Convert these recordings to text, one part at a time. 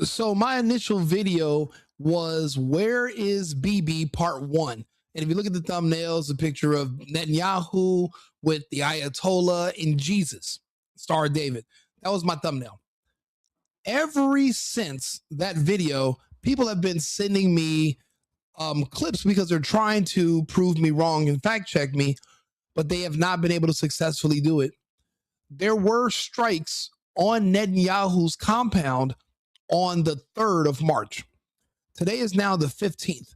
So my initial video was "Where is BB?" Part 1. And if you look at the thumbnails, a picture of Netanyahu with the Ayatollah and Jesus, Star David. That was my thumbnail. Ever since that video, people have been sending me clips because they're trying to prove me wrong and fact check me, but they have not been able to successfully do it. There were strikes on Netanyahu's compound on the 3rd of March. Today is now the 15th.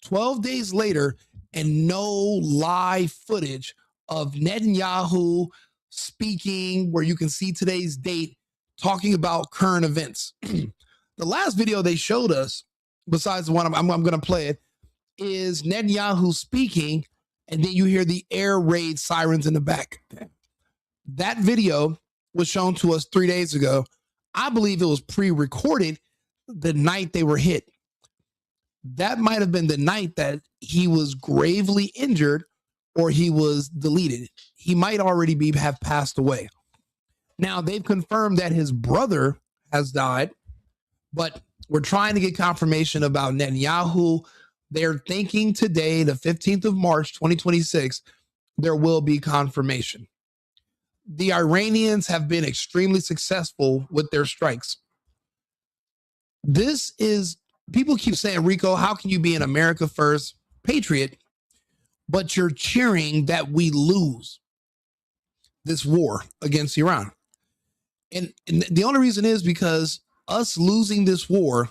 12 days later, and no live footage of Netanyahu speaking where you can see today's date, talking about current events. The last video they showed us, besides the one I'm going to play it, is Netanyahu speaking, and then you hear the air raid sirens in the back. That video was shown to us 3 days ago. I believe it was pre-recorded the night they were hit. That might have been the night that he was gravely injured or he was deleted. He might already have passed away. Now, they've confirmed that his brother has died, but we're trying to get confirmation about Netanyahu. They're thinking today, the 15th of March, 2026, there will be confirmation. The Iranians have been extremely successful with their strikes. This is, people keep saying, Rico, how can you be an America first patriot, but you're cheering that we lose this war against Iran? And the only reason is because us losing this war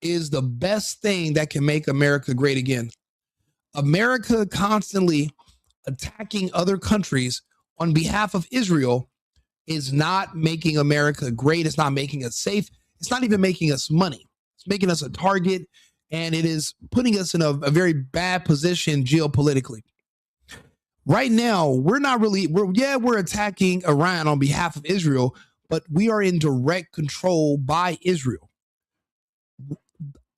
is the best thing that can make America great again. America constantly attacking other countries on behalf of Israel is not making America great. It's not making us safe. It's not even making us money. It's making us a target, and it is putting us in a very bad position geopolitically. Right now, we're attacking Iran on behalf of Israel, but we are in direct control by Israel.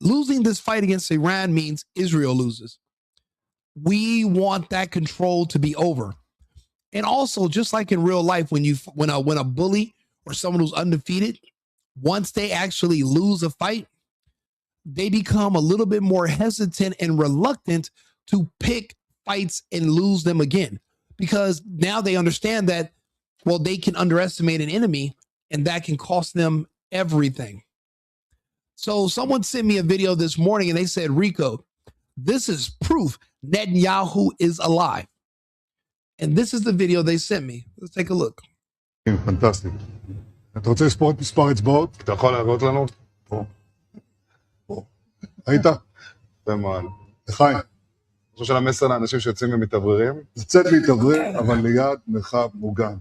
Losing this fight against Iran means Israel loses. We want that control to be over. And also, just like in real life, when a bully or someone who's undefeated, once they actually lose a fight, they become a little bit more hesitant and reluctant to pick fights and lose them again, because now they understand that, well, they can underestimate an enemy and that can cost them everything. So someone sent me a video this morning and they said, Rico, this is proof Netanyahu is alive. And this is the video they sent me. Let's take a look. פנטסטי. אתה רוצה לספור את מספר אצבעות? אתה יכול להראות לנו? פה. פה. היית? תמל. לחיים. אני חושב של המסר לאנשים שיוצאים ומתאווררים. לצאת להתאוורר, אבל ליד מרחב מוגן.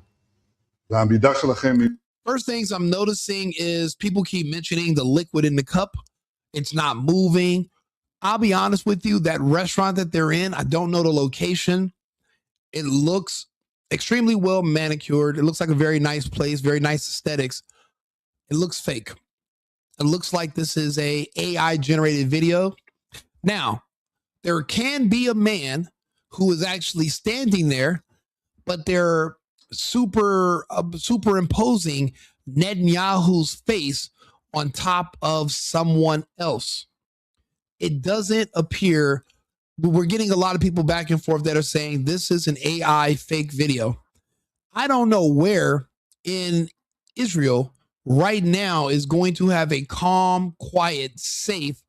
והעמידה שלכם היא... First things I'm noticing is people keep mentioning the liquid in the cup. It's not moving. I'll be honest with you, that restaurant that they're in, I don't know the location. It looks extremely well manicured. It looks like a very nice place, very nice aesthetics. It looks fake. It looks like this is a AI generated video. Now, there can be a man who is actually standing there, but they're superimposing Netanyahu's face on top of someone else. It doesn't appear. We're getting a lot of people back and forth that are saying this is an AI fake video. I don't know where in Israel right now is going to have a calm, quiet, safe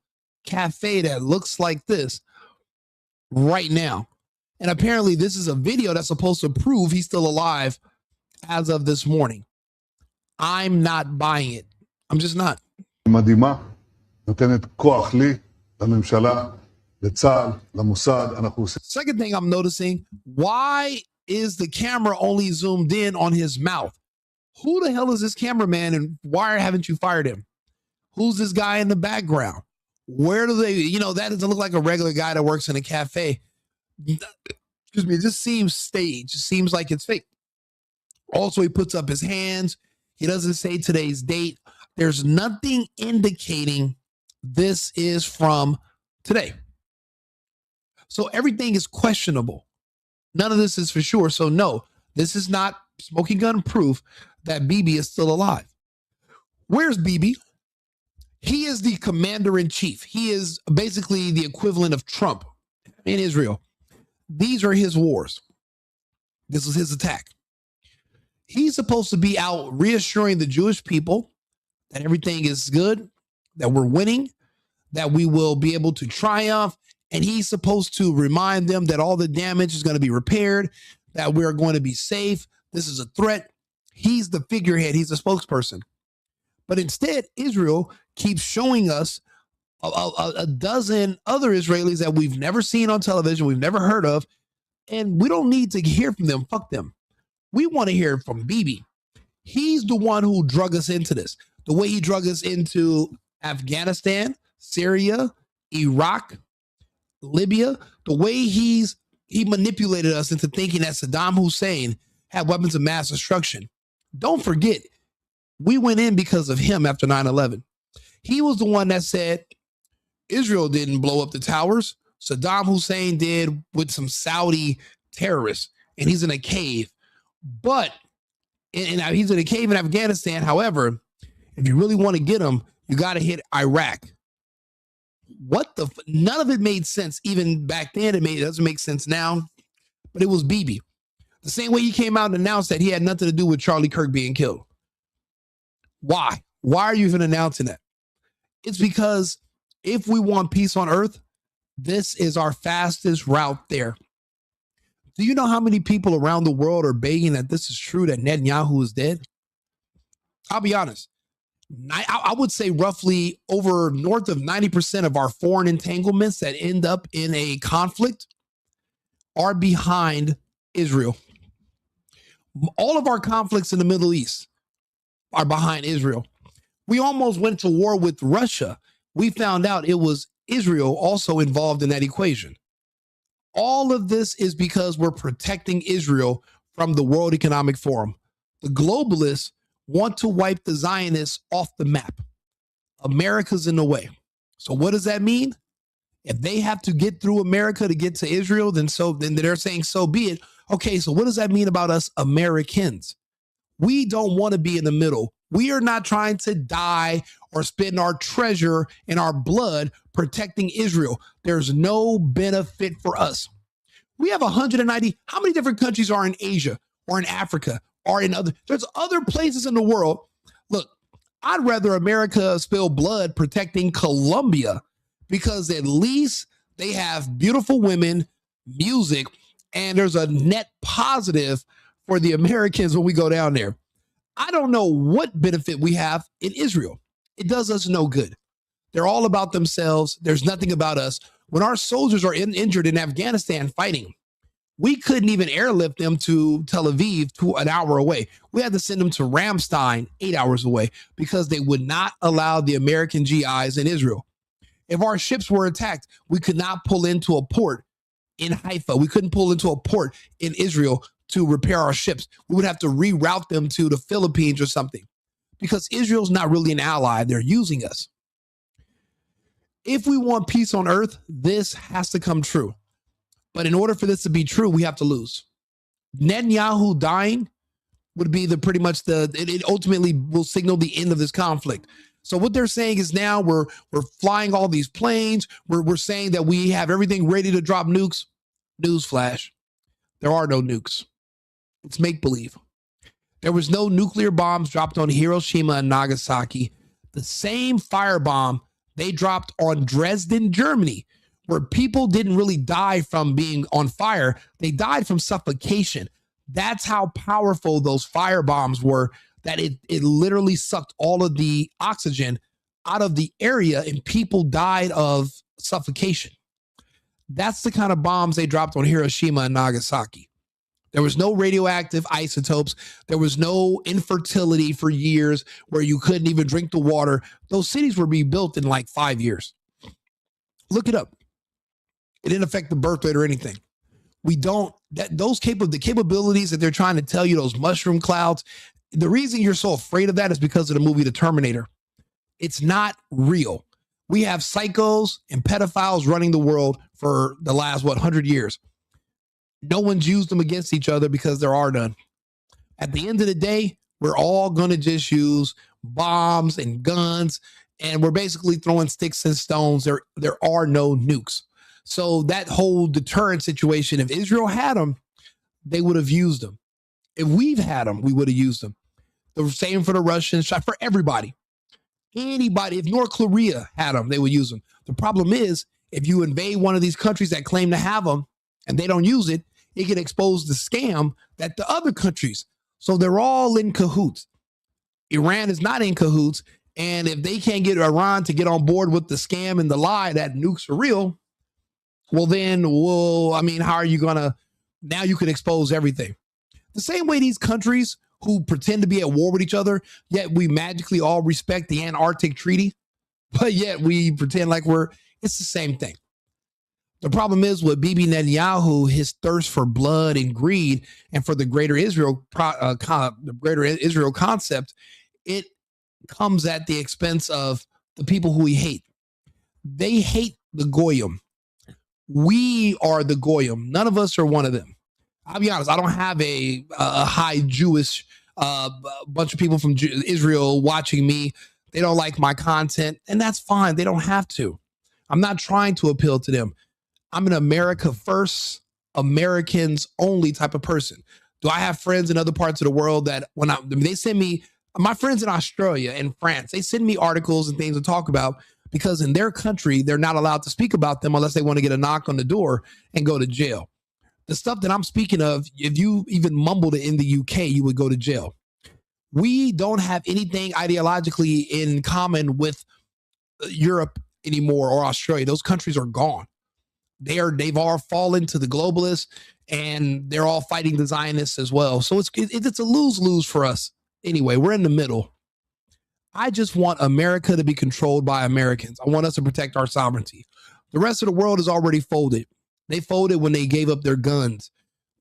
cafe that looks like this right now. And apparently this is a video that's supposed to prove he's still alive as of this morning. I'm not buying it. I'm just not. מדהימה, נותנת כוח לי, לממשלה, לצה"ל, למוסד, אנחנו עושים... Second thing I'm noticing, why is the camera only zoomed in on his mouth? Who the hell is this cameraman and why haven't you fired him? Who's this guy in the background? Where do they, that doesn't look like a regular guy that works in a cafe. Excuse me, it just seems staged. It seems like it's fake. Also, he puts up his hands. He doesn't say today's date. There's nothing indicating this is from today. So everything is questionable. None of this is for sure. So no, this is not smoking gun proof that BB is still alive. Where's BB? He is the commander in chief. He is basically the equivalent of Trump in Israel. These are his wars. This was his attack. He's supposed to be out reassuring the Jewish people that everything is good, that we're winning, that we will be able to triumph. And he's supposed to remind them that all the damage is going to be repaired, that we're going to be safe. This is a threat. He's the figurehead. He's the spokesperson. But instead, Israel keeps showing us a dozen other Israelis that we've never seen on television, we've never heard of, and we don't need to hear from them. Fuck them. We want to hear from Bibi. He's the one who drug us into this. The way he drug us into Afghanistan, Syria, Iraq, Libya, the way he manipulated us into thinking that Saddam Hussein had weapons of mass destruction. Don't forget, we went in because of him after 9/11. He was the one that said Israel didn't blow up the towers. Saddam Hussein did with some Saudi terrorists, and he's in a cave. But he's in a cave in Afghanistan. However, if you really want to get him, you got to hit Iraq. None of it made sense even back then. It doesn't make sense now, but it was Bibi. The same way he came out and announced that he had nothing to do with Charlie Kirk being killed. Why? Why are you even announcing that? It's because if we want peace on earth, this is our fastest route there. Do you know how many people around the world are begging that this is true, that Netanyahu is dead? I'll be honest. I would say roughly over north of 90% of our foreign entanglements that end up in a conflict are behind Israel. All of our conflicts in the Middle East are behind Israel. We almost went to war with Russia. We found out it was Israel also involved in that equation. All of this is because we're protecting Israel from the World Economic Forum. The globalists want to wipe the Zionists off the map. America's in the way. So what does that mean? If they have to get through America to get to Israel, then they're saying so be it. Okay, so what does that mean about us Americans? We don't want to be in the middle. We are not trying to die or spend our treasure and our blood protecting Israel. There's no benefit for us. We have 190. How many different countries are in Asia or in Africa or in there's other places in the world. Look, I'd rather America spill blood protecting Colombia because at least they have beautiful women, music, and there's a net positive for the Americans when we go down there. I don't know what benefit we have in Israel. It does us no good. They're all about themselves. There's nothing about us. When our soldiers are injured in Afghanistan fighting, we couldn't even airlift them to Tel Aviv, to an hour away. We had to send them to Ramstein, 8 hours away, because they would not allow the American GIs in Israel. If our ships were attacked, we could not pull into a port in Haifa. We couldn't pull into a port in Israel to repair our ships. We would have to reroute them to the Philippines or something, because Israel's not really an ally. They're using us. If we want peace on earth, this has to come true. But in order for this to be true, we have to lose. Netanyahu dying would be it ultimately will signal the end of this conflict. So what they're saying is now we're flying all these planes. We're saying that we have everything ready to drop nukes. Newsflash. There are no nukes. It's make-believe. There was no nuclear bombs dropped on Hiroshima and Nagasaki. The same firebomb they dropped on Dresden, Germany, where people didn't really die from being on fire. They died from suffocation. That's how powerful those firebombs were, that it literally sucked all of the oxygen out of the area and people died of suffocation. That's the kind of bombs they dropped on Hiroshima and Nagasaki. There was no radioactive isotopes. There was no infertility for years where you couldn't even drink the water. Those cities were rebuilt in like 5 years. Look it up. It didn't affect the birth rate or anything. The capabilities that they're trying to tell you, those mushroom clouds, the reason you're so afraid of that is because of the movie The Terminator. It's not real. We have psychos and pedophiles running the world for the last, 100 years. No one's used them against each other because there are none. At the end of the day, we're all going to just use bombs and guns and we're basically throwing sticks and stones. There are no nukes. So that whole deterrent situation, if Israel had them, they would have used them. If we've had them, we would have used them. The same for the Russians, for everybody. Anybody, if North Korea had them, they would use them. The problem is, if you invade one of these countries that claim to have them and they don't use it, it can expose the scam that the other countries. So they're all in cahoots. Iran is not in cahoots. And if they can't get Iran to get on board with the scam and the lie that nukes are real, well, then, how are you going to, now you can expose everything. The same way these countries who pretend to be at war with each other, yet we magically all respect the Antarctic Treaty, but yet we pretend like it's the same thing. The problem is with Bibi Netanyahu, his thirst for blood and greed and for the greater Israel, concept, it comes at the expense of the people who we hate. They hate the Goyim. We are the Goyim. None of us are one of them. I'll be honest, I don't have a high Jewish bunch of people from Israel watching me. They don't like my content, and that's fine. They don't have to. I'm not trying to appeal to them. I'm an America first, Americans only type of person. Do I have friends in other parts of the world that they send me, my friends in Australia and France, they send me articles and things to talk about because in their country, they're not allowed to speak about them unless they want to get a knock on the door and go to jail. The stuff that I'm speaking of, if you even mumbled it in the UK, you would go to jail. We don't have anything ideologically in common with Europe anymore or Australia. Those countries are gone. They've all fallen to the globalists, and they're all fighting the Zionists as well. So it's a lose-lose for us. Anyway, we're in the middle. I just want America to be controlled by Americans. I want us to protect our sovereignty. The rest of the world is already folded. They folded when they gave up their guns.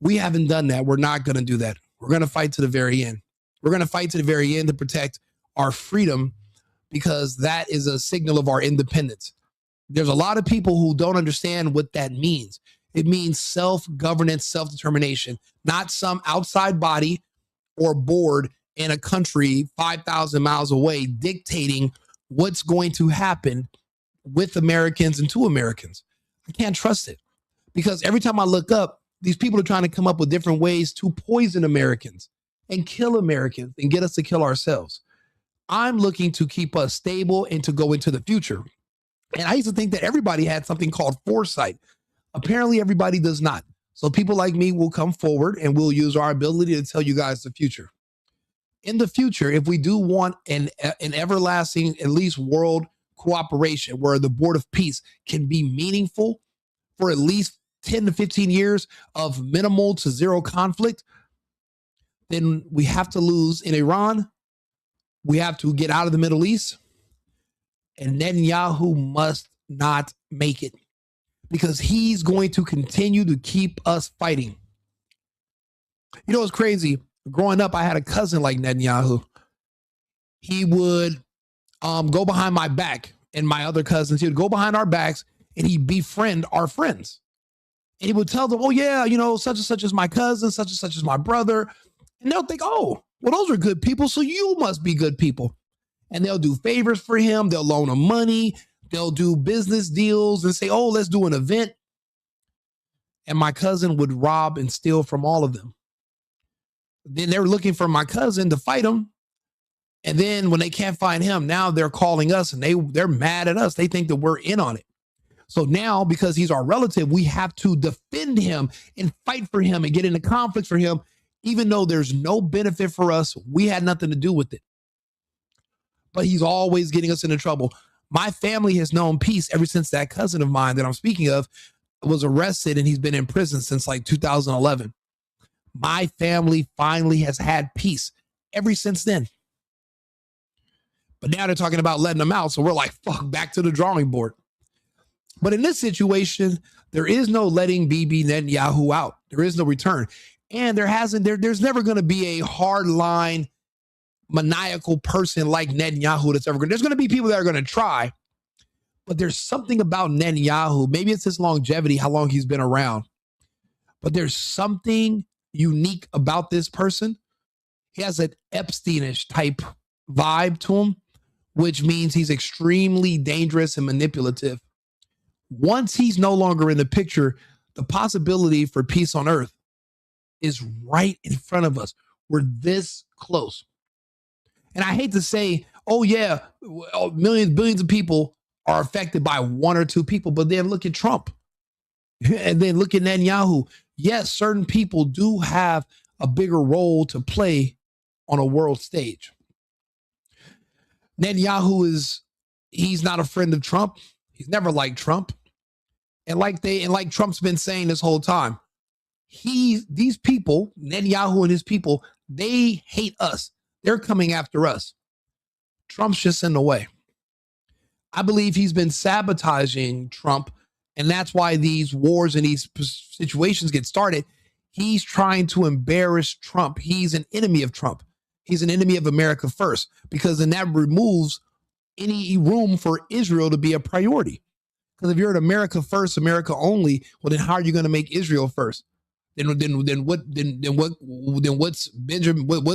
We haven't done that. We're not going to do that. We're going to fight to the very end. We're going to fight to the very end to protect our freedom because that is a signal of our independence. There's a lot of people who don't understand what that means. It means self-governance, self-determination, not some outside body or board in a country 5,000 miles away dictating what's going to happen with Americans and to Americans. I can't trust it because every time I look up, these people are trying to come up with different ways to poison Americans and kill Americans and get us to kill ourselves. I'm looking to keep us stable and to go into the future. And I used to think that everybody had something called foresight. Apparently, everybody does not. So people like me will come forward and we'll use our ability to tell you guys the future. In the future, if we do want an everlasting, at least world cooperation where the Board of Peace can be meaningful for at least 10 to 15 years of minimal to zero conflict, then we have to lose in Iran. We have to get out of the Middle East. And Netanyahu must not make it because he's going to continue to keep us fighting. You know, it's crazy. Growing up, I had a cousin like Netanyahu. He would go behind my back and my other cousins. He would go behind our backs and he'd befriend our friends. And he would tell them, oh, yeah, you know, such and such is my cousin, such and such is my brother. And they'll think, oh, well, those are good people. So you must be good people. And they'll do favors for him. They'll loan him money. They'll do business deals and say, oh, let's do an event. And my cousin would rob and steal from all of them. Then they were looking for my cousin to fight him. And then when they can't find him, now they're calling us and they're mad at us. They think that we're in on it. So now, because he's our relative, we have to defend him and fight for him and get into conflict for him, even though there's no benefit for us. We had nothing to do with it. But he's always getting us into trouble. My family has known peace ever since that cousin of mine that I'm speaking of was arrested and he's been in prison since like 2011. My family finally has had peace ever since then. But now they're talking about letting them out. So we're like, fuck, back to the drawing board. But in this situation, there is no letting Bibi Netanyahu out. There is no return. And there's never going to be a hard line, maniacal person like Netanyahu that's ever going to. There's going to be people that are going to try. But there's something about Netanyahu. Maybe it's his longevity, how long he's been around. But there's something unique about this person. He has an Epsteinish type vibe to him which means he's extremely dangerous and manipulative. Once he's no longer in the picture, the possibility for peace on earth is right in front of us. We're this close. And I hate to say, oh yeah, millions, billions of people are affected by one or two people, but then look at Trump. And then look at Netanyahu. Yes, certain people do have a bigger role to play on a world stage. Netanyahu he's not a friend of Trump. He's never liked Trump. And like Trump's been saying this whole time, these people, Netanyahu and his people, they hate us. They're coming after us. Trump's just in the way. I believe he's been sabotaging Trump, and that's why these wars and these situations get started. He's trying to embarrass Trump. He's an enemy of Trump. He's an enemy of America first, because then that removes any room for Israel to be a priority. Because if you're an America first, America only, well, then how are you going to make Israel first? What's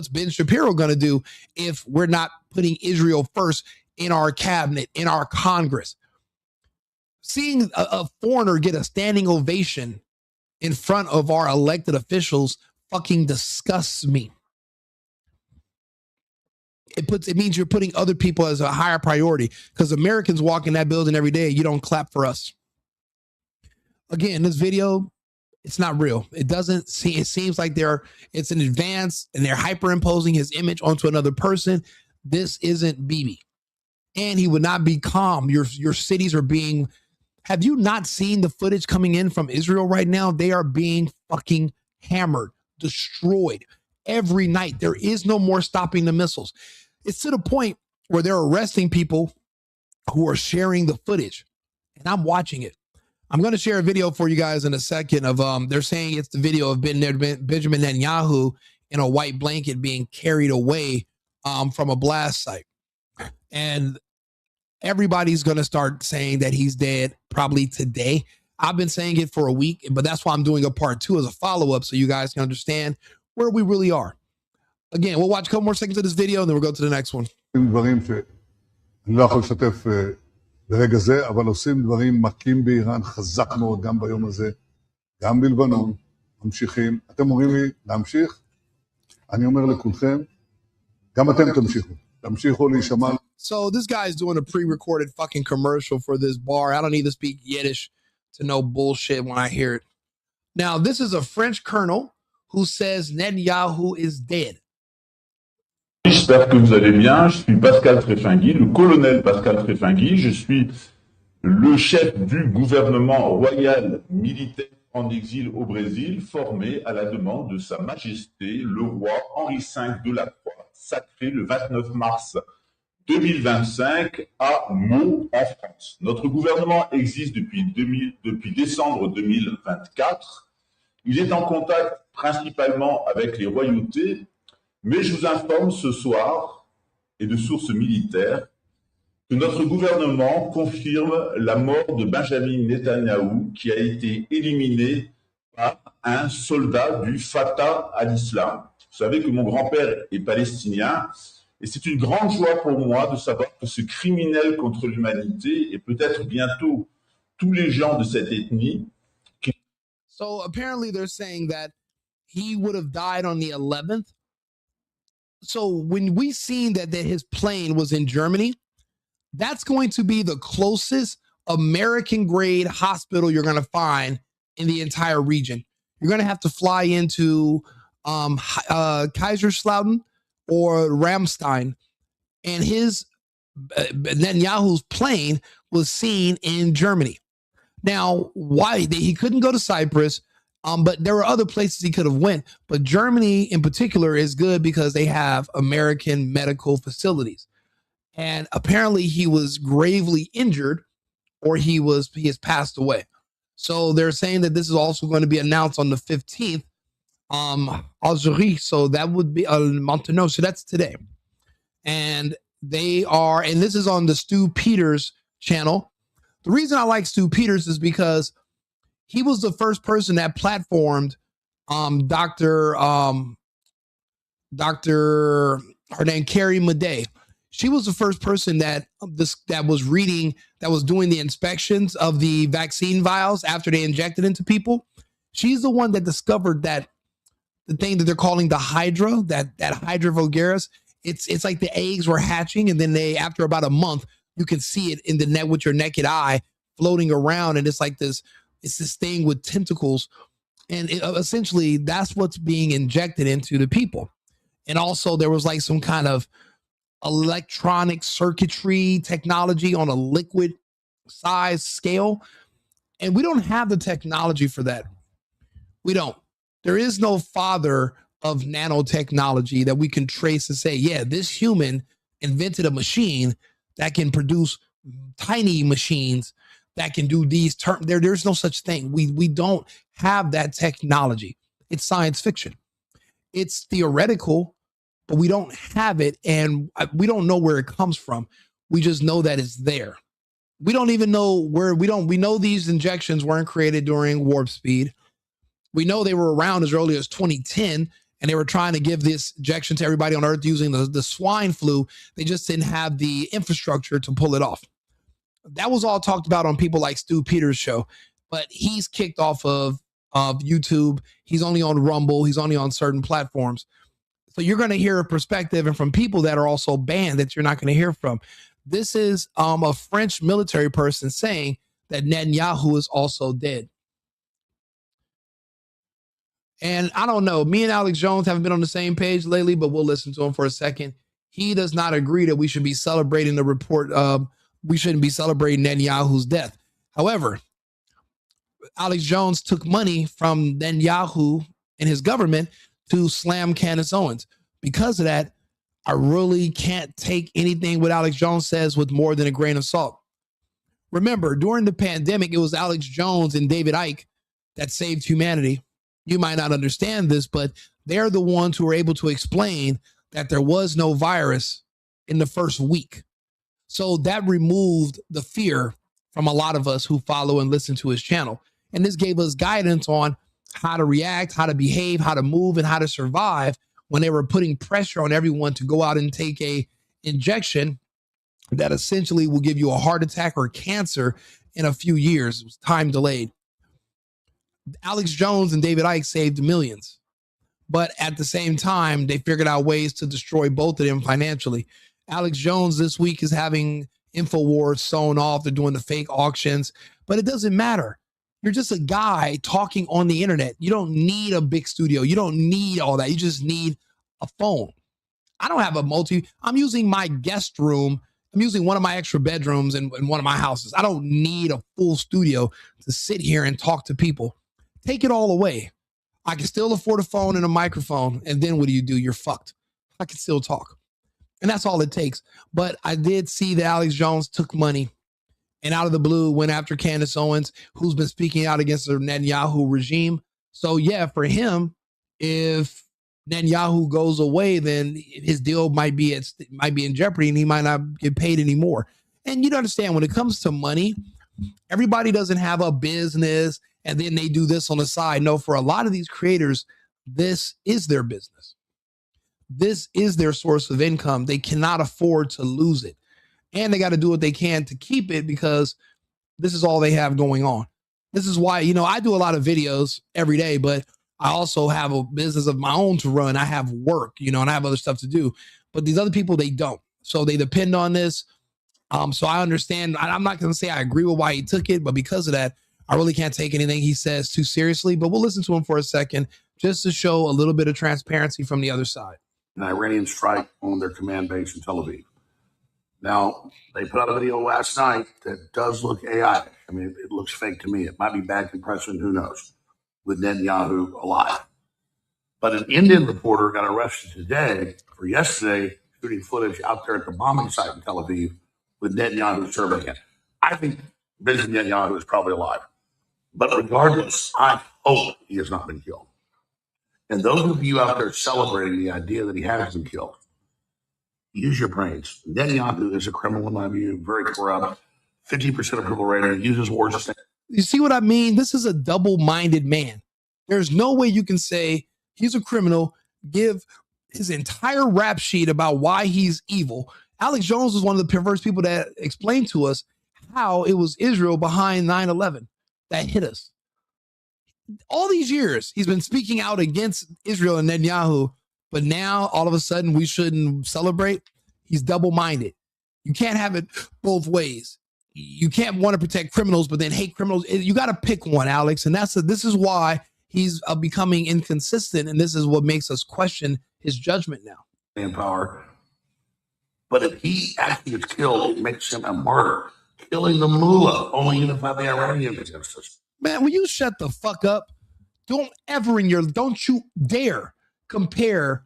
Ben Shapiro going to do if we're not putting Israel first in our cabinet, in our Congress? Seeing a foreigner get a standing ovation in front of our elected officials fucking disgusts me. It means you're putting other people as a higher priority, because Americans walk in that building every day. You don't clap for us. Again, this video, it's not real. It seems like it's an advance and they're hyperimposing his image onto another person. This isn't Bibi. And he would not be calm. Your cities are being, have you not seen the footage coming in from Israel right now? They are being fucking hammered, destroyed every night. There is no more stopping the missiles. It's to the point where they're arresting people who are sharing the footage, and I'm watching it. I'm going to share a video for you guys in a second of they're saying it's the video of Benjamin Netanyahu in a white blanket being carried away from a blast site. And everybody's going to start saying that he's dead probably today. I've been saying it for a week, but that's why I'm doing a part 2 as a follow-up so you guys can understand where we really are. Again, we'll watch a couple more seconds of this video and then we'll go to the next one. דברים שאני לא יכול לשתף ברגע זה, אבל עושים דברים מכים באיראן חזק מאוד גם ביום הזה, גם בלבנון, ממשיכים. אתם אומרים לי להמשיך? אני אומר לכולכם, גם אתם תמשיכו. תמשיכו להישמע. So this guy's doing a pre-recorded fucking commercial for this bar. I don't need to speak Yiddish to know bullshit when I hear it. Now, this is a French colonel who says Netanyahu is dead. J'espère que vous allez bien. Je suis Pascal Tréfingui, le colonel Pascal Tréfingui. Je suis le chef du gouvernement royal militaire en exil au Brésil, formé à la demande de Sa Majesté le roi Henri V de la Croix, sacré le 29 mars 2025 à Meaux, en France. Notre gouvernement existe depuis décembre 2024. Il est en contact principalement avec les royautés, mais je vous informe ce soir, et de sources militaires, que notre gouvernement confirme la mort de Benjamin Netanyahu, qui a été éliminé par un soldat du Fatah à l'islam. Vous savez que mon grand-père est palestinien, et c'est une grande joie pour moi de savoir que ce criminel contre l'humanité, et peut-être bientôt tous les gens de cette ethnie. So apparently they're saying that he would have died on the 11th. So when we seen that his plane was in Germany, that's going to be the closest American grade hospital you're going to find in the entire region. You're going to have to fly into Kaiserslautern or Ramstein, and Netanyahu's plane was seen in Germany. Now, why he couldn't go to Cyprus, but there were other places he could have went. But Germany in particular is good because they have American medical facilities. And apparently he was gravely injured, or he has passed away. So they're saying that this is also going to be announced on the 15th, Algerie. So that would be Montenegro. So that's today. And and this is on the Stu Peters channel. The reason I like Stu Peters is because he was the first person that platformed Dr. Her name, Carrie Madej. She was the first person that was doing the inspections of the vaccine vials after they injected into people. She's the one that discovered that the thing that they're calling the Hydra, that Hydra vulgaris. It's like the eggs were hatching, and then after about a month, you can see it in the net with your naked eye floating around, and it's this thing with tentacles, and essentially that's what's being injected into the people. And also there was like some kind of electronic circuitry technology on a liquid size scale, and we don't have the technology for that. We don't. There is no father of nanotechnology that we can trace and say, yeah, this human invented a machine that can produce tiny machines that can do these terms. There's no such thing. We don't have that technology. It's science fiction. It's theoretical, but we don't have it, and we don't know where it comes from. We just know that it's there. We don't even know where. We know these injections weren't created during warp speed. We know they were around as early as 2010, and they were trying to give this injection to everybody on Earth using the swine flu. They just didn't have the infrastructure to pull it off. That was all talked about on people like Stu Peters' show, but he's kicked off of YouTube. He's only on Rumble. He's only on certain platforms. So you're going to hear a perspective and from people that are also banned that you're not going to hear from. This is a French military person saying that Netanyahu is also dead. And I don't know, me and Alex Jones haven't been on the same page lately, but we'll listen to him for a second. He does not agree that we should be celebrating the report. We shouldn't be celebrating Netanyahu's death. However, Alex Jones took money from Netanyahu and his government to slam Candace Owens. Because of that, I really can't take anything what Alex Jones says with more than a grain of salt. Remember, during the pandemic, it was Alex Jones and David Icke that saved humanity. You might not understand this, but they're the ones who were able to explain that there was no virus in the first week. So that removed the fear from a lot of us who follow and listen to his channel. And this gave us guidance on how to react, how to behave, how to move, and how to survive when they were putting pressure on everyone to go out and take a injection that essentially will give you a heart attack or cancer in a few years. It was time delayed. Alex Jones and David Icke saved millions, but at the same time, they figured out ways to destroy both of them financially. Alex Jones this week is having InfoWars sewn off. They're doing the fake auctions, but it doesn't matter. You're just a guy talking on the internet. You don't need a big studio. You don't need all that. You just need a phone. I don't have I'm using my guest room. I'm using one of my extra bedrooms in one of my houses. I don't need a full studio to sit here and talk to people. Take it all away. I can still afford a phone and a microphone. And then what do? You're fucked. I can still talk. And that's all it takes. But I did see that Alex Jones took money and out of the blue went after Candace Owens, who's been speaking out against the Netanyahu regime. So yeah, for him, if Netanyahu goes away, then his deal might be in jeopardy and he might not get paid anymore. And you understand, when it comes to money, everybody doesn't have a business and then they do this on the side. No, for a lot of these creators, this is their business. This is their source of income. They cannot afford to lose it. And they got to do what they can to keep it because this is all they have going on. This is why, I do a lot of videos every day, but I also have a business of my own to run. I have work, and I have other stuff to do. But these other people, they don't. So they depend on this. So I understand. I'm not going to say I agree with why he took it, but because of that, I really can't take anything he says too seriously. But we'll listen to him for a second just to show a little bit of transparency from the other side. An Iranian strike on their command base in Tel Aviv. Now, they put out a video last night that does look AI. I mean, it looks fake to me. It might be bad compression, who knows, with Netanyahu alive. But an Indian reporter got arrested today for yesterday shooting footage out there at the bombing site in Tel Aviv with Netanyahu serving it. I think Benjamin Netanyahu is probably alive. But regardless, I hope he has not been killed. And those of you out there celebrating the idea that he has been killed, use your brains. Netanyahu is a criminal in my view, very corrupt. 50% approval rating, uses wars. You see what I mean? This is a double-minded man. There's no way you can say he's a criminal, give his entire rap sheet about why he's evil. Alex Jones was one of the perverse people that explained to us how it was Israel behind 9/11 that hit us. All these years, he's been speaking out against Israel and Netanyahu, but now all of a sudden we shouldn't celebrate. He's double-minded. You can't have it both ways. You can't want to protect criminals, but then hate criminals. You got to pick one, Alex. And this is why he's becoming inconsistent. And this is what makes us question his judgment now. In power. But if he actually gets killed, it makes him a martyr. Killing the mullah only unified the Iranians against us. Man, will you shut the fuck up? Don't you dare compare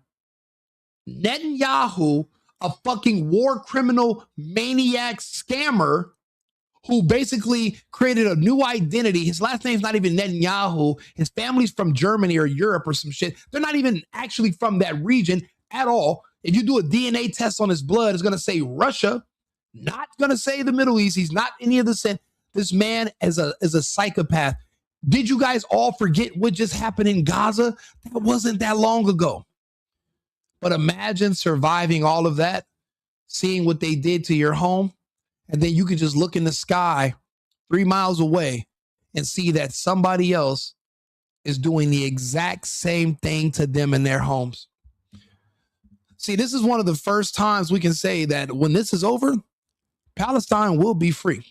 Netanyahu, a fucking war criminal maniac scammer who basically created a new identity. His last name's not even Netanyahu. His family's from Germany or Europe or some shit. They're not even actually from that region at all. If you do a DNA test on his blood, it's going to say Russia, not going to say the Middle East. He's not any of the. This man is a psychopath. Did you guys all forget what just happened in Gaza? That wasn't that long ago. But imagine surviving all of that, seeing what they did to your home, and then you could just look in the sky 3 miles away and see that somebody else is doing the exact same thing to them in their homes. See, this is one of the first times we can say that when this is over, Palestine will be free.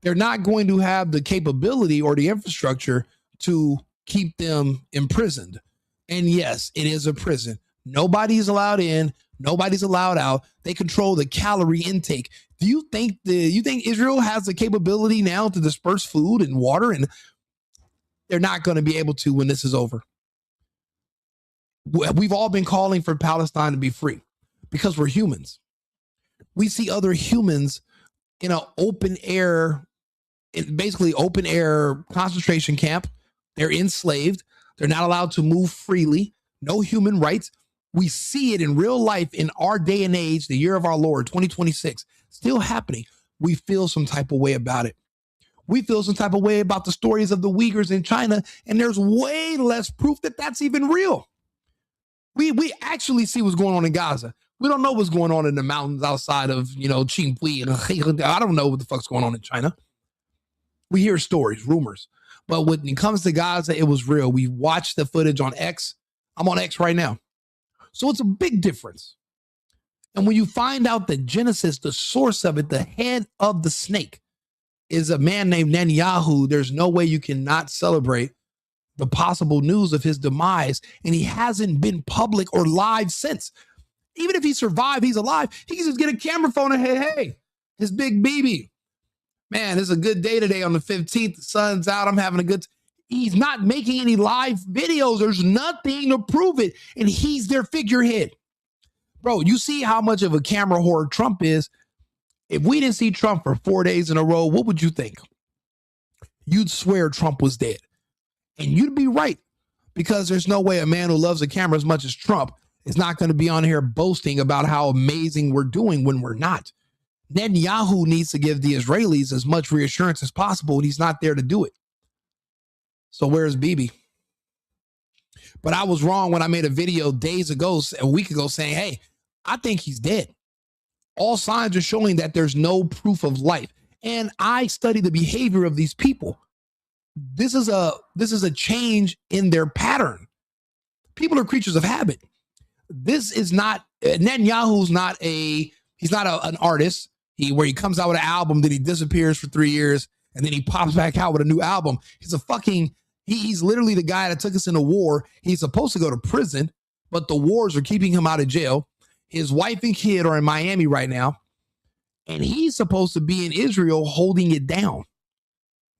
They're not going to have the capability or the infrastructure to keep them imprisoned. And yes, it is a prison. Nobody's allowed in. Nobody's allowed out. They control the calorie intake. Do you think Israel has the capability now to disperse food and water? And they're not going to be able to when this is over. We've all been calling for Palestine to be free because we're humans. We see other humans in an open air concentration camp. They're enslaved. They're not allowed to move freely. No human rights. We see it in real life in our day and age, the year of our Lord, 2026, still happening. We feel some type of way about it. We feel some type of way about the stories of the Uyghurs in China, and there's way less proof that that's even real. We actually see what's going on in Gaza. We don't know what's going on in the mountains outside of, Qinghui. And I don't know what the fuck's going on in China. We hear stories, rumors. But when it comes to Gaza, it was real. We watched the footage on X. I'm on X right now. So it's a big difference. And when you find out that Genesis, the source of it, the head of the snake, is a man named Netanyahu, there's no way you cannot celebrate the possible news of his demise. And he hasn't been public or live since. Even if he survived, he's alive. He can just get a camera phone and hey, his big BB. Man, it's a good day today on the 15th. The sun's out. I'm having a good. He's not making any live videos. There's nothing to prove it. And he's their figurehead. Bro, you see how much of a camera whore Trump is. If we didn't see Trump for 4 days in a row, what would you think? You'd swear Trump was dead. And you'd be right. Because there's no way a man who loves a camera as much as Trump is not going to be on here boasting about how amazing we're doing when we're not. Netanyahu needs to give the Israelis as much reassurance as possible, and he's not there to do it. So where's Bibi? But I was wrong when I made a video a week ago, saying, hey, I think he's dead. All signs are showing that there's no proof of life. And I study the behavior of these people. This is a change in their pattern. People are creatures of habit. This is not, Netanyahu's not he's not an artist where he comes out with an album, then he disappears for 3 years, and then he pops back out with a new album. He's literally the guy that took us into war. He's supposed to go to prison, but the wars are keeping him out of jail. His wife and kid are in Miami right now, and he's supposed to be in Israel holding it down,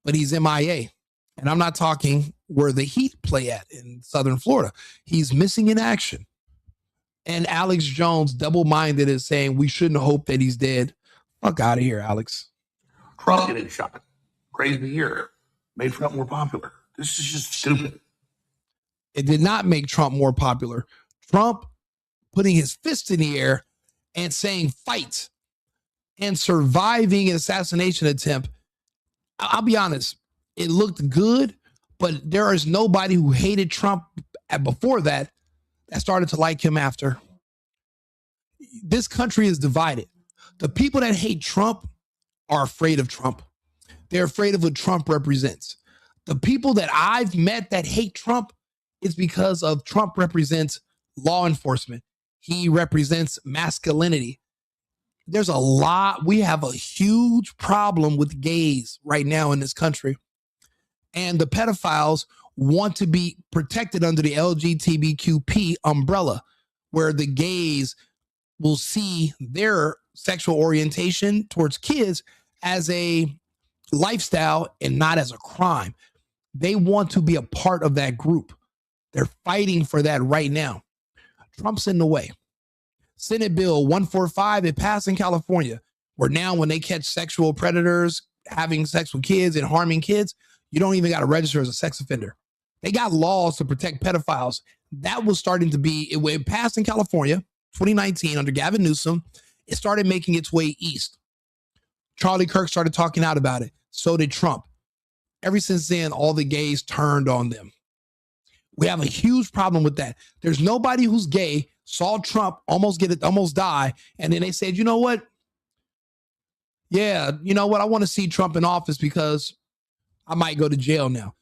but he's MIA. And I'm not talking where the Heat play at in Southern Florida. He's missing in action. And Alex Jones, double-minded, is saying we shouldn't hope that he's dead. Fuck out of here, Alex. Trump getting shot. Crazy year. Made Trump more popular. This is just stupid. It did not make Trump more popular. Trump putting his fist in the air and saying fight and surviving an assassination attempt. I'll be honest. It looked good, but there is nobody who hated Trump before that started to like him after. this country is divided. The people that hate Trump are afraid of Trump. They're afraid of what Trump represents. The people that I've met that hate Trump is because of Trump represents law enforcement. He represents masculinity. There's a lot. We have a huge problem with gays right now in this country. And the pedophiles want to be protected under the LGBTQP umbrella, where the gays will see their sexual orientation towards kids as a lifestyle and not as a crime. They want to be a part of that group. They're fighting for that right now. Trump's in the way. Senate Bill 145, it passed in California, where now when they catch sexual predators having sex with kids and harming kids, you don't even got to register as a sex offender. They got laws to protect pedophiles. That was starting to be, it passed in California, 2019 under Gavin Newsom. It started making its way east. Charlie Kirk started talking out about it. So did Trump. Ever since then, all the gays turned on them. We have a huge problem with that. There's nobody who's gay, saw Trump almost die, and then they said, you know what? Yeah, you know what? I want to see Trump in office because I might go to jail now.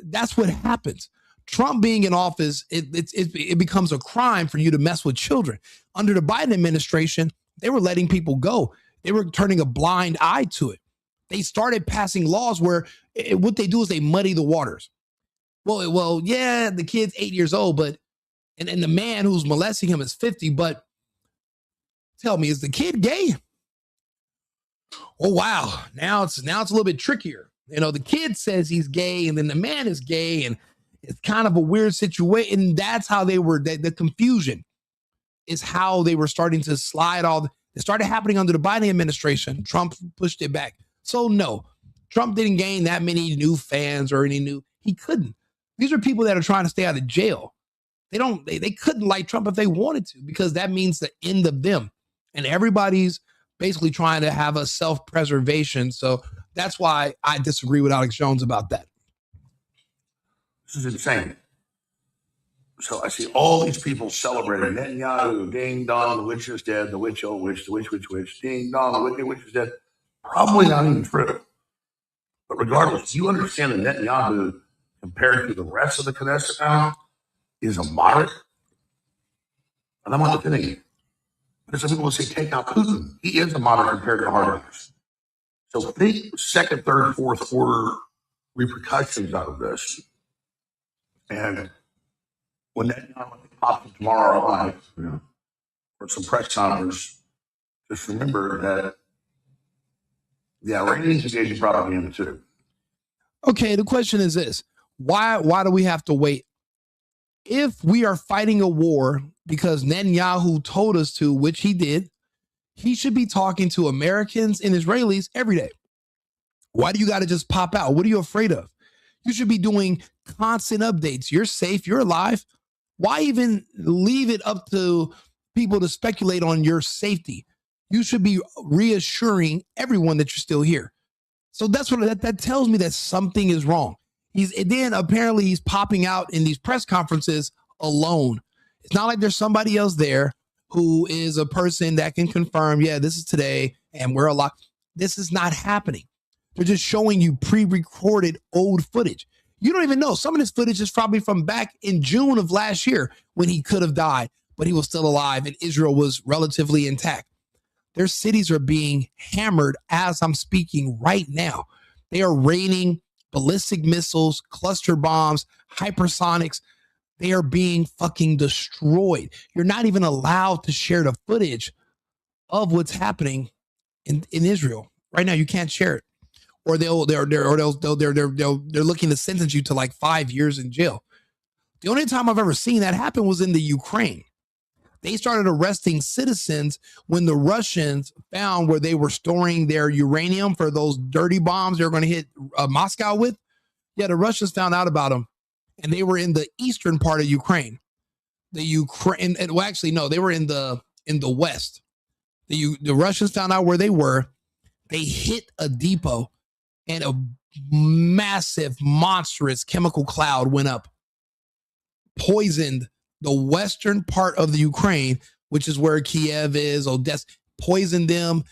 That's what happens. Trump being in office, it becomes a crime for you to mess with children. Under the Biden administration, they were letting people go. They were turning a blind eye to it. They started passing laws where what they do is they muddy the waters. Well, yeah, the kid's 8 years old, but and the man who's molesting him is 50. But tell me, is the kid gay? Oh wow, now it's a little bit trickier. You know, the kid says he's gay, and then the man is gay, and it's kind of a weird situation. And that's how they were. The confusion is how they were starting to slide all. It started happening under the Biden administration. Trump pushed it back. So no, Trump didn't gain that many new fans or any new. He couldn't. These are people that are trying to stay out of jail. They couldn't like Trump if they wanted to, because that means the end of them. And everybody's basically trying to have a self-preservation. So that's why I disagree with Alex Jones about that. This is insane. So I see all these people celebrating Netanyahu, ding dong, the witch is dead, the witch, oh witch, the witch, ding dong, the witch is dead. Probably not even true. But regardless, you understand that Netanyahu, compared to the rest of the Knesset now, is a moderate. And I'm not defending it. But some people will say, take out Putin. He is a moderate compared to hardliners. So think second, third, fourth order repercussions out of this. And when Netanyahu pops up tomorrow live, for some press conference, just remember that the Iranians engage in propaganda too. Okay, the question is this. Why do we have to wait? If we are fighting a war because Netanyahu told us to, which he did, he should be talking to Americans and Israelis every day. Why do you got to just pop out? What are you afraid of? You should be doing constant updates. You're safe. You're alive. Why even leave it up to people to speculate on your safety? You should be reassuring everyone that you're still here. So that's what that tells me, that something is wrong. Apparently he's popping out in these press conferences alone. It's not like there's somebody else there who is a person that can confirm, yeah, this is today and we're alive. This is not happening. They're just showing you pre-recorded old footage. You don't even know. Some of this footage is probably from back in June of last year when he could have died, but he was still alive and Israel was relatively intact. Their cities are being hammered as I'm speaking right now. They are raining ballistic missiles, cluster bombs, hypersonics. They are being fucking destroyed. You're not even allowed to share the footage of what's happening in Israel right now. You can't share it, or they're looking to sentence you to like 5 years in jail. The only time I've ever seen that happen was in the Ukraine. They started arresting citizens when the Russians found where they were storing their uranium for those dirty bombs they were going to hit Moscow with. Yeah, the Russians found out about them, and they were in the eastern part of Ukraine. They were in the west. The Russians found out where they were. They hit a depot, and a massive, monstrous chemical cloud went up, poisoned the western part of the Ukraine, which is where Kiev is, Odessa, poisoned them.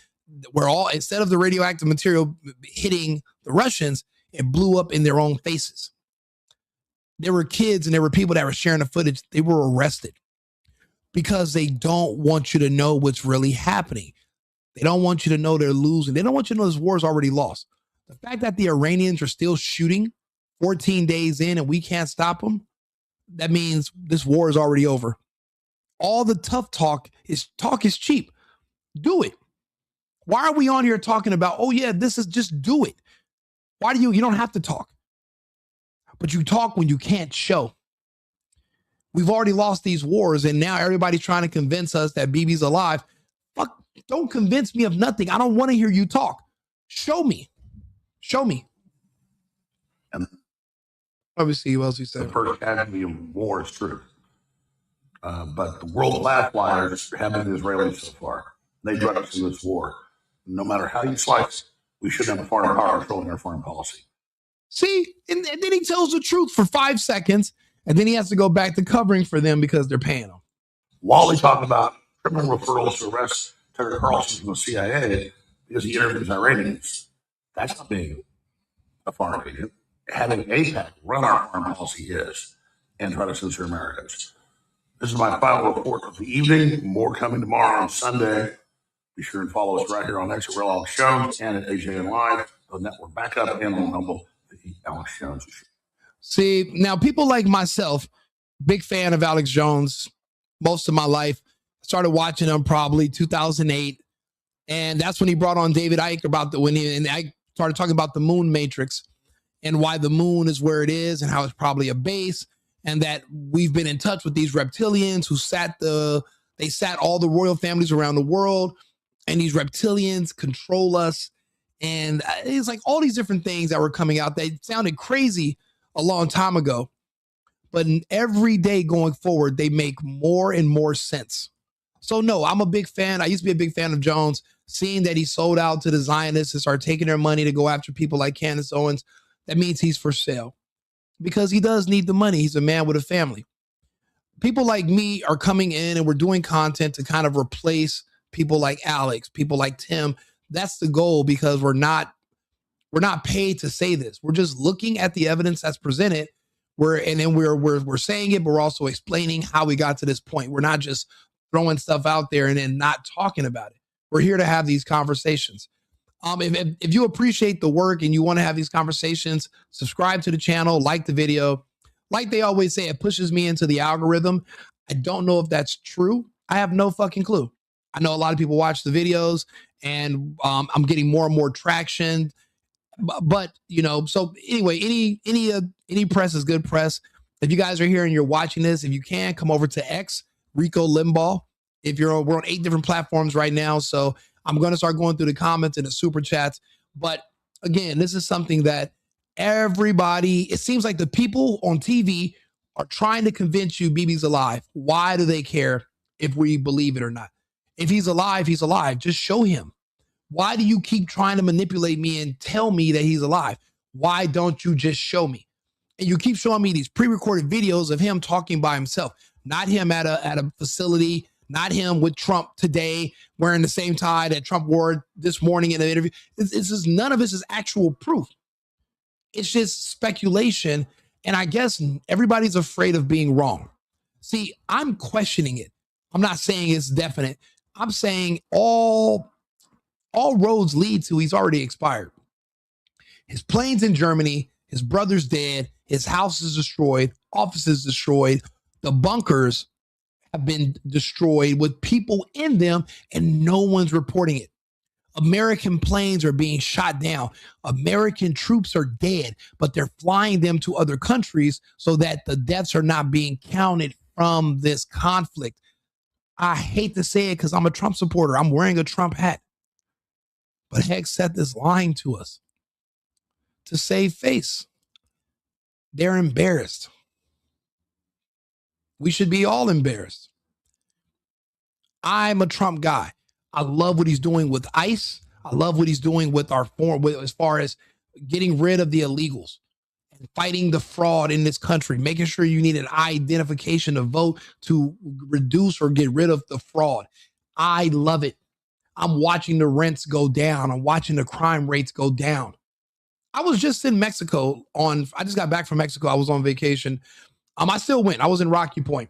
Where all, instead of the radioactive material hitting the Russians, it blew up in their own faces. There were kids and there were people that were sharing the footage. They were arrested because they don't want you to know what's really happening. They don't want you to know they're losing. They don't want you to know this war is already lost. The fact that the Iranians are still shooting 14 days in and we can't stop them, that means this war is already over. All the tough talk is cheap. Do it. Why are we on here talking about, oh yeah, this is, just do it? Why do you don't have to talk, but you talk when you can't show. We've already lost these wars and now everybody's trying to convince us that Bibi's alive. Fuck, don't convince me of nothing. I don't want to hear you talk. Show me. Show me. And obviously, what else he said? The first casualty of war is truth. But the world-class liars have been the Israelis so far. They drug us in this war. No matter how you slice, we should have a foreign power controlling our foreign policy. See, and then he tells the truth for 5 seconds, and then he has to go back to covering for them because they're paying him. While they talk about criminal referrals to arrest Tucker Carlson from the CIA because he interviews Iranians, that's not being a foreign agent. Having AIPAC run our foreign policy is, and try to censor Americans. This is my final report of the evening. More coming tomorrow on Sunday. Be sure and follow us right here on X at Real Alex Jones and at AJN Live, the network backup, and on Humble, the Alex Jones Show. See, now people like myself, big fan of Alex Jones most of my life. Started watching him probably 2008. And that's when he brought on David Icke and I started talking about the moon matrix and why the moon is where it is and how it's probably a base. And that we've been in touch with these reptilians who sat all the royal families around the world. And these reptilians control us. And it's like all these different things that were coming out. They sounded crazy a long time ago. But every day going forward, they make more and more sense. So no, I'm a big fan. I used to be a big fan of Jones. Seeing that he sold out to the Zionists and started taking their money to go after people like Candace Owens, that means he's for sale. Because he does need the money. He's a man with a family. People like me are coming in and we're doing content to kind of replace people like Alex, people like Tim. That's the goal because we're not paid to say this. We're just looking at the evidence that's presented. We're saying it, but we're also explaining how we got to this point. We're not just throwing stuff out there and then not talking about it. We're here to have these conversations. If you appreciate the work and you want to have these conversations, subscribe to the channel, like the video. Like they always say, it pushes me into the algorithm. I don't know if that's true. I have no fucking clue. I know a lot of people watch the videos and I'm getting more and more traction. But so anyway, any press is good press. If you guys are here and you're watching this, if you can, come over to X, Rico Limbaugh. We're on 8 different platforms right now. So I'm going to start going through the comments and the super chats. But again, this is something that everybody, it seems like the people on TV are trying to convince you Bibi's alive. Why do they care if we believe it or not? If he's alive, he's alive. Just show him. Why do you keep trying to manipulate me and tell me that he's alive? Why don't you just show me? And you keep showing me these pre-recorded videos of him talking by himself, not him at a facility, not him with Trump today wearing the same tie that Trump wore this morning in an interview. None of this is actual proof. It's just speculation. And I guess everybody's afraid of being wrong. See, I'm questioning it. I'm not saying it's definite. I'm saying all roads lead to he's already expired. His plane's in Germany. His brother's dead. His house is destroyed. Offices destroyed. The bunkers have been destroyed with people in them and no one's reporting it. American planes are being shot down. American troops are dead, but they're flying them to other countries so that the deaths are not being counted from this conflict. I hate to say it because I'm a Trump supporter. I'm wearing a Trump hat. But Hegseth is lying to us to save face. They're embarrassed. We should be all embarrassed. I'm a Trump guy. I love what he's doing with ICE. I love what he's doing with our foreign, as far as getting rid of the illegals. fighting the fraud in this country, making sure you need an identification to vote to reduce or get rid of the fraud. I love it. I'm watching the rents go down. I'm watching the crime rates go down. I was just in Mexico I just got back from Mexico. I was on vacation. I still went. I was in Rocky Point.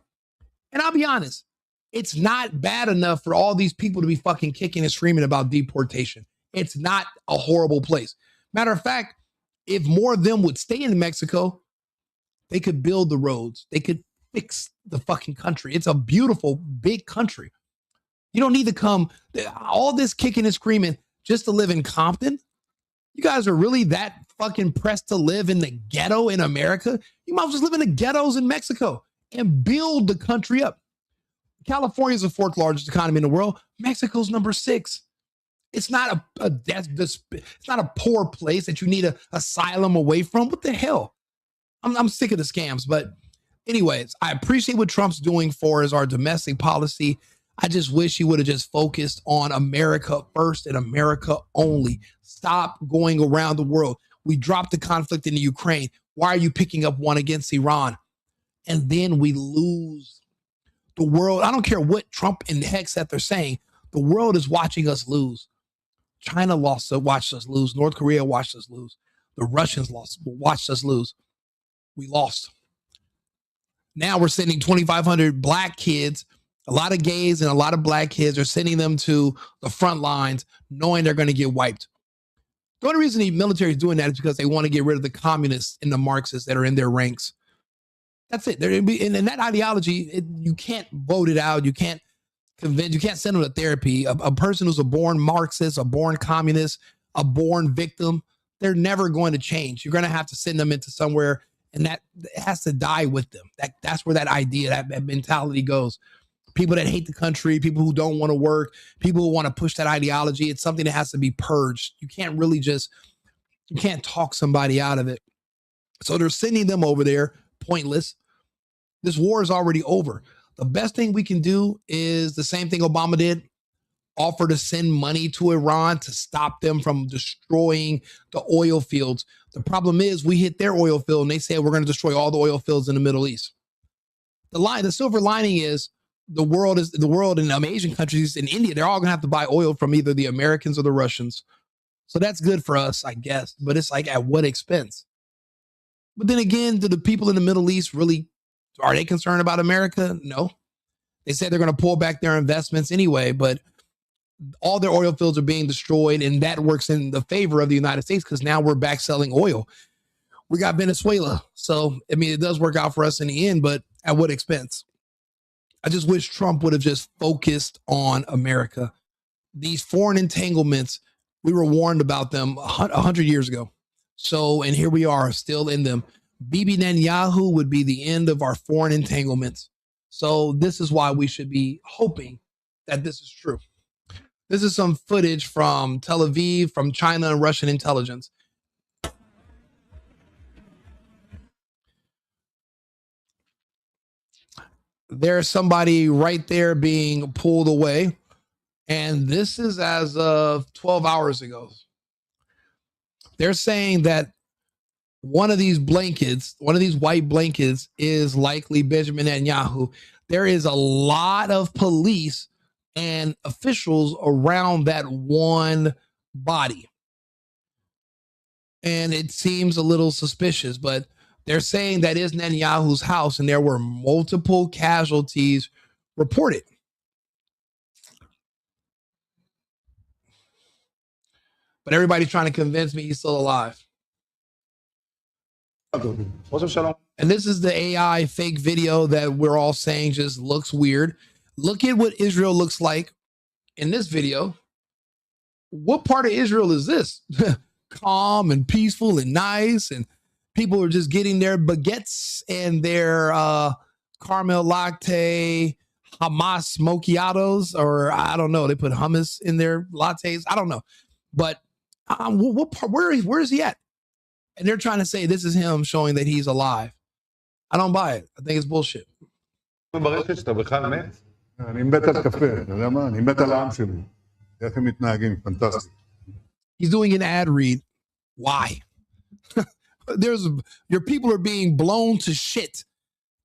And I'll be honest, it's not bad enough for all these people to be fucking kicking and screaming about deportation. It's not a horrible place. Matter of fact, if more of them would stay in Mexico, they could build the roads. They could fix the fucking country. It's a beautiful, big country. You don't need to come, all this kicking and screaming just to live in Compton. You guys are really that fucking pressed to live in the ghetto in America? You might as well just live in the ghettos in Mexico and build the country up. California is the fourth largest economy in the world. Mexico's number 6. It's not it's not a poor place that you need an asylum away from. What the hell? I'm sick of the scams. But anyways, I appreciate what Trump's doing for our domestic policy. I just wish he would have just focused on America first and America only. Stop going around the world. We dropped the conflict in the Ukraine. Why are you picking up one against Iran? And then we lose the world. I don't care what Trump and Hex that they're saying. The world is watching us lose. China watched us lose. North Korea watched us lose. The Russians watched us lose. We lost. Now we're sending 2,500 black kids. A lot of gays and a lot of black kids are sending them to the front lines knowing they're going to get wiped. The only reason the military is doing that is because they want to get rid of the communists and the Marxists that are in their ranks. That's it. And that ideology, you can't vote it out. You can't convince, you can't send them to therapy. A person who's a born Marxist, a born communist, a born victim, they're never going to change. You're going to have to send them into somewhere, and that has to die with them. That's where that idea, that mentality goes. People that hate the country, people who don't want to work, people who want to push that ideology. It's something that has to be purged. You can't really you can't talk somebody out of it. So they're sending them over there, pointless. This war is already over. The best thing we can do is the same thing Obama did, offer to send money to Iran to stop them from destroying the oil fields. The problem is we hit their oil field and they said we're going to destroy all the oil fields in the Middle East. The silver lining is the world in Asian countries, in India, they're all going to have to buy oil from either the Americans or the Russians. So that's good for us, I guess. But it's like, at what expense? But then again, do the people in the Middle East really, are they concerned about America? No. They said they're going to pull back their investments anyway, but all their oil fields are being destroyed, and that works in the favor of the United States because now we're back selling oil. We got Venezuela. So, I mean, it does work out for us in the end, but at what expense? I just wish Trump would have just focused on America. These foreign entanglements, we were warned about them 100 years ago. So, and here we are still in them. Bibi Netanyahu would be the end of our foreign entanglements. So this is why we should be hoping that this is true. This is some footage from Tel Aviv, from China and Russian intelligence. There's somebody right there being pulled away. And this is as of 12 hours ago. They're saying that one of these blankets, one of these white blankets, is likely Benjamin Netanyahu. There is a lot of police and officials around that one body. And it seems a little suspicious, but they're saying that is Netanyahu's house, and there were multiple casualties reported. But everybody's trying to convince me he's still alive. And this is the AI fake video that we're all saying just looks weird. Look at what Israel looks like in this video. What part of Israel is this? Calm and peaceful and nice, and people are just getting their baguettes and their caramel latte, Hamas macchiatos, or I don't know. They put hummus in their lattes. I don't know. But what part, where is he at? And they're trying to say this is him showing that he's alive. I don't buy it. I think it's bullshit. אני מת על קפה, אתה יודע מה? אני מת על העם שלי. איך הם מתנהגים, פנטסטי. He's doing an ad read. Why? Your people are being blown to shit,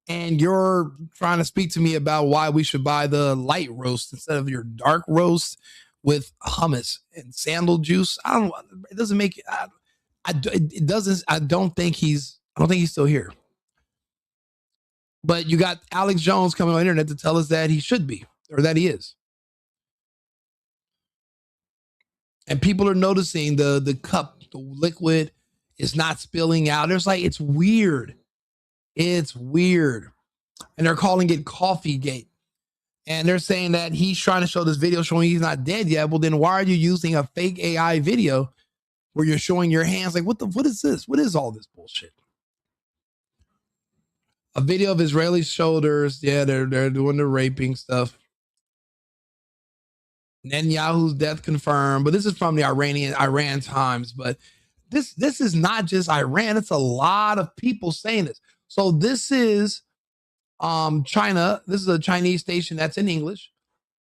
and you're trying to speak to me about why we should buy the light roast instead of your dark roast with hummus and sandal juice. I don't. It doesn't make. It doesn't. I don't think he's still here. But you got Alex Jones coming on the internet to tell us that he should be, or that he is. And people are noticing the cup, the liquid is not spilling out. It's like, it's weird. It's weird. And they're calling it Coffeegate. And they're saying that he's trying to show this video showing he's not dead yet. Well, then why are you using a fake AI video where you're showing your hands? Like, what is this? What is all this bullshit? A video of Israeli shoulders. Yeah, they're doing the raping stuff. Netanyahu's death confirmed, but this is from the Iran Times. But this is not just Iran; it's a lot of people saying this. So this is China. This is a Chinese station that's in English,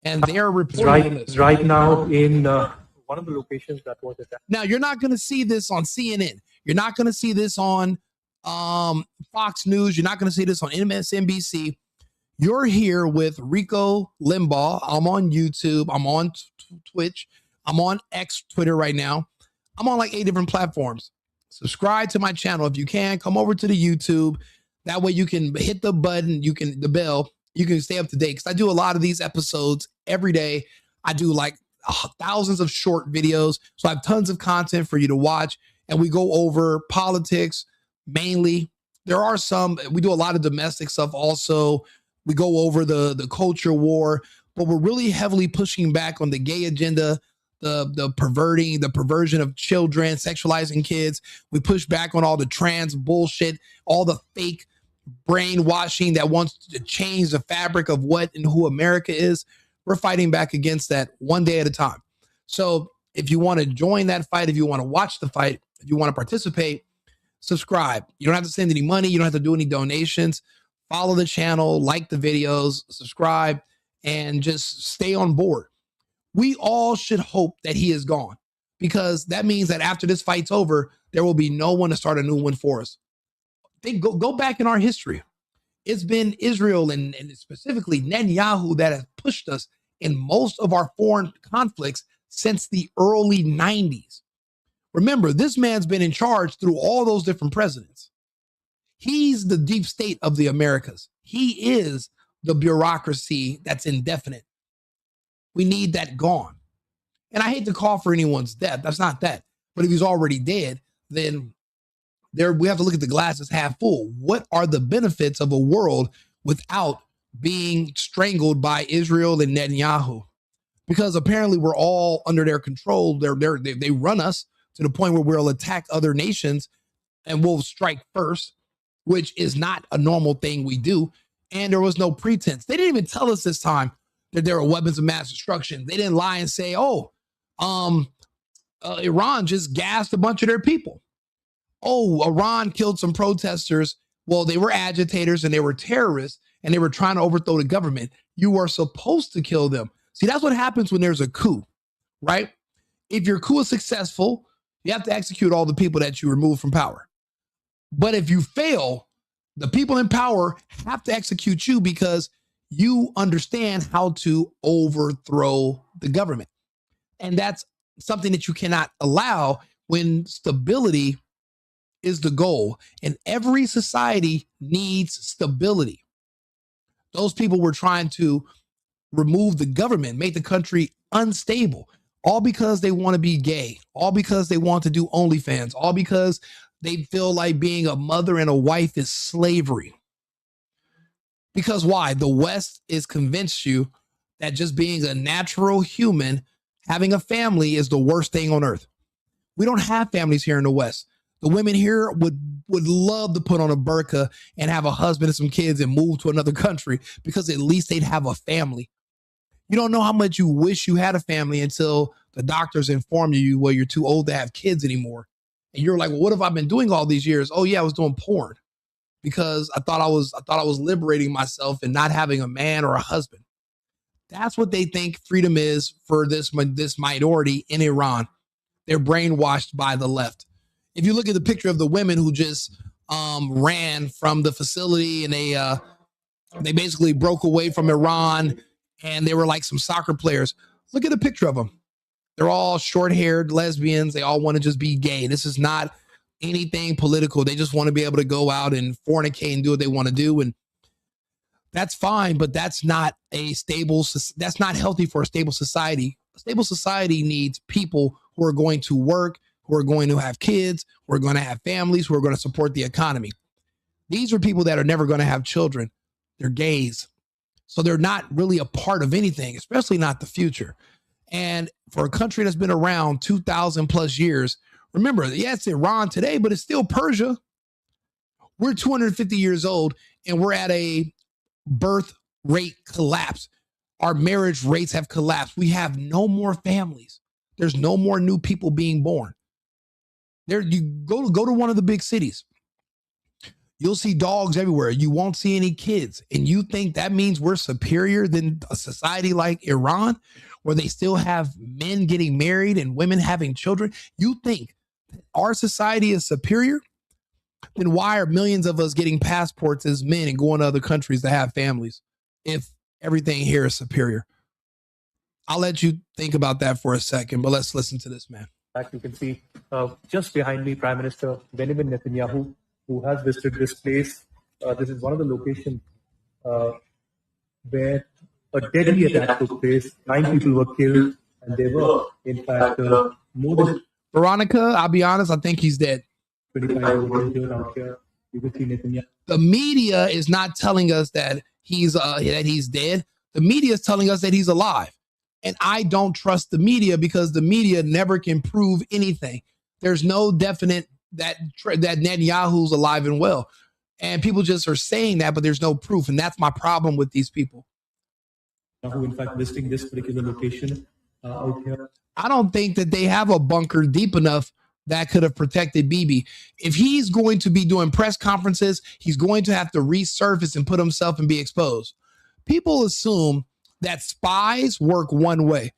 and they're reporting right now in one of the locations that was attacked. Now you're not going to see this on CNN. You're not going to see this on Fox News. You're not going to see this on MSNBC. You're here with Rico Limbaugh. I'm on YouTube. I'm on Twitch. I'm on X, Twitter right now. I'm on like 8 different platforms. Subscribe to my channel if you can. Come over to the YouTube. That way you can hit the button. The bell. You can stay up to date because I do a lot of these episodes every day. I do like thousands of short videos. So I have tons of content for you to watch. And we go over politics mainly. There are some, we do a lot of domestic stuff also. We go over the culture war, but we're really heavily pushing back on the gay agenda, the perversion of children, sexualizing kids. We push back on all the trans bullshit, all the fake brainwashing that wants to change the fabric of what and who America is. We're fighting back against that one day at a time. So if you want to join that fight, if you want to watch the fight, if you want to participate, subscribe. You don't have to send any money. You don't have to do any donations. Follow the channel, like the videos, subscribe, and just stay on board. We all should hope that he is gone because that means that after this fight's over, there will be no one to start a new one for us. Go back in our history. It's been Israel and specifically Netanyahu that has pushed us in most of our foreign conflicts since the early 90s. Remember, this man's been in charge through all those different presidents. He's the deep state of the Americas. He is the bureaucracy that's indefinite. We need that gone. And I hate to call for anyone's death. That's not that. But if he's already dead, then we have to look at the glass as half full. What are the benefits of a world without being strangled by Israel and Netanyahu? Because apparently we're all under their control. They run us to the point where we'll attack other nations and we'll strike first, which is not a normal thing we do. And there was no pretense. They didn't even tell us this time that there were weapons of mass destruction. They didn't lie and say, Iran just gassed a bunch of their people. Oh, Iran killed some protesters. Well, they were agitators and they were terrorists and they were trying to overthrow the government. You are supposed to kill them. See, that's what happens when there's a coup, right? If your coup is successful, you have to execute all the people that you remove from power. But if you fail, the people in power have to execute you because you understand how to overthrow the government. And that's something that you cannot allow when stability is the goal. And every society needs stability. Those people were trying to remove the government, make the country unstable, all because they want to be gay, all because they want to do OnlyFans, all because they feel like being a mother and a wife is slavery. Because why? The West is convinced you that just being a natural human, having a family is the worst thing on earth. We don't have families here in the West. The women here would love to put on a burqa and have a husband and some kids and move to another country because at least they'd have a family. You don't know how much you wish you had a family until the doctors inform you, well, you're too old to have kids anymore. And you're like, well, what have I been doing all these years? Oh yeah, I was doing porn because I thought I was liberating myself and not having a man or a husband. That's what they think freedom is for this minority in Iran. They're brainwashed by the left. If you look at the picture of the women who just ran from the facility and they basically broke away from Iran and they were like some soccer players. Look at a picture of them. They're all short-haired lesbians. They all want to just be gay. This is not anything political. They just want to be able to go out and fornicate and do what they want to do. And that's fine, but that's not that's not healthy for a stable society. A stable society needs people who are going to work, who are going to have kids, who are going to have families, who are going to support the economy. These are people that are never going to have children. They're gays. So they're not really a part of anything, especially not the future. And for a country that's been around 2,000 plus years, remember, yeah, it's Iran today, but it's still Persia. We're 250 years old and we're at a birth rate collapse. Our marriage rates have collapsed. We have no more families. There's no more new people being born. There, you go to one of the big cities. You'll see dogs everywhere. You won't see any kids. And you think that means we're superior than a society like Iran, where they still have men getting married and women having children? You think our society is superior? Then why are millions of us getting passports as men and going to other countries to have families if everything here is superior? I'll let you think about that for a second, but let's listen to this, man. You can see just behind me, Prime Minister Benjamin Netanyahu, who has visited this place. This is one of the locations where a deadly attack took place. 9 people were killed, and they were, in fact, more than Veronica, I'll be honest, I think he's dead. 25 around here. You can see Netanyahu. The media is not telling us that he's dead. The media is telling us that he's alive. And I don't trust the media because the media never can prove anything. There's no definite that Netanyahu's alive and well. And people just are saying that, but there's no proof. And that's my problem with these people. Who, in fact, visiting this particular location out here. I don't think that they have a bunker deep enough that could have protected Bibi. If he's going to be doing press conferences, he's going to have to resurface and put himself and be exposed. People assume that spies work one way.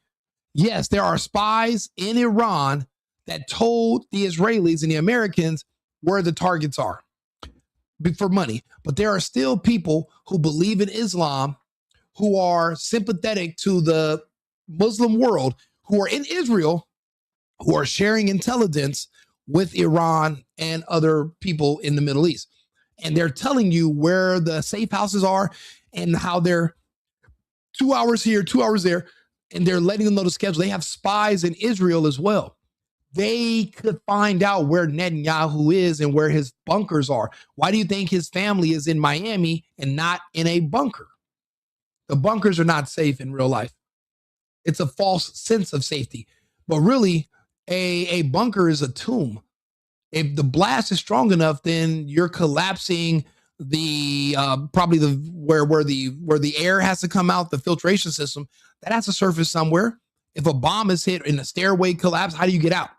Yes, there are spies in Iran that told the Israelis and the Americans where the targets are for money. But there are still people who believe in Islam, who are sympathetic to the Muslim world, who are in Israel, who are sharing intelligence with Iran and other people in the Middle East. And they're telling you where the safe houses are and how they're 2 hours here, 2 hours there, and they're letting them know the schedule. They have spies in Israel as well. They could find out where Netanyahu is and where his bunkers are. Why do you think his family is in Miami and not in a bunker? The bunkers are not safe in real life. It's a false sense of safety. But really, a bunker is a tomb. If the blast is strong enough, then you're collapsing the probably the where the air has to come out, the filtration system that has to surface somewhere. If a bomb is hit and the stairway collapse, how do you get out?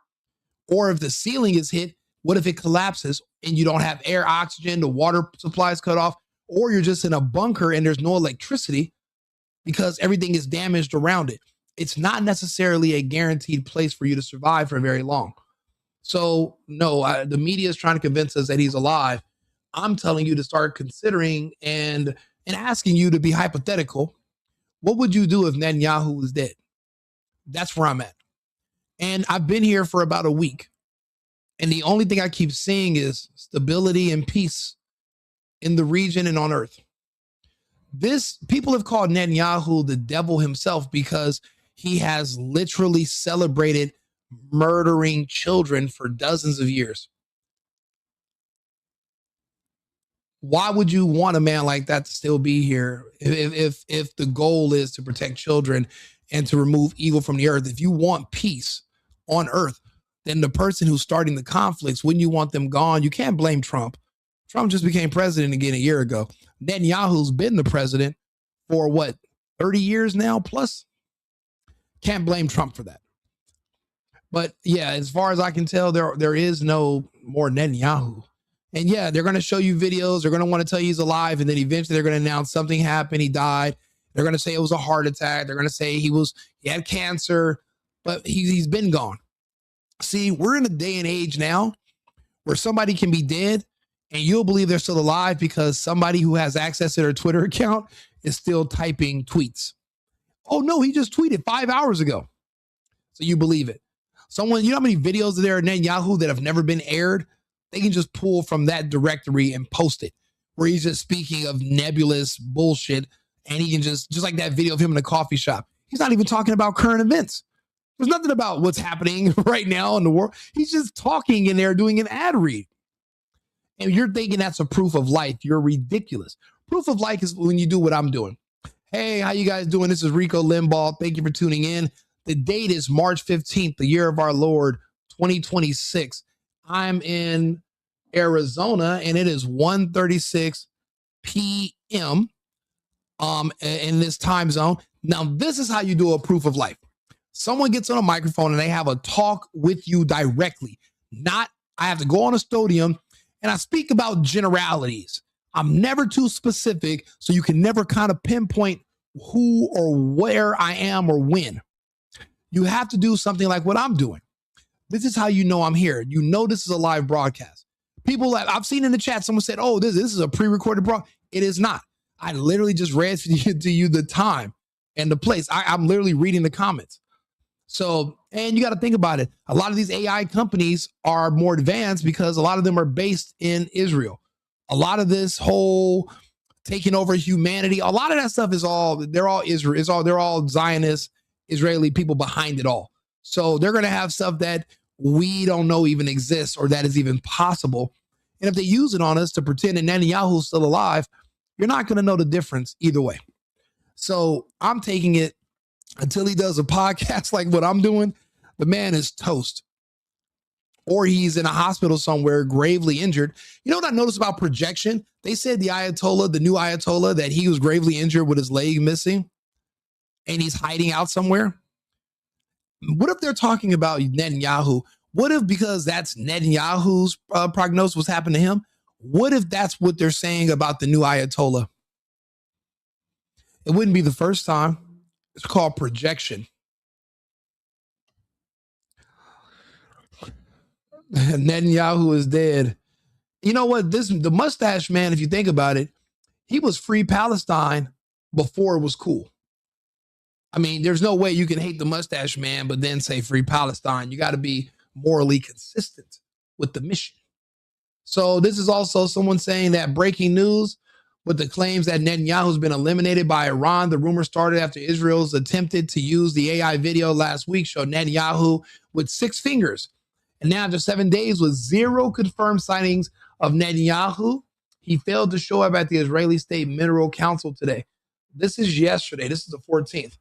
Or if the ceiling is hit, what if it collapses and you don't have air, oxygen, the water supply is cut off, or you're just in a bunker and there's no electricity because everything is damaged around it? It's not necessarily a guaranteed place for you to survive for very long. So no, the media is trying to convince us that he's alive. I'm telling you to start considering and asking you to be hypothetical. What would you do if Netanyahu was dead? That's where I'm at. And I've been here for about a week. And the only thing I keep seeing is stability and peace in the region and on earth. People have called Netanyahu the devil himself because he has literally celebrated murdering children for dozens of years. Why would you want a man like that to still be here if the goal is to protect children and to remove evil from the earth? If you want peace on earth, then the person who's starting the conflicts, wouldn't you want them gone? You can't blame Trump. Trump just became president again a year ago. Netanyahu's been the president for 30 years now plus? Can't blame Trump for that. But yeah, as far as I can tell, there is no more Netanyahu. And yeah, they're going to show you videos. They're going to want to tell you he's alive. And then eventually they're going to announce something happened. He died. They're going to say it was a heart attack. They're going to say he had cancer, but he's been gone. See, we're in a day and age now where somebody can be dead and you'll believe they're still alive because somebody who has access to their Twitter account is still typing tweets. Oh no, he just tweeted 5 hours ago. So you believe it. Someone, you know how many videos there are Netanyahu that have never been aired? They can just pull from that directory and post it, where he's just speaking of nebulous bullshit. And he can just like that video of him in a coffee shop. He's not even talking about current events. There's nothing about what's happening right now in the world. He's just talking in there doing an ad read. And you're thinking that's a proof of life. You're ridiculous. Proof of life is when you do what I'm doing. Hey, how you guys doing? This is Rico Limbaugh. Thank you for tuning in. The date is March 15th, the year of our Lord, 2026. I'm in Arizona, and it is 1:36 p.m. In this time zone. Now, this is how you do a proof of life. Someone gets on a microphone and they have a talk with you directly. Not, I have to go on a stadium and I speak about generalities. I'm never too specific, so you can never kind of pinpoint who or where I am or when. You have to do something like what I'm doing. This is how you know I'm here. You know this is a live broadcast. People that I've seen in the chat, someone said, oh, this is a pre-recorded broadcast. It is not. I literally just read to you the time and the place. I'm literally reading the comments. So, and you got to think about it. A lot of these AI companies are more advanced because a lot of them are based in Israel. A lot of this whole taking over humanity, a lot of that stuff is they're all Israel. They're all Zionist Israeli people behind it all. So they're going to have stuff that we don't know even exists or that is even possible. And if they use it on us to pretend that Netanyahu's still alive, you're not going to know the difference either way. So I'm taking it until he does a podcast like what I'm doing. The man is toast. Or he's in a hospital somewhere gravely injured. You know what I noticed about projection? They said the Ayatollah, the new Ayatollah, that he was gravely injured with his leg missing and he's hiding out somewhere. What if they're talking about Netanyahu? What if, because that's Netanyahu's prognosis, what's happened to him? What if that's what they're saying about the new Ayatollah? It wouldn't be the first time. It's called projection. Netanyahu is dead. You know what? The mustache man, if you think about it, he was free Palestine before it was cool. I mean, there's no way you can hate the mustache man, but then say free Palestine. You got to be morally consistent with the mission. So this is also someone saying that breaking news with the claims that Netanyahu's been eliminated by Iran. The rumor started after Israel's attempted to use the AI video last week, showed Netanyahu with 6 fingers. And now after 7 days with 0 confirmed sightings of Netanyahu, he failed to show up at the Israeli State Mineral Council today. This is yesterday. This is the 14th.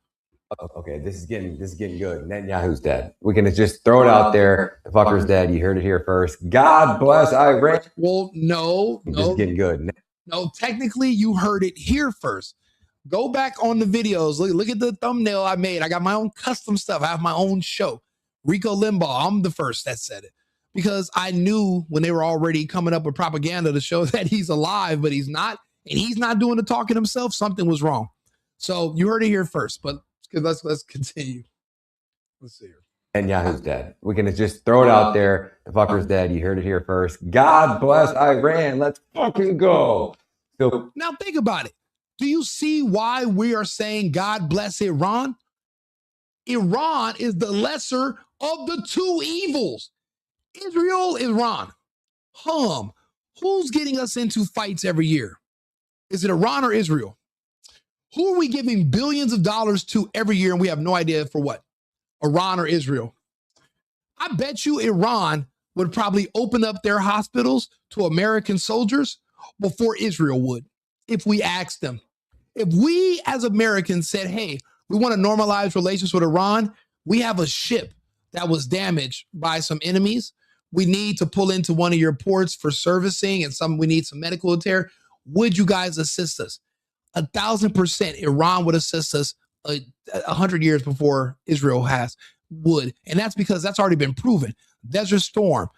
Okay, this is getting good. Netanyahu's dead. We can just throw it out there. The fucker's dead. You heard it here first. God bless Iran. Well, no. This is getting good. No, technically you heard it here first. Go back on the videos. Look at the thumbnail I made. I got my own custom stuff. I have my own show. Rico Limbaugh. I'm the first that said it because I knew when they were already coming up with propaganda to show that he's alive, but he's not, and he's not doing the talking himself. Something was wrong. So you heard it here first, but let's continue. Let's see here. Netanyahu's dead. We can just throw it out there. The fucker's dead. You heard it here first. God bless Iran. Let's fucking go. So now think about it. Do you see why we are saying God bless Iran? Iran is the lesser of the 2 evils. Israel, Iran. Who's getting us into fights every year? Is it Iran or Israel? Who are we giving billions of dollars to every year and we have no idea for what? Iran or Israel? I bet you Iran would probably open up their hospitals to American soldiers before Israel would, if we asked them. If we as Americans said, hey, we want to normalize relations with Iran, we have a ship that was damaged by some enemies. We need to pull into one of your ports for servicing and we need some medical care. Would you guys assist us? 1,000% Iran would assist us 100 years before Israel would. And that's because that's already been proven. Desert Storm,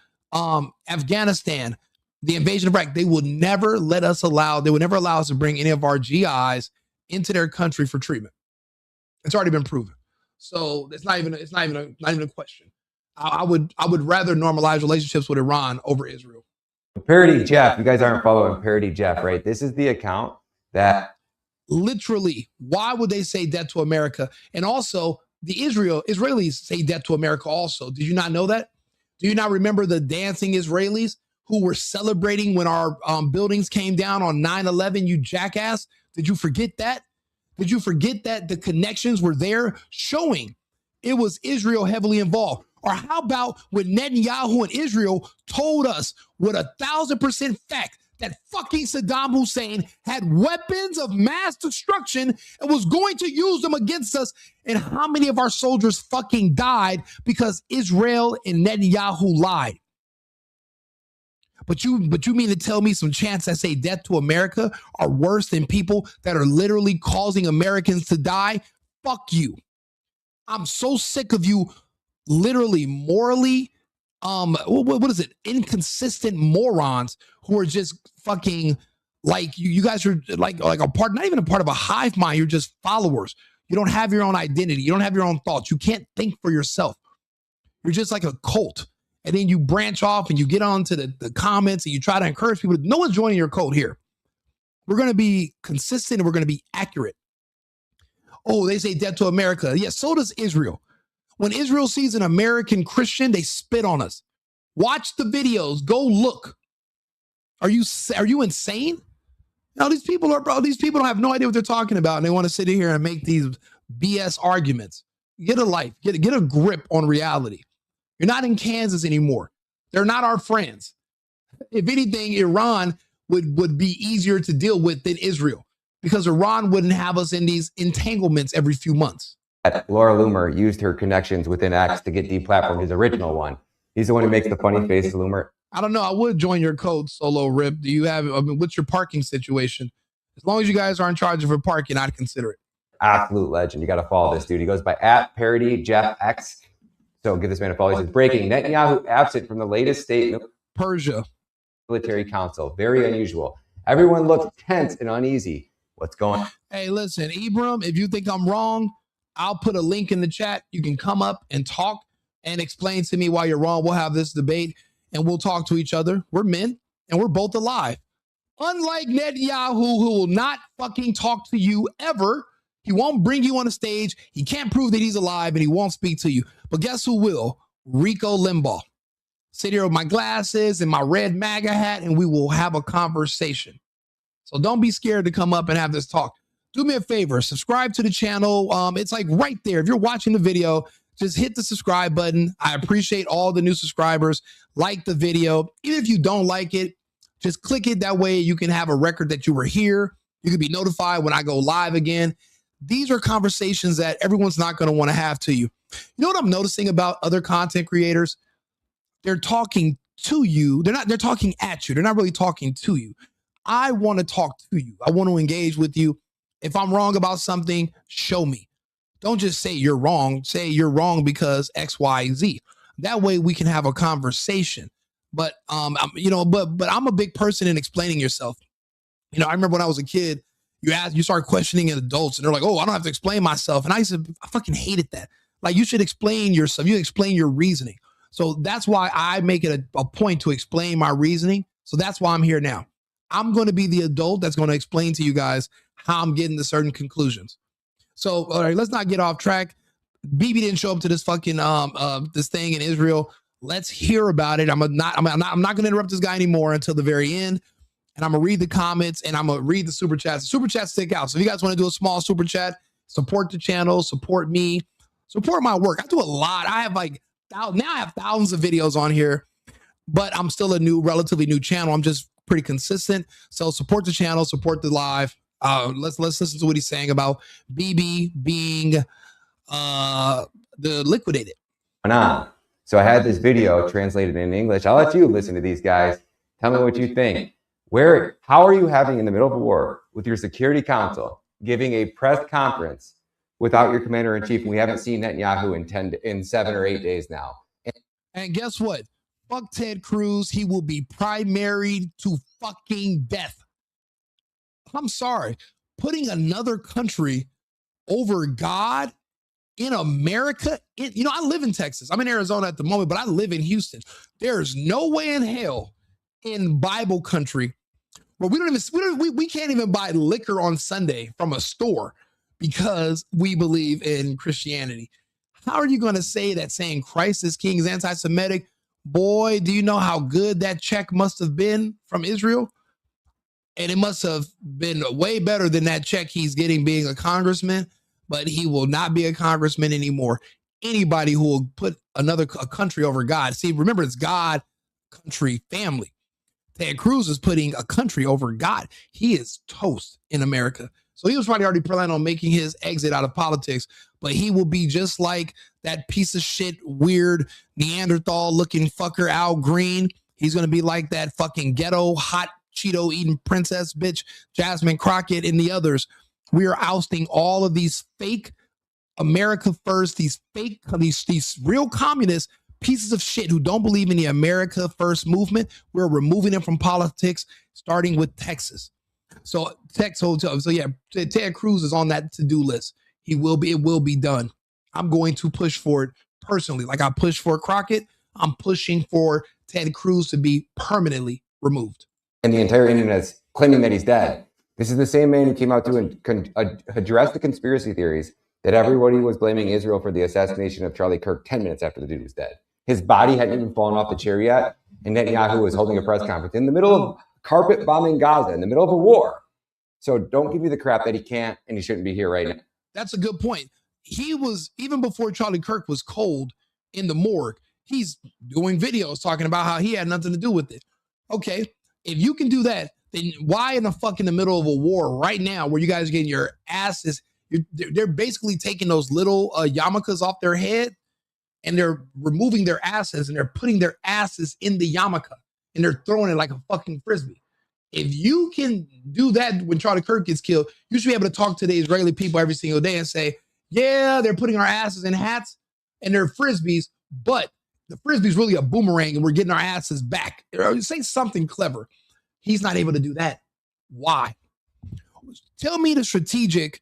Afghanistan, the invasion of Iraq, they would never allow us to bring any of our GIs into their country for treatment. It's already been proven. So it's not even a question. I would rather normalize relationships with Iran over Israel. Parody Jeff, you guys aren't following Parody Jeff, right? This is the account that literally, why would they say death to America? And also, the Israelis say death to America also. Did you not know that? Do you not remember the dancing Israelis who were celebrating when our buildings came down on 9/11, you jackass? Did you forget that? Did you forget that the connections were there showing it was Israel heavily involved? Or how about when Netanyahu and Israel told us with 1,000% fact that fucking Saddam Hussein had weapons of mass destruction and was going to use them against us? And how many of our soldiers fucking died because Israel and Netanyahu lied? But you mean to tell me some chants that say death to America are worse than people that are literally causing Americans to die? Fuck you. I'm so sick of you literally morally, what is it? Inconsistent morons who are just fucking like you guys are like a part, not even a part of a hive mind. You're just followers. You don't have your own identity. You don't have your own thoughts. You can't think for yourself. You're just like a cult. And then you branch off and you get onto the comments and you try to encourage people. No one's joining your cult here. We're going to be consistent and we're going to be accurate. Oh, they say death to America. Yeah, so does Israel. When Israel sees an American Christian, they spit on us. Watch the videos. Go look. Are you insane? No, these people don't have no idea what they're talking about, and they want to sit here and make these BS arguments. Get a life. Get a grip on reality. You're not in Kansas anymore. They're not our friends. If anything, Iran would be easier to deal with than Israel because Iran wouldn't have us in these entanglements every few months. Laura Loomer used her connections within X to get deplatformed his original one. He's the one who makes the funny face, Loomer. I don't know. I would join your code, Solo Rip. Do you have, what's your parking situation? As long as you guys are in charge of your parking, I'd consider it. Absolute legend. You got to follow this dude. He goes by @ParodyJeffX. So give this man a follow. He says, breaking, Netanyahu absent from the latest state Persia military council. Very unusual. Everyone looks tense and uneasy. What's going on? Hey, listen, Ibram, if you think I'm wrong, I'll put a link in the chat. You can come up and talk and explain to me why you're wrong. We'll have this debate and we'll talk to each other. We're men and we're both alive. Unlike Netanyahu, who will not fucking talk to you ever. He won't bring you on a stage. He can't prove that he's alive and he won't speak to you. But guess who will? Rico Limbaugh. Sit here with my glasses and my red MAGA hat and we will have a conversation. So don't be scared to come up and have this talk. Do me a favor, subscribe to the channel. It's like right there. If you're watching the video, just hit the subscribe button. I appreciate all the new subscribers. Like the video. Even if you don't like it, just click it. That way you can have a record that you were here. You can be notified when I go live again. These are conversations that everyone's not going to want to have to you. You know what I'm noticing about other content creators? They're talking to you. They're talking at you. They're not really talking to you. I want to talk to you. I want to engage with you. If I'm wrong about something, show me. Don't just say you're wrong. Say you're wrong because X, Y, Z. That way we can have a conversation. But I'm a big person in explaining yourself. You know, I remember when I was a kid, you start questioning adults and they're like, oh, I don't have to explain myself. And I fucking hated that. Like, you should explain yourself. You explain your reasoning. So that's why I make it a point to explain my reasoning. So that's why I'm here now. I'm going to be the adult that's going to explain to you guys how I'm getting to certain conclusions. So, all right, let's not get off track. Bibi didn't show up to this fucking this thing in Israel. Let's hear about it. I'm not going to interrupt this guy anymore until the very end. And I'm going to read the comments and I'm going to read the super chats. The super chats stick out. So if you guys want to do a small super chat, support the channel, support me, support my work. I do a lot. I have now I have thousands of videos on here, but I'm still a relatively new channel. I'm just pretty consistent. So support the channel, support the live. Let's listen to what he's saying about Bibi being the liquidated. So I had this video translated in English. I'll let you listen to these guys. Tell me what you think. How are you having in the middle of a war with your Security Council giving a press conference without your commander-in-chief? And we haven't seen Netanyahu in 7 or 8 days now. And guess what? Fuck Ted Cruz. He will be primaried to fucking death. I'm sorry. Putting another country over God in America, I live in Texas. I'm in Arizona at the moment, but I live in Houston. There's no way in hell in Bible country where we can't even buy liquor on Sunday from a store because we believe in Christianity. How are you going to say that saying Christ is king is anti-Semitic? Boy, do you know how good that check must have been from Israel? And it must have been way better than that check he's getting being a congressman, but he will not be a congressman anymore. Anybody who will put a country over God. See, remember, it's God, country, family. Ted Cruz is putting a country over God. He is toast in America. So he was probably already planning on making his exit out of politics, but he will be just like that piece of shit, weird Neanderthal looking fucker, Al Green. He's going to be like that fucking ghetto, hot Cheeto eating princess bitch, Jasmine Crockett, and the others. We are ousting all of these fake America first, these real communist pieces of shit who don't believe in the America first movement. We're removing them from politics, starting with Texas. So yeah, Ted Cruz is on that to-do list. It will be done. I'm going to push for it personally. Like I pushed for Crockett, I'm pushing for Ted Cruz to be permanently removed. And the entire internet's claiming that he's dead. This is the same man who came out to address the conspiracy theories that everybody was blaming Israel for the assassination of Charlie Kirk 10 minutes after the dude was dead. His body hadn't even fallen off the chair yet, and Netanyahu was holding a press conference in the middle of carpet bombing Gaza, in the middle of a war. So don't give me the crap that he can't and he shouldn't be here right now. That's a good point. He was, even before Charlie Kirk was cold in the morgue, he's doing videos talking about how he had nothing to do with it. Okay, if you can do that, then why in the middle of a war right now where you guys are getting your asses, they're basically taking those little yarmulkes off their head and they're removing their asses and they're putting their asses in the yarmulke and they're throwing it like a fucking frisbee. If you can do that when Charlie Kirk gets killed, you should be able to talk to the Israeli people every single day and say, yeah, they're putting our asses in hats and they're frisbees, but the frisbee's really a boomerang and we're getting our asses back. Or say something clever. He's not able to do that. Why? Tell me what's strategic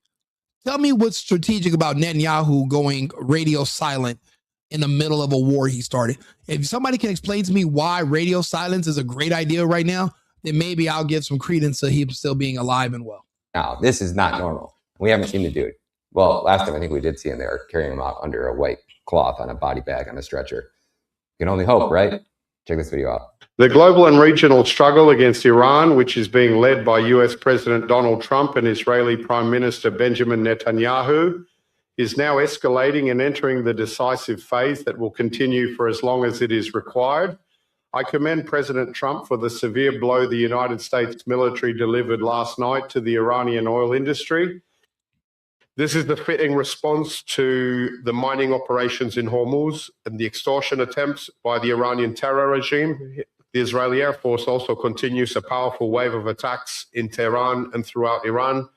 about Netanyahu going radio silent in the middle of a war he started. If somebody can explain to me why radio silence is a great idea right now, then maybe I'll give some credence to him still being alive and well. Now, this is not normal. We haven't seen the dude. Well, last time I think we did see him there carrying him out under a white cloth on a body bag on a stretcher. You can only hope, right? Check this video out. The global and regional struggle against Iran, which is being led by US President Donald Trump and Israeli Prime Minister Benjamin Netanyahu, is now escalating and entering the decisive phase that will continue for as long as it is required. I commend President Trump for the severe blow the United States military delivered last night to the Iranian oil industry. This is the fitting response to the mining operations in Hormuz and the extortion attempts by the Iranian terror regime. The Israeli Air Force also continues a powerful wave of attacks in Tehran and throughout Iran.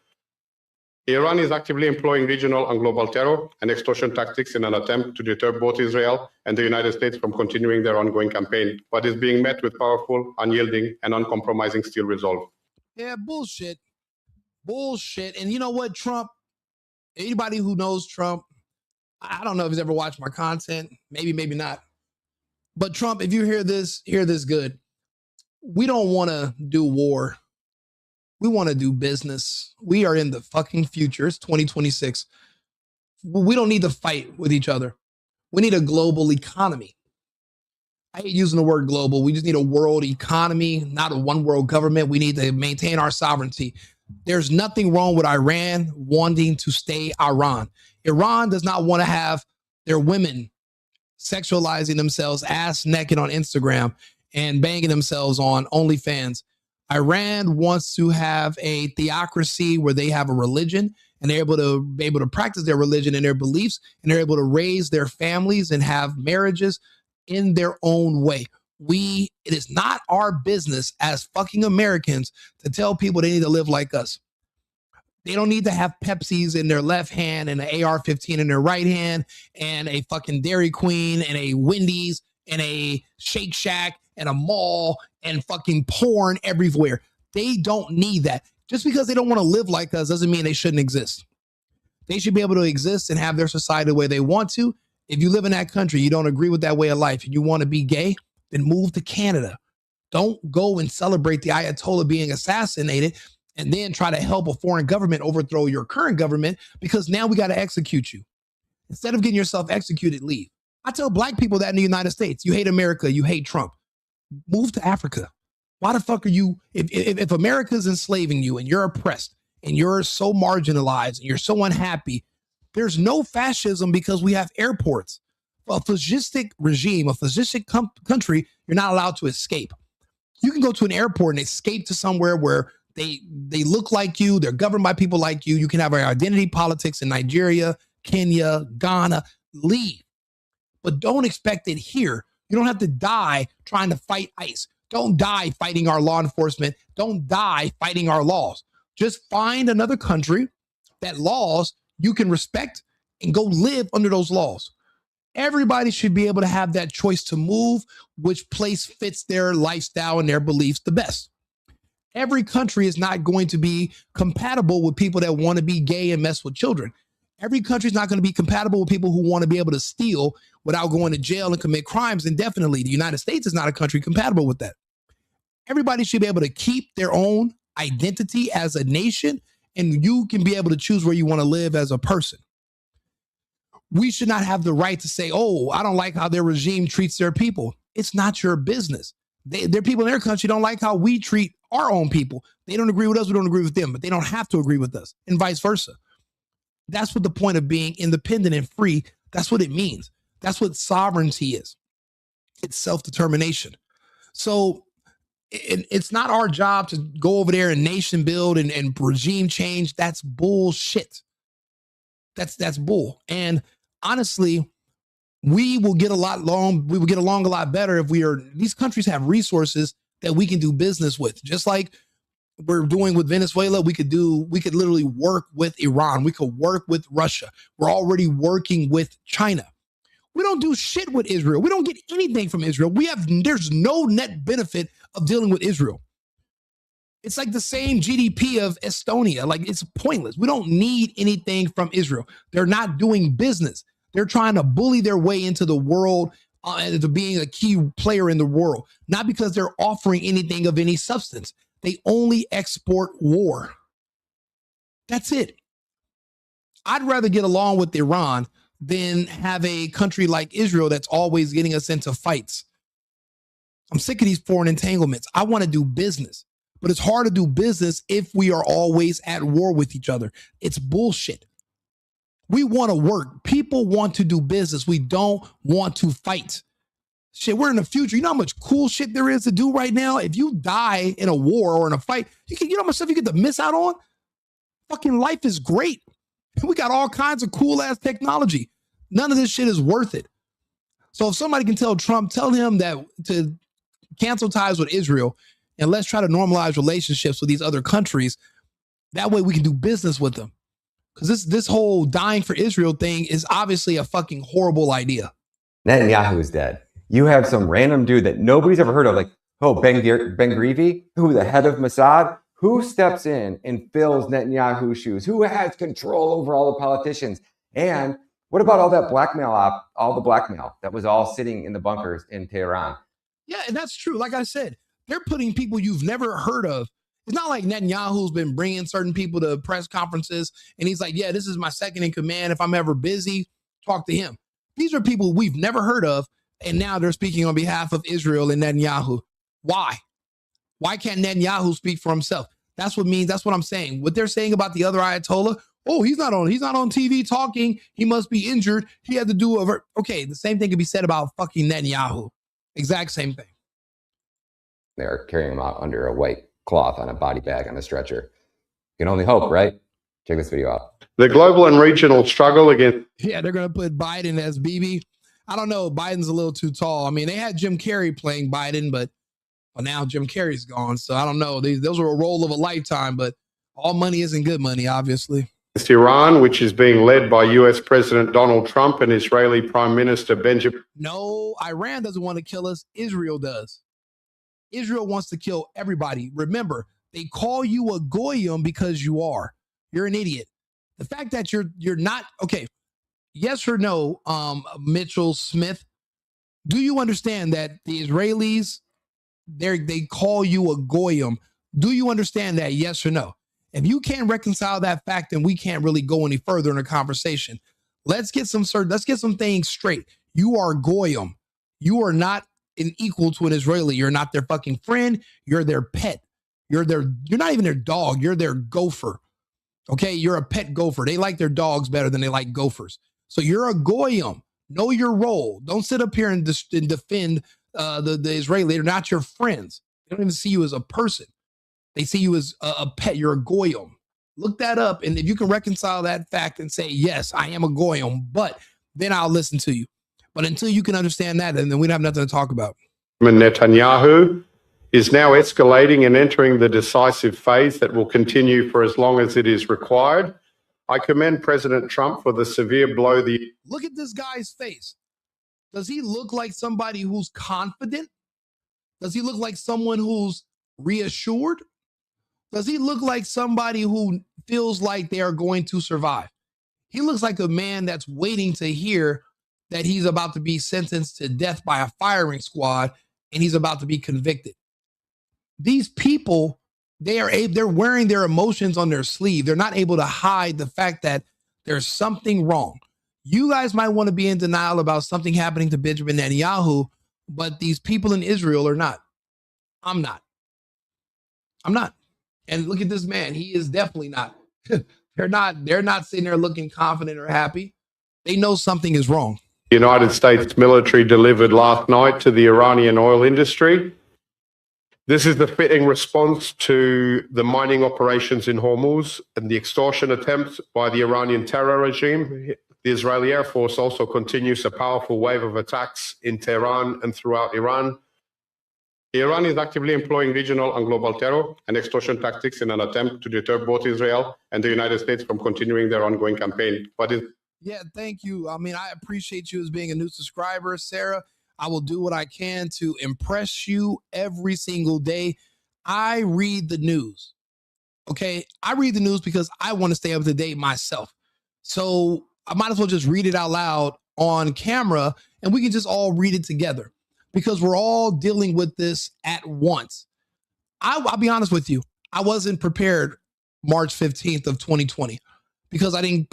Iran is actively employing regional and global terror and extortion tactics in an attempt to deter both Israel and the United States from continuing their ongoing campaign, but is being met with powerful, unyielding, and uncompromising steel resolve. Yeah, bullshit. Bullshit. And you know what, Trump? Anybody who knows Trump, I don't know if he's ever watched my content. Maybe, maybe not. But Trump, if you hear this good. We don't want to do war. We want to do business. We are in the fucking future. It's 2026. We don't need to fight with each other. We need a global economy. I hate using the word global. We just need a world economy, not a one world government. We need to maintain our sovereignty. There's nothing wrong with Iran wanting to stay Iran. Iran does not want to have their women sexualizing themselves ass naked on Instagram and banging themselves on OnlyFans. Iran wants to have a theocracy where they have a religion and they're able to practice their religion and their beliefs, and they're able to raise their families and have marriages in their own way. It is not our business as fucking Americans to tell people they need to live like us. They don't need to have Pepsis in their left hand and an AR-15 in their right hand and a fucking Dairy Queen and a Wendy's and a Shake Shack and a mall and fucking porn everywhere. They don't need that. Just because they don't want to live like us doesn't mean they shouldn't exist. They should be able to exist and have their society the way they want to. If you live in that country, you don't agree with that way of life, and you want to be gay, then move to Canada. Don't go and celebrate the Ayatollah being assassinated and then try to help a foreign government overthrow your current government, because now we got to execute you. Instead of getting yourself executed, leave. I tell black people that in the United States. You hate America, you hate Trump. Move to Africa. Why the fuck are you, if America's enslaving you and you're oppressed and you're so marginalized and you're so unhappy, there's no fascism because we have airports. A fascistic regime, a fascistic country, you're not allowed to escape. You can go to an airport and escape to somewhere where they look like you, they're governed by people like you. You can have our identity politics in Nigeria, Kenya, Ghana. Leave. But don't expect it here. You don't have to die trying to fight ICE. Don't die fighting our law enforcement. Don't die fighting our laws. Just find another country that laws you can respect and go live under those laws. Everybody should be able to have that choice to move which place fits their lifestyle and their beliefs the best. Every country is not going to be compatible with people that want to be gay and mess with children. Every country is not going to be compatible with people who want to be able to steal without going to jail and commit crimes indefinitely. The United States is not a country compatible with that. Everybody should be able to keep their own identity as a nation, and you can be able to choose where you want to live as a person. We should not have the right to say, oh, I don't like how their regime treats their people. It's not your business. Their people in their country don't like how we treat our own people. They don't agree with us, we don't agree with them, but they don't have to agree with us, and vice versa. That's what the point of being independent and free, that's what it means. That's what sovereignty is. It's self-determination. So it's not our job to go over there and nation build and regime change. That's bullshit. That's bull. And honestly, we will get along a lot better if these countries have resources that we can do business with. Just like we're doing with Venezuela, we could literally work with Iran. We could work with Russia. We're already working with China. We don't do shit with Israel. We don't get anything from Israel. There's no net benefit of dealing with Israel. It's like the same GDP of Estonia. Like, it's pointless. We don't need anything from Israel. They're not doing business. They're trying to bully their way into the world to being a key player in the world, not because they're offering anything of any substance. They only export war. That's it. I'd rather get along with Iran than have a country like Israel that's always getting us into fights. I'm sick of these foreign entanglements. I want to do business, but it's hard to do business if we are always at war with each other. It's bullshit. We want to work. People want to do business. We don't want to fight. Shit, we're in the future. You know how much cool shit there is to do right now? If you die in a war or in a fight, you know how much stuff you get to miss out on? Fucking life is great. We got all kinds of cool ass technology. None of this shit is worth it. So if somebody can tell Trump, tell him that to cancel ties with Israel and let's try to normalize relationships with these other countries. That way we can do business with them. Because this whole dying for Israel thing is obviously a fucking horrible idea. Netanyahu is dead. You have some random dude that nobody's ever heard of, like, Ben-Gvir, who the head of Mossad, who steps in and fills Netanyahu's shoes, who has control over all the politicians. And what about all that blackmail, all the blackmail that was all sitting in the bunkers in Tehran? Yeah, and that's true. Like I said, they're putting people you've never heard of. It's not like Netanyahu's been bringing certain people to press conferences and he's like, yeah, this is my second in command. If I'm ever busy, talk to him. These are people we've never heard of, and now they're speaking on behalf of Israel and Netanyahu. Why? Why can't Netanyahu speak for himself? That's what I'm saying. What they're saying about the other Ayatollah, oh, he's not on TV talking. He must be injured. He had to do okay, the same thing could be said about fucking Netanyahu. Exact same thing. They're carrying him out under a white cloth on a body bag on a stretcher. You can only hope, right? Check this video out. The global and regional struggle against... Yeah, they're going to put Biden as Bibi. I don't know. Biden's a little too tall. I mean, they had Jim Carrey playing Biden, but now Jim Carrey's gone. So I don't know. Those are a role of a lifetime, but all money isn't good money, obviously. It's Iran, which is being led by US President Donald Trump and Israeli Prime Minister Benjamin. No, Iran doesn't want to kill us. Israel does. Israel wants to kill everybody. Remember, they call you a goyim because you are. You're an idiot. The fact that you're not okay. Yes or no, Mitchell Smith. Do you understand that the Israelis they call you a goyim? Do you understand that? Yes or no? If you can't reconcile that fact, then we can't really go any further in a conversation. Let's get some things straight. You are goyim. You are not an equal to an Israeli. You're not their fucking friend. You're their pet. You're not even their dog. You're their gopher. Okay, you're a pet gopher. They like their dogs better than they like gophers. So you're a goyim. Know your role. Don't sit up here and defend the Israeli. They're not your friends. They don't even see you as a person. They see you as a pet. You're a goyim. Look that up, and if you can reconcile that fact and say, yes, I am a goyim, but then I'll listen to you. But until you can understand that, then we don't have nothing to talk about. Netanyahu is now escalating and entering the decisive phase that will continue for as long as it is required. I commend President Trump for the severe blow. Look at this guy's face. Does he look like somebody who's confident? Does he look like someone who's reassured? Does he look like somebody who feels like they are going to survive? He looks like a man that's waiting to hear that he's about to be sentenced to death by a firing squad and he's about to be convicted. These people, they're wearing their emotions on their sleeve. They're not able to hide the fact that there's something wrong. You guys might want to be in denial about something happening to Benjamin Netanyahu, but these people in Israel are not. I'm not. And look at this man. He is definitely not. They're not sitting there looking confident or happy. They know something is wrong. The United States military delivered last night to the Iranian oil industry. This is the fitting response to the mining operations in Hormuz and the extortion attempts by the Iranian terror regime. The Israeli Air Force also continues a powerful wave of attacks in Tehran and throughout Iran. Iran is actively employing regional and global terror and extortion tactics in an attempt to deter both Israel and the United States from continuing their ongoing campaign. Yeah, thank you. I mean, I appreciate you as being a new subscriber, Sarah. I will do what I can to impress you every single day. I read the news. Okay, I read the news because I want to stay up to date myself. So I might as well just read it out loud on camera and we can just all read it together because we're all dealing with this at once. I'll be honest with you. I wasn't prepared March 15th of 2020 because I didn't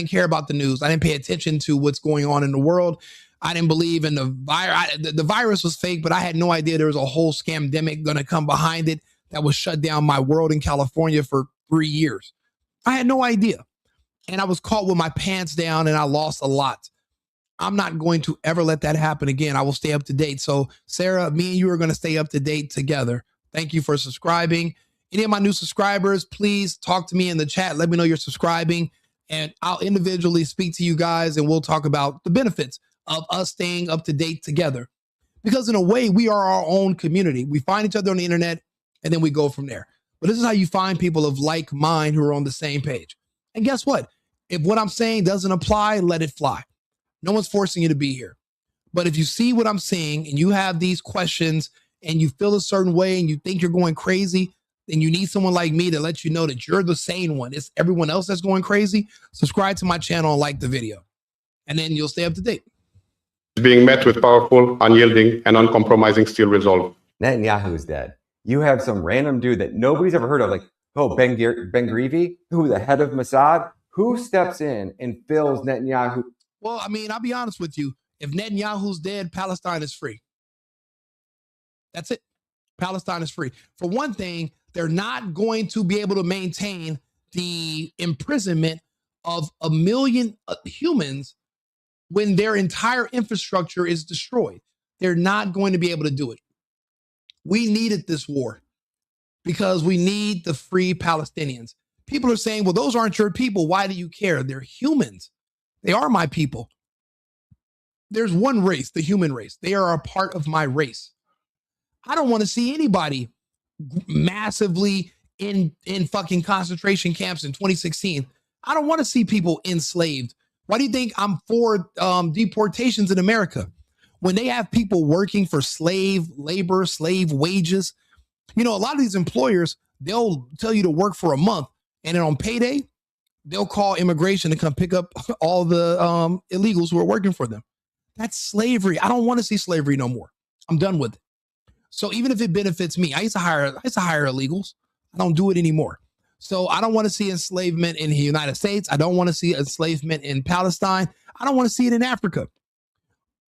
care about the news. I didn't pay attention to what's going on in the world. I didn't believe in the virus. The virus was fake, but I had no idea there was a whole scamdemic going to come behind it that would shut down my world in California for 3 years. I had no idea. And I was caught with my pants down and I lost a lot. I'm not going to ever let that happen again. I will stay up to date. So Sarah, me and you are going to stay up to date together. Thank you for subscribing. Any of my new subscribers, please talk to me in the chat. Let me know you're subscribing and I'll individually speak to you guys and we'll talk about the benefits of us staying up to date together. Because in a way, we are our own community. We find each other on the internet and then we go from there. But this is how you find people of like mind who are on the same page. And guess what? If what I'm saying doesn't apply, let it fly. No one's forcing you to be here. But if you see what I'm saying and you have these questions and you feel a certain way and you think you're going crazy, then you need someone like me to let you know that you're the sane one. It's everyone else that's going crazy. Subscribe to my channel and like the video. And then you'll stay up to date. Being met with powerful, unyielding, and uncompromising steel resolve. Netanyahu's dead. You have some random dude that nobody's ever heard of, like, Ben Grievy, who the head of Mossad, who steps in and fills Netanyahu. Well, I mean, I'll be honest with you. If Netanyahu's dead, Palestine is free. That's it. Palestine is free. For one thing, they're not going to be able to maintain the imprisonment of 1 million humans when their entire infrastructure is destroyed. They're not going to be able to do it. We needed this war because we need the free Palestinians. People are saying, well, those aren't your people. Why do you care? They're humans. They are my people. There's one race, the human race. They are a part of my race. I don't want to see anybody massively in fucking concentration camps in 2016. I don't want to see people enslaved. Why do you think I'm for deportations in America? When they have people working for slave labor, slave wages, you know, a lot of these employers, they'll tell you to work for a month and then on payday, they'll call immigration to come pick up all the illegals who are working for them. That's slavery. I don't want to see slavery no more. I'm done with it. So even if it benefits me, I used to hire illegals. I don't do it anymore. So I don't want to see enslavement in the United States. I don't want to see enslavement in Palestine. I don't want to see it in Africa.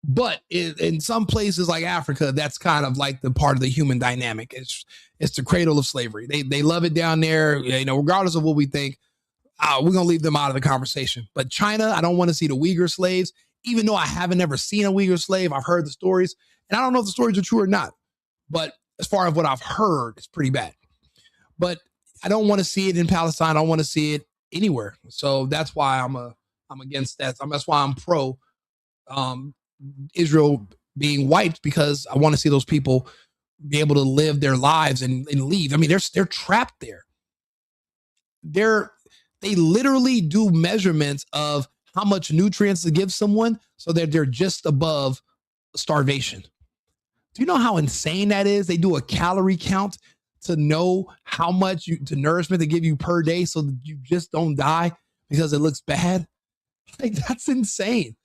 But in some places like Africa, that's kind of like the part of the human dynamic. It's the cradle of slavery. They love it down there. You know, regardless of what we think, we're gonna leave them out of the conversation. But China, I don't want to see the Uyghur slaves, even though I haven't ever seen a Uyghur slave. I've heard the stories, and I don't know if the stories are true or not. But as far as what I've heard, it's pretty bad. But I don't want to see it in Palestine. I don't want to see it anywhere. So that's why I'm against that. That's why I'm pro Israel being wiped, because I want to see those people be able to live their lives and leave. I mean, they're trapped there. They literally do measurements of how much nutrients to give someone so that they're just above starvation. Do you know how insane that is? They do a calorie count to know how much nourishment they give you per day so that you just don't die because it looks bad. Like, that's insane.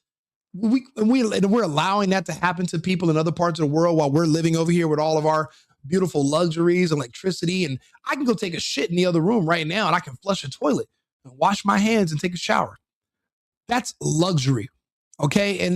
We're allowing that to happen to people in other parts of the world while we're living over here with all of our beautiful luxuries, electricity, and I can go take a shit in the other room right now and I can flush a toilet and wash my hands and take a shower. That's luxury. Okay.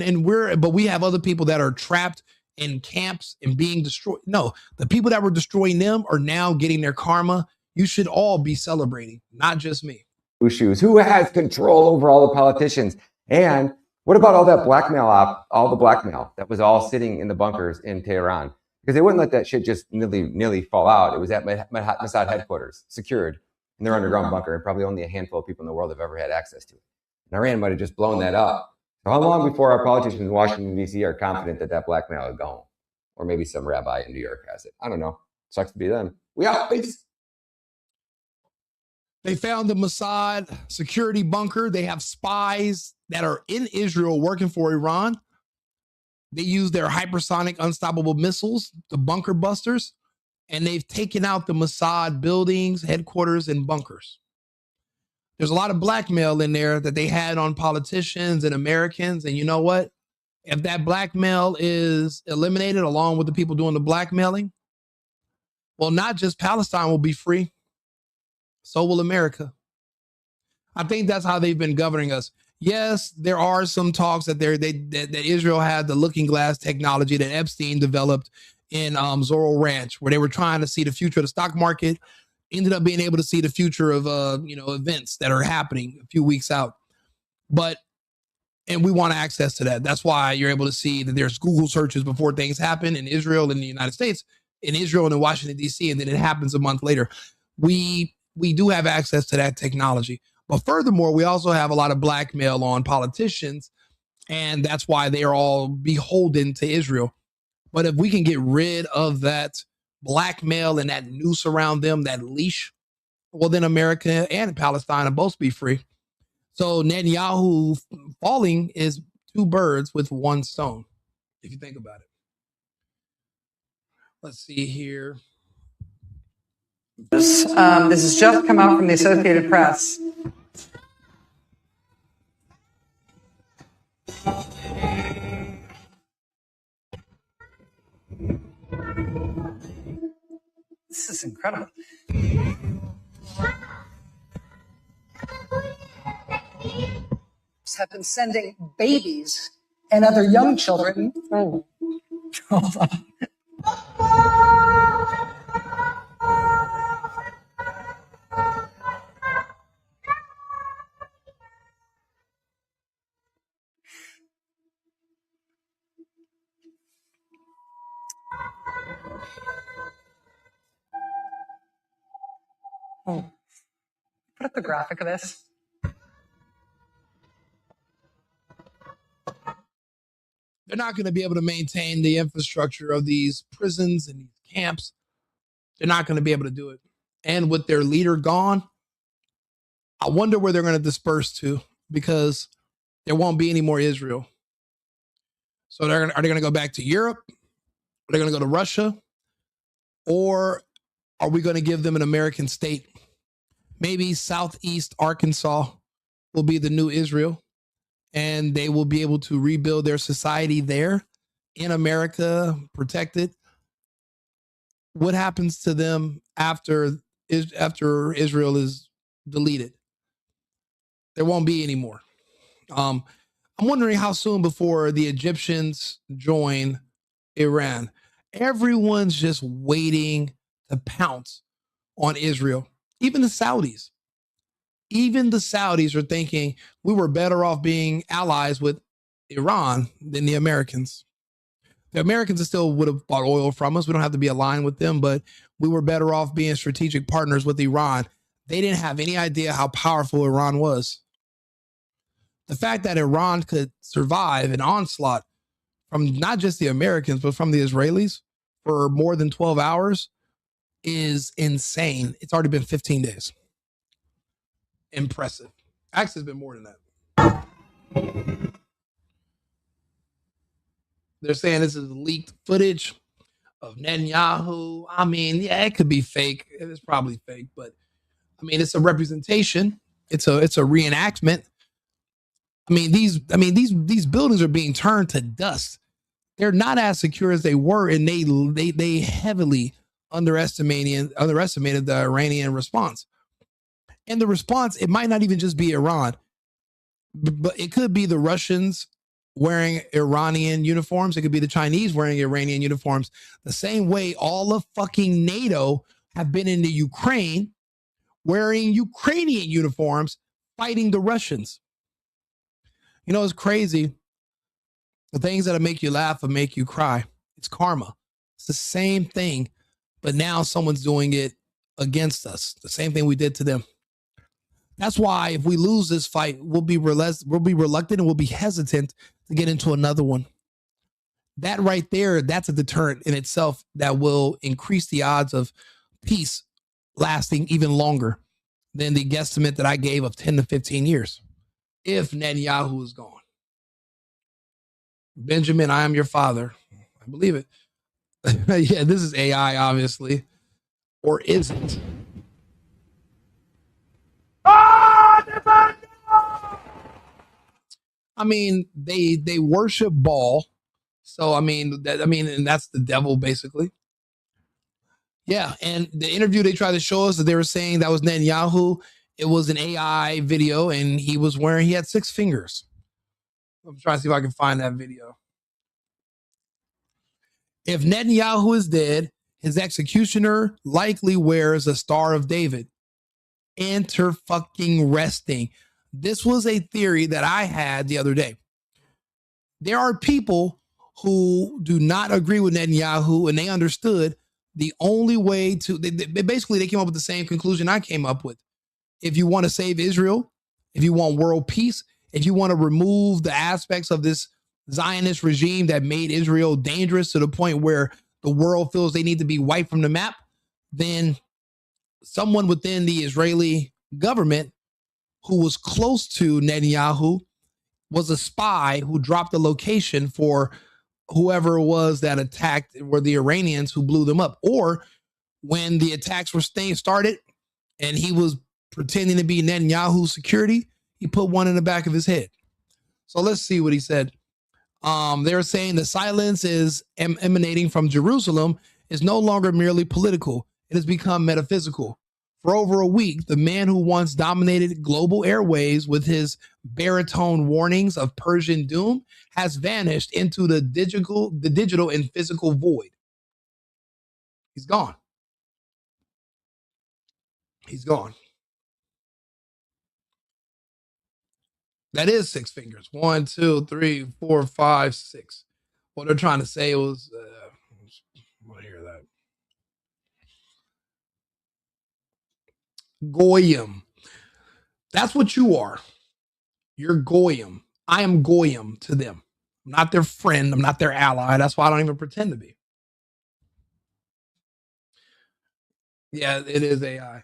But we have other people that are trapped in camps and being destroyed. No, the people that were destroying them are now getting their karma. You should all be celebrating, not just me. Shoes. Who has control over all the politicians? And what about all that blackmail, all the blackmail that was all sitting in the bunkers in Tehran? Because they wouldn't let that shit just nearly fall out. It was at Mossad headquarters, secured in their underground bunker, and probably only a handful of people in the world have ever had access to it. And Iran might have just blown that up. So how long before our politicians in Washington, D.C. are confident that blackmail is gone? Or maybe some rabbi in New York has it. I don't know. Sucks to be them. We out, babies. They found the Mossad security bunker. They have spies that are in Israel working for Iran. They use their hypersonic unstoppable missiles, the bunker busters, and they've taken out the Mossad buildings, headquarters, and bunkers. There's a lot of blackmail in there that they had on politicians and Americans. And you know what? If that blackmail is eliminated along with the people doing the blackmailing, well, not just Palestine will be free, so will America. I think that's how they've been governing us. Yes, there are some talks that Israel had the looking glass technology that Epstein developed in Zorro Ranch, where they were trying to see the future of the stock market, ended up being able to see the future of events that are happening a few weeks out. And we want access to that. That's why you're able to see that there's Google searches before things happen in Israel and the United States, in Israel and in Washington, D.C., and then it happens a month later. We do have access to that technology. But furthermore, we also have a lot of blackmail on politicians, and that's why they are all beholden to Israel. But if we can get rid of that blackmail and that noose around them, that leash, well, then America and Palestine will both be free. So Netanyahu falling is two birds with one stone, if you think about it. Let's see here. This has just come out from the Associated Press. This is incredible. Have been sending babies and other young children. Oh, hold on. Oh. Put up the graphic of this. They're not going to be able to maintain the infrastructure of these prisons and these camps. They're not going to be able to do it. And with their leader gone, I wonder where they're going to disperse to, because there won't be any more Israel. So are they going to go back to Europe? Are they going to go to Russia? Or are we going to give them an American state? Maybe Southeast Arkansas, will be the new Israel, and they will be able to rebuild their society there in America, protected. What happens to them after Israel is deleted? There won't be any more. I'm wondering how soon before the Egyptians join Iran. Everyone's just waiting to pounce on Israel. Even the Saudis. Even the Saudis are thinking we were better off being allies with Iran than the Americans. The Americans still would have bought oil from us. We don't have to be aligned with them, but we were better off being strategic partners with Iran. They didn't have any idea how powerful Iran was. The fact that Iran could survive an onslaught from not just the Americans, but from the Israelis for more than 12 hours is insane. It's already been 15 days. Impressive. Actually, it's been more than that. They're saying this is leaked footage of Netanyahu. I mean, yeah, it could be fake. It's probably fake, but I mean, it's a representation. It's a reenactment. I mean, these buildings are being turned to dust. They're not as secure as they were, and they heavily underestimated the Iranian response. And the response, it might not even just be Iran, but it could be the Russians wearing Iranian uniforms. It could be the Chinese wearing Iranian uniforms. The same way all of fucking NATO have been into Ukraine wearing Ukrainian uniforms, fighting the Russians. You know, it's crazy. The things that'll make you laugh will make you cry. It's karma. It's the same thing, but now someone's doing it against us. The same thing we did to them. That's why if we lose this fight, we'll be reluctant and we'll be hesitant to get into another one. That right there, that's a deterrent in itself that will increase the odds of peace lasting even longer than the guesstimate that I gave of 10 to 15 years. If Netanyahu is gone. Benjamin, I am your father. I believe it. Yeah, this is AI, obviously. Or is it? I mean, they worship Baal. So and that's the devil, basically. Yeah, and the interview they tried to show us that they were saying that was Netanyahu. It was an AI video, and he had 6 fingers. I'm trying to see if I can find that video. If Netanyahu is dead, his executioner likely wears a Star of David. Enter fucking resting. This was a theory that I had the other day. There are people who do not agree with Netanyahu, and they understood the only way to, they came up with the same conclusion I came up with. If you want to save Israel, if you want world peace, if you want to remove the aspects of this Zionist regime that made Israel dangerous to the point where the world feels they need to be wiped from the map, then someone within the Israeli government who was close to Netanyahu was a spy who dropped the location for whoever it was that attacked were the Iranians who blew them up. Or when the attacks were started and he was pretending to be Netanyahu's security, he put one in the back of his head. So let's see what he said. They're saying the silence is emanating from Jerusalem is no longer merely political. It has become metaphysical. For over a week, the man who once dominated global airways with his baritone warnings of Persian doom has vanished into the digital and physical void. He's gone. He's gone. That is 6 fingers. 1, 2, 3, 4, 5, 6. What they're trying to say was, I want to hear that. Goyim. That's what you are. You're Goyim. I am Goyim to them. I'm not their friend. I'm not their ally. That's why I don't even pretend to be. Yeah, it is AI.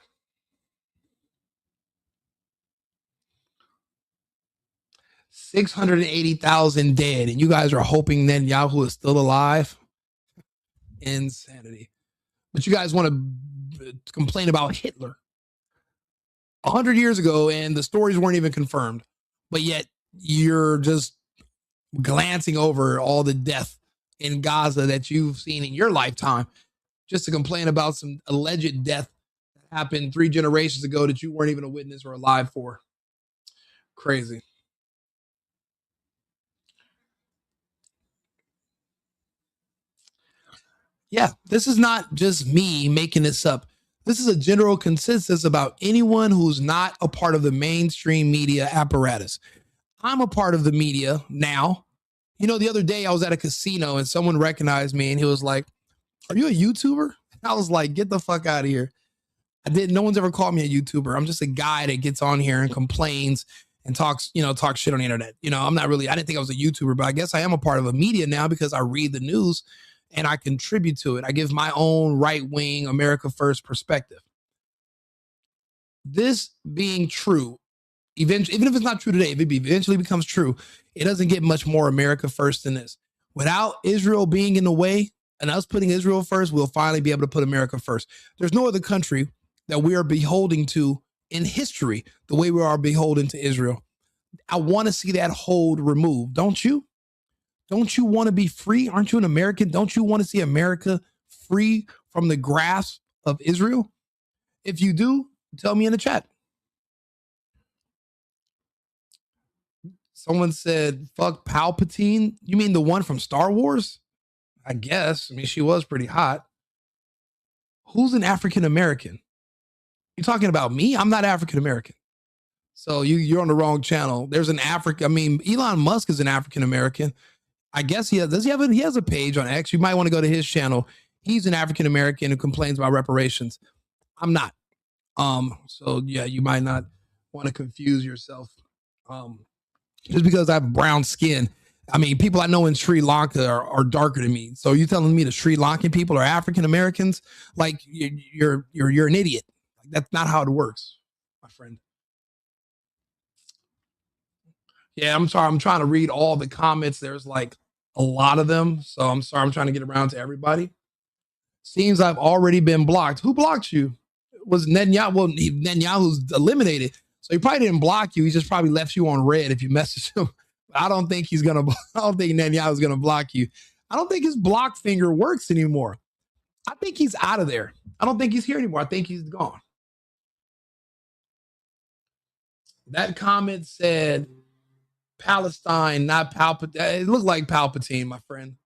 $680,000 dead, and you guys are hoping Netanyahu is still alive? Insanity. But you guys want to complain about Hitler. 100 years ago, and the stories weren't even confirmed. But yet you're just glancing over all the death in Gaza that you've seen in your lifetime just to complain about some alleged death that happened 3 generations ago that you weren't even a witness or alive for. Crazy. Yeah, this is not just me making this up. This is a general consensus about anyone who's not a part of the mainstream media apparatus. I'm a part of the media now. You know, the other day I was at a casino and someone recognized me and he was like, "Are you a YouTuber?" I was like, "Get the fuck out of here." No one's ever called me a YouTuber. I'm just a guy that gets on here and complains and talks shit on the internet. I'm not really, I didn't think I was a YouTuber, but I guess I am a part of a media now because I read the news and I contribute to it. I give my own right-wing America First perspective. This being true, even if it's not true today, if it eventually becomes true, it doesn't get much more America First than this. Without Israel being in the way and us putting Israel first, we'll finally be able to put America first. There's no other country that we are beholden to in history the way we are beholden to Israel. I want to see that hold removed. Don't you? Don't you want to be free? Aren't you an American? Don't you want to see America free from the grasp of Israel? If you do, tell me in the chat. Someone said, fuck Palpatine. You mean the one from Star Wars? I guess. I mean, she was pretty hot. Who's an African American? You talking about me? I'm not African American. So you're on the wrong channel. There's an Elon Musk is an African American. I guess he has a page on X. You might want to go to his channel. He's an African American who complains about reparations. I'm not. So yeah, you might not want to confuse yourself. Just because I have brown skin. I mean, people I know in Sri Lanka are darker than me. So you telling me the Sri Lankan people are African Americans? Like you're an idiot. Like, that's not how it works, my friend. Yeah, I'm sorry. I'm trying to read all the comments. There's like a lot of them. So I'm sorry. I'm trying to get around to everybody. Seems I've already been blocked. Who blocked you? Was Netanyahu? Well, Netanyahu's eliminated. So he probably didn't block you. He just probably left you on red if you messaged him. I don't think Netanyahu's gonna block you. I don't think his block finger works anymore. I think he's out of there. I don't think he's here anymore. I think he's gone. That comment said Palestine, not Palpatine. It looked like Palpatine, my friend.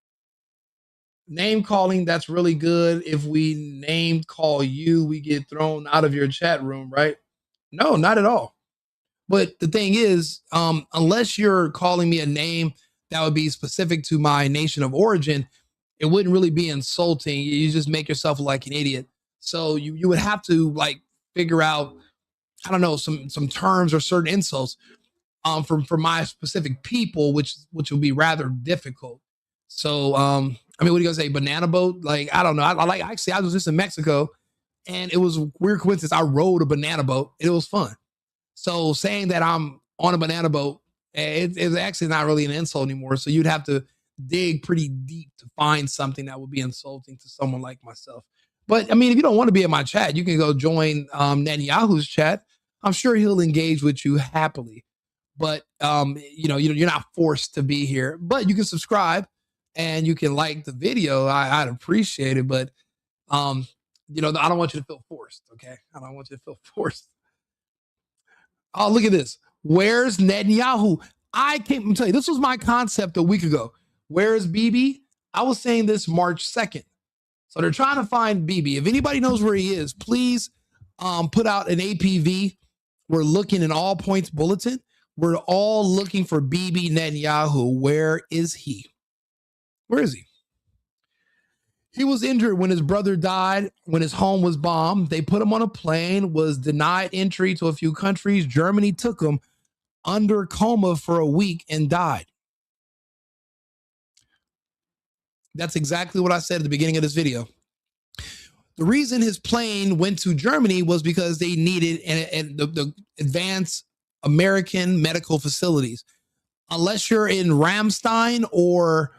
Name calling, that's really good. If we name call you, we get thrown out of your chat room, right? No, not at all. But the thing is, unless you're calling me a name that would be specific to my nation of origin, it wouldn't really be insulting. You just make yourself look like an idiot. So you would have to like figure out, I don't know, some terms or certain insults for my specific people, which will be rather difficult. So I mean, what are you gonna say? Banana boat? Like, I don't know. I was just in Mexico and it was a weird coincidence. I rode a banana boat. It was fun. So saying that I'm on a banana boat, it's actually not really an insult anymore. So you'd have to dig pretty deep to find something that would be insulting to someone like myself. But I mean, if you don't want to be in my chat, you can go join Netanyahu's chat. I'm sure he'll engage with you happily. But you're not forced to be here. But you can subscribe and you can like the video. I'd appreciate it. But I don't want you to feel forced. Okay, I don't want you to feel forced. Oh, look at this. Where's Netanyahu? I can't tell you. This was my concept a week ago. Where is Bibi? I was saying this March 2nd. So they're trying to find Bibi. If anybody knows where he is, please put out an APV. We're looking in all points bulletin. We're all looking for Bibi Netanyahu. Where is he? Where is he? He was injured when his brother died, when his home was bombed. They put him on a plane, was denied entry to a few countries. Germany took him under coma for a week and died. That's exactly what I said at the beginning of this video. The reason his plane went to Germany was because they needed the advanced American medical facilities. Unless you're in Ramstein or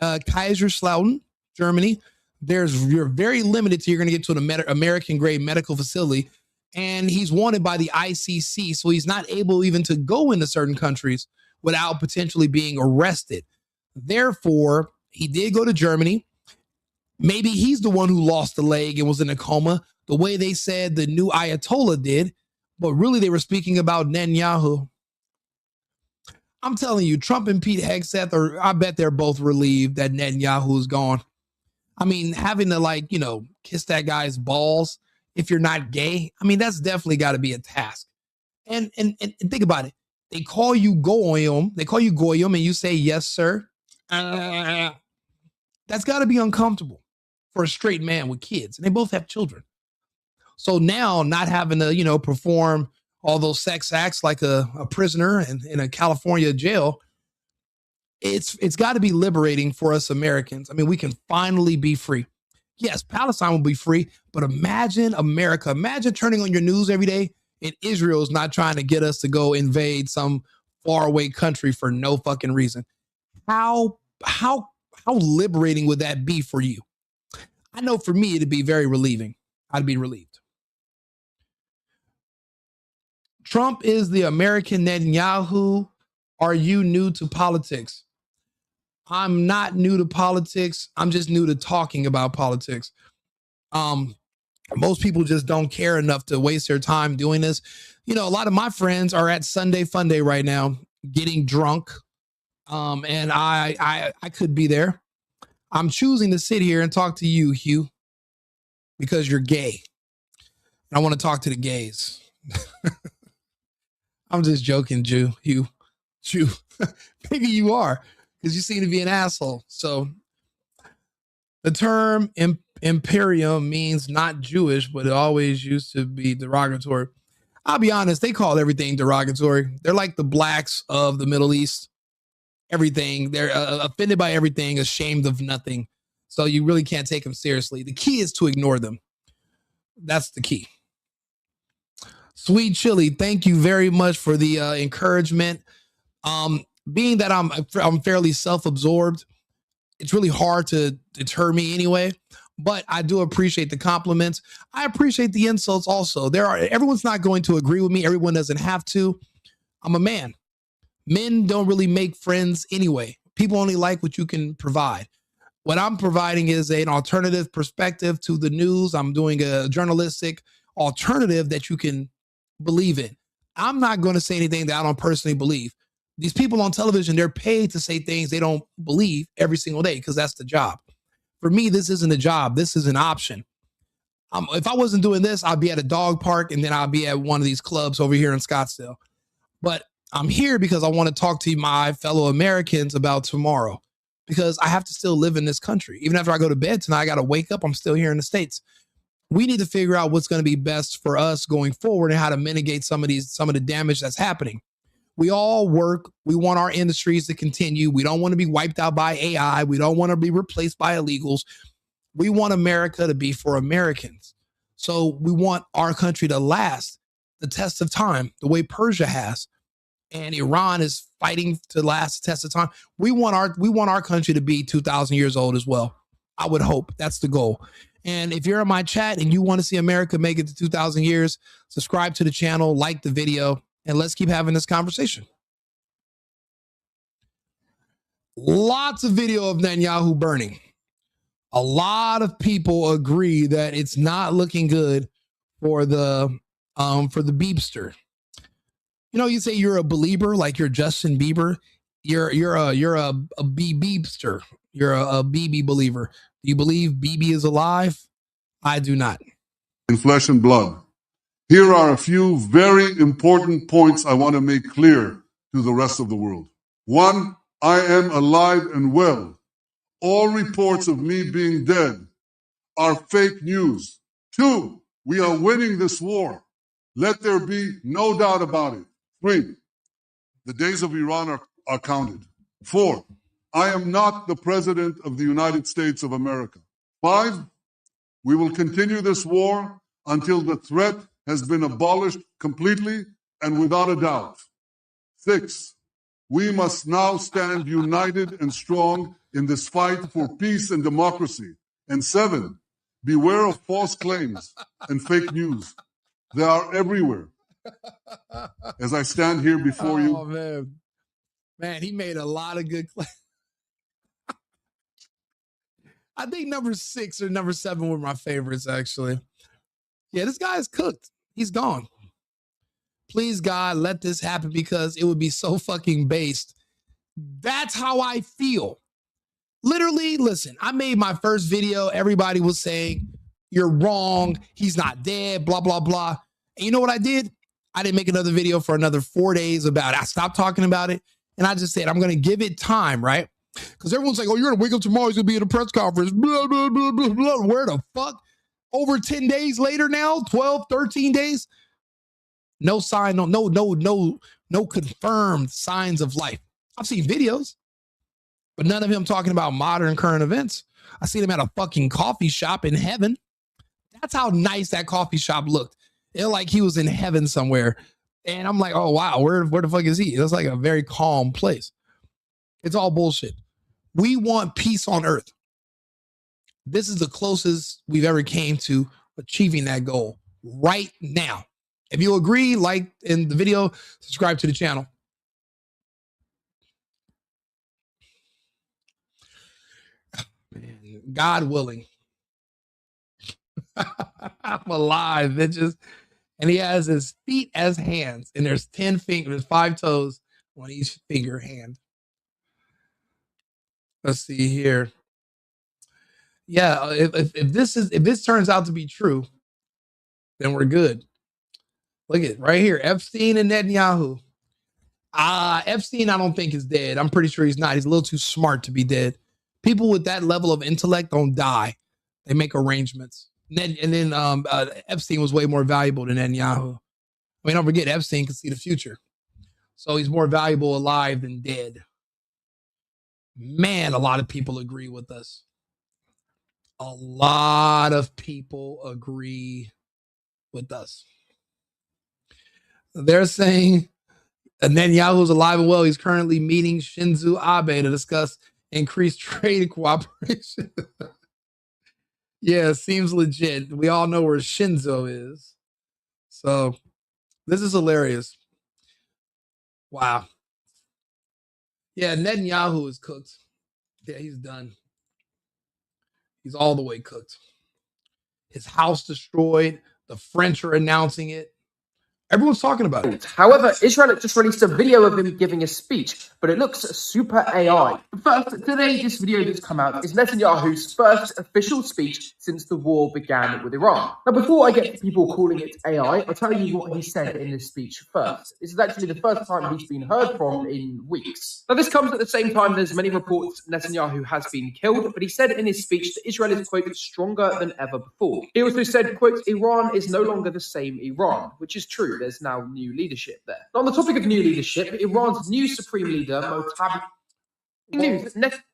Kaiserslautern, Germany, you're very limited to you're going to get to an American grade medical facility. and he's wanted by the ICC. So he's not able even to go into certain countries without potentially being arrested. Therefore, he did go to Germany. Maybe he's the one who lost the leg and was in a coma, the way they said the new Ayatollah did. But really, they were speaking about Netanyahu. I'm telling you, Trump and Pete Hegseth, I bet they're both relieved that Netanyahu is gone. I mean, having to kiss that guy's balls if you're not gay, I mean, that's definitely got to be a task. And think about it. They call you Goyim. They call you Goyim and you say, yes, sir. That's got to be uncomfortable for a straight man with kids. And they both have children. So now not having to, perform all those sex acts like a prisoner in a California jail, it's got to be liberating for us Americans. I mean, we can finally be free. Yes, Palestine will be free, but imagine America. Imagine turning on your news every day and Israel's not trying to get us to go invade some faraway country for no fucking reason. How liberating would that be for you? I know for me, it'd be very relieving. I'd be relieved. Trump is the American Netanyahu. Are you new to politics? I'm not new to politics. I'm just new to talking about politics. Most people just don't care enough to waste their time doing this. A lot of my friends are at Sunday Fun Day right now, getting drunk. And I could be there. I'm choosing to sit here and talk to you, Hugh, because you're gay. And I want to talk to the gays. I'm just joking, Hugh. Maybe you are, because you seem to be an asshole. So the term imperium means not Jewish, but it always used to be derogatory. I'll be honest, they call everything derogatory. They're like the blacks of the Middle East. Everything. They're offended by everything, ashamed of nothing. So you really can't take them seriously. The key is to ignore them. That's the key. Sweet Chili, thank you very much for the encouragement. Being that I'm fairly self-absorbed, it's really hard to deter me anyway, but I do appreciate the compliments. I appreciate the insults also. Everyone's not going to agree with me. Everyone doesn't have to. I'm a man. Men don't really make friends anyway. People only like what you can provide. What I'm providing is an alternative perspective to the news. I'm doing a journalistic alternative that you can believe in. I'm not going to say anything that I don't personally believe. These people on television, they're paid to say things they don't believe every single day because that's the job. For me, this isn't a job. This is an option. If I wasn't doing this, I'd be at a dog park and then I'd be at one of these clubs over here in Scottsdale. But I'm here because I want to talk to my fellow Americans about tomorrow, because I have to still live in this country. Even after I go to bed tonight, I got to wake up. I'm still here in the States. We need to figure out what's going to be best for us going forward and how to mitigate some of the damage that's happening. We all work. We want our industries to continue. We don't want to be wiped out by AI. We don't want to be replaced by illegals. We want America to be for Americans. So we want our country to last the test of time, the way Persia has. And Iran is fighting to last the test of time. We want our country to be 2,000 years old as well. I would hope that's the goal. And if you're in my chat and you want to see America make it to 2,000 years, subscribe to the channel, like the video, and let's keep having this conversation. Lots of video of Netanyahu burning. A lot of people agree that it's not looking good for the Beepster. You say you're a believer, like you're Justin Bieber. You're a Beepster. You're a BB believer. Do you believe BB is alive? I do not. In flesh and blood. Here are a few very important points I want to make clear to the rest of the world. 1, I am alive and well. All reports of me being dead are fake news. 2, we are winning this war. Let there be no doubt about it. 3, the days of Iran are counted. 4, I am not the president of the United States of America. 5, we will continue this war until the threat has been abolished completely and without a doubt. 6, we must now stand united and strong in this fight for peace and democracy. And 7, beware of false claims and fake news. They are everywhere. As I stand here before you. Oh, man. Man, he made a lot of good claims. I think number 6 or number 7 were my favorites, actually. Yeah, this guy is cooked. He's gone. Please, God, let this happen because it would be so fucking based. That's how I feel. Literally, listen, I made my first video. Everybody was saying, you're wrong. He's not dead, blah, blah, blah. And you know what I did? I didn't make another video for another 4 days about it. I stopped talking about it. And I just said, I'm going to give it time, right? Because everyone's like, oh, you're going to wake up tomorrow. He's going to be at a press conference. Blah, blah, blah, blah, blah. Where the fuck? Over 10 days later now, 12, 13 days. No sign, no confirmed signs of life. I've seen videos, but none of him talking about modern current events. I seen him at a fucking coffee shop in heaven. That's how nice that coffee shop looked. It like he was in heaven somewhere. And I'm like, oh, wow, where the fuck is he? It was like a very calm place. It's all bullshit. We want peace on earth. This is the closest we've ever came to achieving that goal right now. If you agree, like in the video, subscribe to the channel. Man, God willing. I'm alive, bitches. And he has his feet as hands, and there's 10 fingers, 5 toes on each finger hand. Let's see here. Yeah, if this turns out to be true, then we're good. Look at right here, Epstein and Netanyahu. Epstein, I don't think is dead. I'm pretty sure he's not. He's a little too smart to be dead. People with that level of intellect don't die. They make arrangements. And then Epstein was way more valuable than Netanyahu. I mean, don't forget, Epstein could see the future. So he's more valuable alive than dead. Man, a lot of people agree with us. A lot of people agree with us. They're saying Netanyahu's alive and well. He's currently meeting Shinzo Abe to discuss increased trade cooperation. Yeah, seems legit. We all know where Shinzo is. So this is hilarious. Wow. Yeah, Netanyahu is cooked. Yeah, he's done. He's all the way cooked. His house destroyed. The French are announcing it. Everyone's talking about it. However, Israel just released a video of him giving a speech, but it looks super AI. First, today, this video that's come out is Netanyahu's first official speech since the war began with Iran. Now, before I get to people calling it AI, I'll tell you what he said in this speech first. This is actually the first time he's been heard from in weeks. Now, this comes at the same time there's many reports Netanyahu has been killed, but he said in his speech that Israel is, quote, stronger than ever before. He also said, quote, Iran is no longer the same Iran, which is true. There's now new leadership there. On the topic of new leadership, Iran's new supreme leader,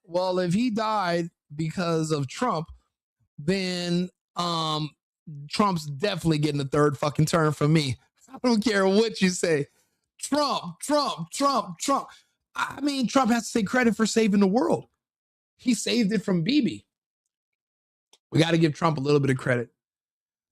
Well, if he died because of Trump, then Trump's definitely getting a third fucking term from me. I don't care what you say. Trump. I mean, Trump has to take credit for saving the world. He saved it from Bibi. We got to give Trump a little bit of credit.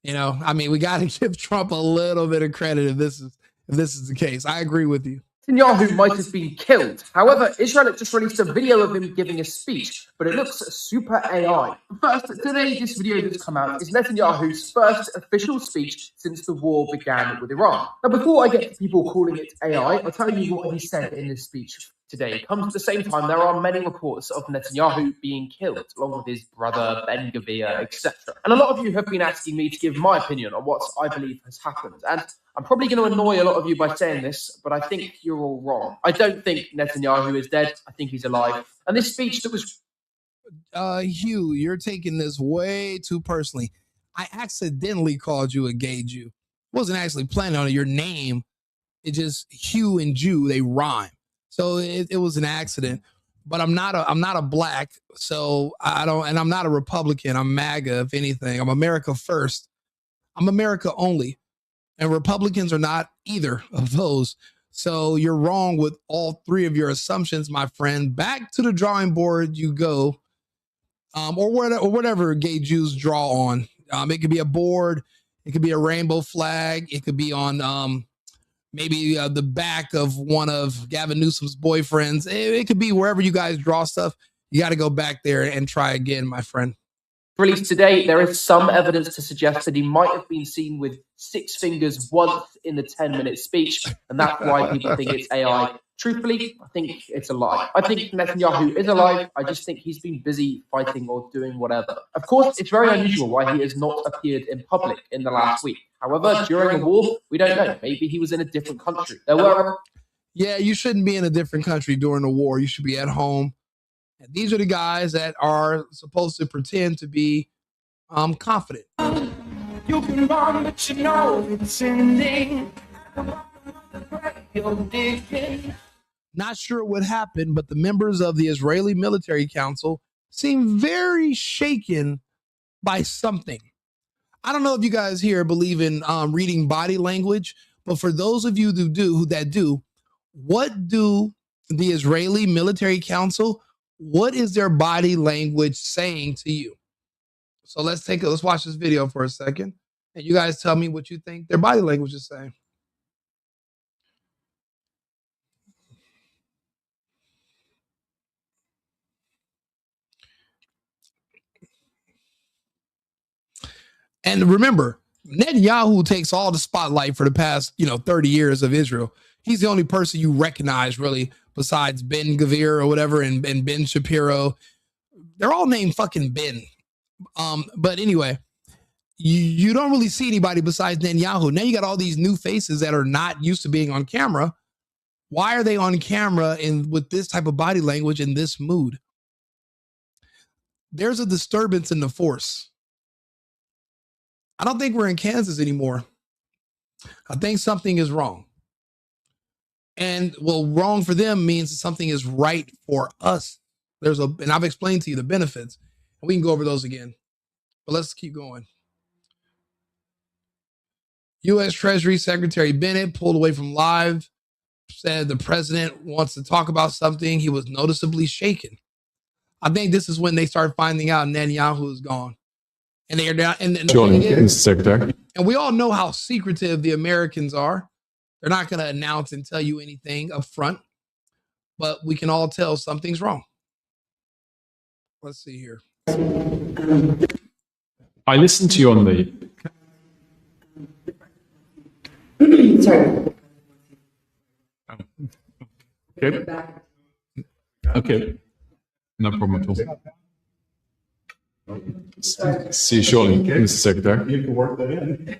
You know, I mean, we got to give Trump a little bit of credit if this is the case. I agree with you. Netanyahu might have been killed. However, Israel just released a video of him giving a speech, but it looks super AI. First, today, this video that's come out is Netanyahu's first official speech since the war began with Iran. Now, before I get to people calling it AI, I'll tell you what he said in this speech today. It comes at the same time there are many reports of Netanyahu being killed, along with his brother, Ben-Gvir, etc. And a lot of you have been asking me to give my opinion on what I believe has happened. And I'm probably going to annoy a lot of you by saying this, but I think you're all wrong. I don't think Netanyahu is dead. I think he's alive. And this speech that was... Hugh, you're taking this way too personally. I accidentally called you a gay Jew. Wasn't actually planning on it. Your name, it just Hugh and Jew, they rhyme. So it was an accident. But I'm not a black, so I don't, and I'm not a Republican. I'm MAGA, if anything. I'm America first. I'm America only. And Republicans are not either of those. So you're wrong with all three of your assumptions, my friend. Back to the drawing board you go. Or whatever gay Jews draw on. It could be a board. It could be a rainbow flag. It could be on maybe the back of one of Gavin Newsom's boyfriends. It could be wherever you guys draw stuff. You got to go back there and try again, my friend. Released today, there is some evidence to suggest that he might have been seen with 6 fingers once in the 10-minute speech, and that's why people think it's AI. Truthfully, I think it's a lie. I think Netanyahu is alive. I just think he's been busy fighting or doing whatever. Of course, it's very unusual why he has not appeared in public in the last week. However, during a war, we don't know. Maybe he was in a different country. Yeah, you shouldn't be in a different country during a war. You should be at home. And these are the guys that are supposed to pretend to be confident. You can run, but you know it's ending. Not sure what happened, but the members of the Israeli Military Council seem very shaken by something. I don't know if you guys here believe in reading body language, but for those of you who do, what do the Israeli Military Council, what is their body language saying to you? So let's watch this video for a second, and you guys tell me what you think their body language is saying. And remember, Netanyahu takes all the spotlight for the past, 30 years of Israel. He's the only person you recognize, really, besides Ben Gvir or whatever, and Ben Shapiro. They're all named fucking Ben. But anyway, you don't really see anybody besides Netanyahu. Now you got all these new faces that are not used to being on camera. Why are they on camera with this type of body language in this mood? There's a disturbance in the force. I don't think we're in Kansas anymore. I think something is wrong. And wrong for them means something is right for us. And I've explained to you the benefits, and we can go over those again. But let's keep going. U.S. Treasury Secretary Bennett pulled away from live, said the president wants to talk about something. He was noticeably shaken. I think this is when they start finding out Netanyahu is gone. And they are down. Mr. Secretary. And we all know how secretive the Americans are. They're not going to announce and tell you anything up front, but we can all tell something's wrong. Let's see here. I listened to you on the. Sorry. Okay. No problem at all. See you shortly, Mr. Secretary. You can work that in.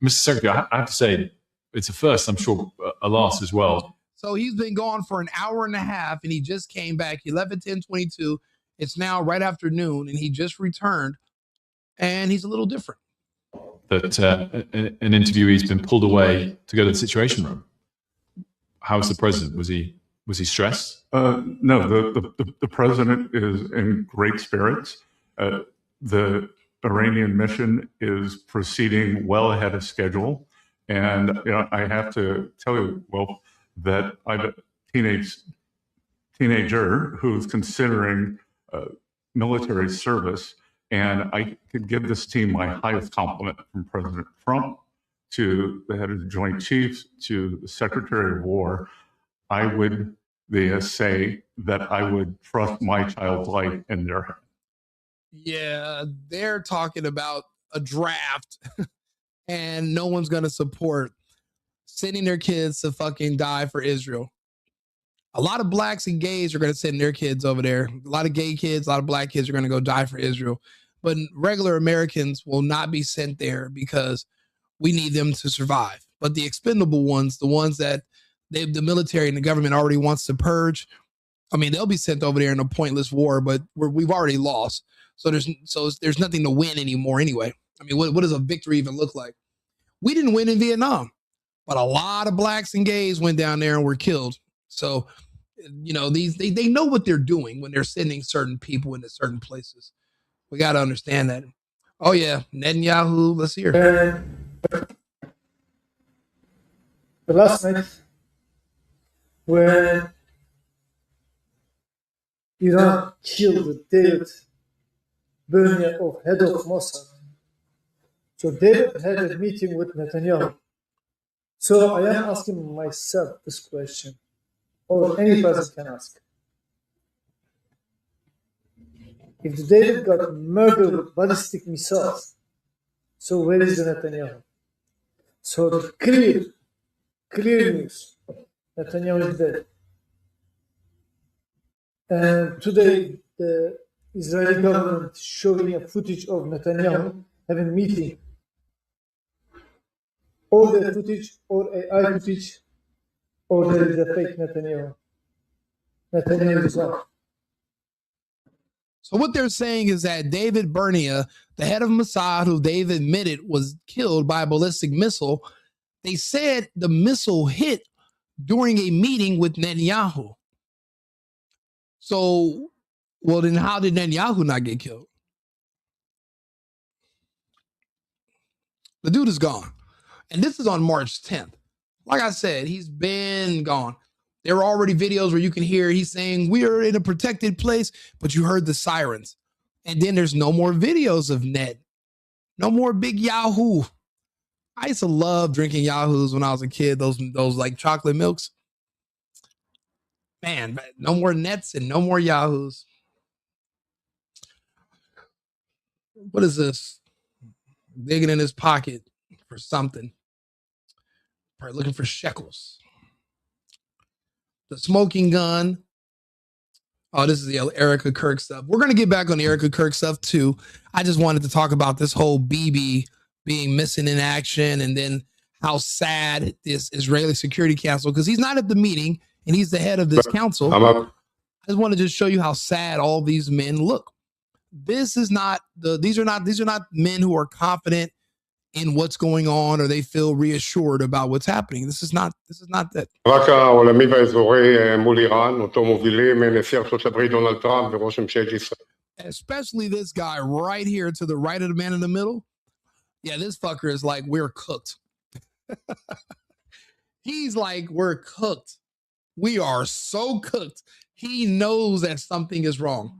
Mr. Secretary, I have to say, it's a first, I'm sure a last as well. So he's been gone for an hour and a half, and he just came back. He left at 10:22. It's now right after noon, and he just returned, and he's a little different. That an interviewee's been pulled away to go to the Situation Room. How's the president? Was he stressed? No, the president is in great spirits. The Iranian mission is proceeding well ahead of schedule. And I have to tell you, that I have a teenager who's considering military service. And I could give this team my highest compliment, from President Trump to the head of the Joint Chiefs to the Secretary of War. I would say that I would trust my child's life in their hands. Yeah, they're talking about a draft and no one's going to support sending their kids to fucking die for Israel. A lot of blacks and gays are going to send their kids over there. A lot of gay kids, a lot of black kids are going to go die for Israel. But regular Americans will not be sent there because we need them to survive. But the expendable ones, the ones that the military and the government already wants to purge, I mean, they'll be sent over there in a pointless war, but we've already lost. So there's nothing to win anymore anyway. I mean, what does a victory even look like? We didn't win in Vietnam, but a lot of blacks and gays went down there and were killed. So, they know what they're doing when they're sending certain people into certain places. We got to understand that. Oh, yeah. Netanyahu, let's hear. The last night, when Iran killed David Bernier, of head of Mossad, So David had a meeting with Netanyahu. So I am asking myself this question, or any person can ask. If David got murdered with ballistic missiles, so where is the Netanyahu? So the clear news, Netanyahu is dead. And today, the Israeli government showing a footage of Netanyahu having a meeting. Or the footage, or AI footage, or there is a fake Netanyahu. Netanyahu is gone. So what they're saying is that David Bernia, the head of Mossad, who they've admitted was killed by a ballistic missile, they said the missile hit during a meeting with Netanyahu. So, well, then how did Netanyahu not get killed? The dude is gone. And this is on March 10th. Like I said, he's been gone. There are already videos where you can hear he's saying, we are in a protected place, but you heard the sirens. And then there's no more videos of Ned. No more big Yahoo. I used to love drinking Yahoos when I was a kid, those like chocolate milks. Man, no more Nets and no more Yahoos. What is this? Digging in his pocket for something. Probably looking for shekels. The smoking gun. Oh, this is the Erica Kirk stuff. We're going to get back on the Erica Kirk stuff too. I just wanted to talk about this whole BB being missing in action and then how sad this Israeli Security Council, because he's not at the meeting and he's the head of this council. I just want to just show you how sad all these men look. These are not men who are confident in what's going on or they feel reassured about what's happening. This is not that. רק העולמי והאזורי מול איראן, אותו מובילים נשיא ארצות הברית דונלד טראמפ וראש ממשלת ישראל. Especially this guy right here to the right of the man in the middle. Yeah, this fucker is like, we're cooked. He's like, we're cooked. We are so cooked. He knows that something is wrong.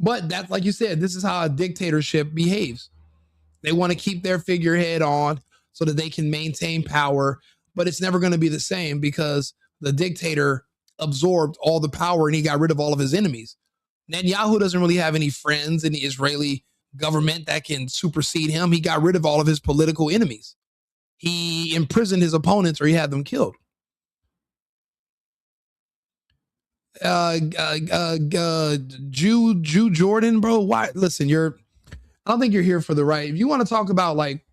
But that's, like you said, this is how a dictatorship behaves. They want to keep their figurehead on so that they can maintain power, but it's never going to be the same because the dictator absorbed all the power and he got rid of all of his enemies. Netanyahu doesn't really have any friends in the Israeli government that can supersede him. He got rid of all of his political enemies. He imprisoned his opponents or he had them killed. Jew Jordan, bro. Why? Listen, I don't think you're here for the right. If you want to talk about, like,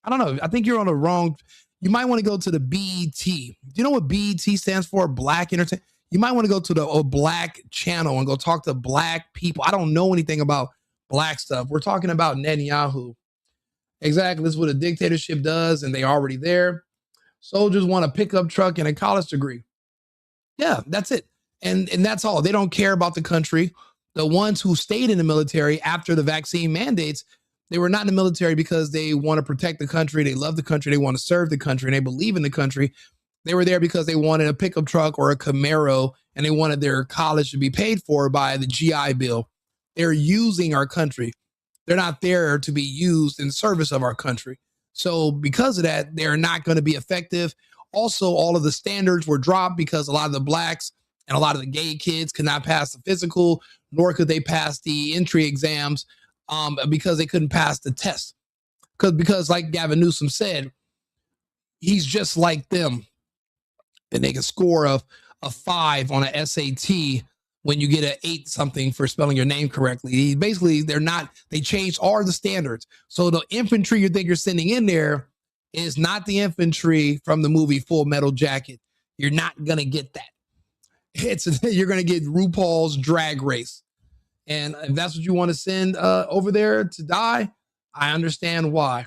I don't know, I think you're on the wrong. You might want to go to the BET. Do you know what BET stands for? Black Entertainment. You might want to go to the Black channel and go talk to black people. I don't know anything about black stuff. We're talking about Netanyahu. Exactly. This is what a dictatorship does, and they're already there. Soldiers want a pickup truck and a college degree. Yeah, that's it. And that's all. They don't care about the country. The ones who stayed in the military after the vaccine mandates, they were not in the military because they want to protect the country. They love the country. They want to serve the country. And they believe in the country. They were there because they wanted a pickup truck or a Camaro, and they wanted their college to be paid for by the GI Bill. They're using our country. They're not there to be used in service of our country. So because of that, they're not going to be effective. Also, all of the standards were dropped because a lot of the blacks and a lot of the gay kids could not pass the physical, nor could they pass the entry exams because they couldn't pass the test. Because like Gavin Newsom said, he's just like them. And they can score a 5 on an SAT when you get an 8 something for spelling your name correctly. Basically, they changed all the standards. So the infantry you think you're sending in there is not the infantry from the movie Full Metal Jacket. You're not going to get that. You're going to get RuPaul's Drag Race. And if that's what you want to send over there to die, I understand why.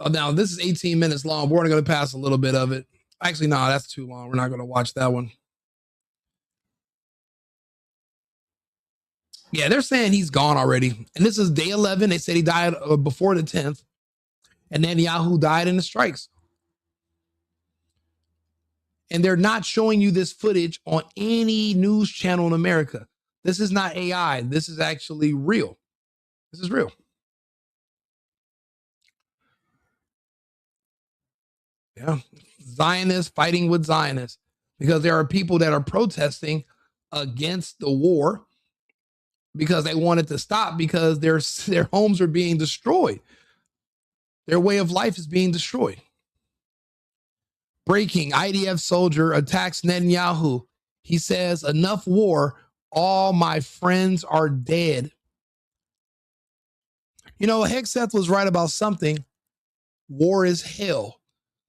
Now, this is 18 minutes long. We're only going to pass a little bit of it. Actually, no, that's too long. We're not going to watch that one. Yeah, they're saying he's gone already. And this is day 11. They said he died before the 10th. And Netanyahu died in the strikes. And they're not showing you this footage on any news channel in America. This is not AI. This is actually real. This is real. Yeah. Zionists fighting with Zionists, because there are people that are protesting against the war because they want it to stop, because their homes are being destroyed. Their way of life is being destroyed. Breaking: IDF soldier attacks Netanyahu. He says, enough war. All my friends are dead. You know, Hexeth was right about something. War is hell.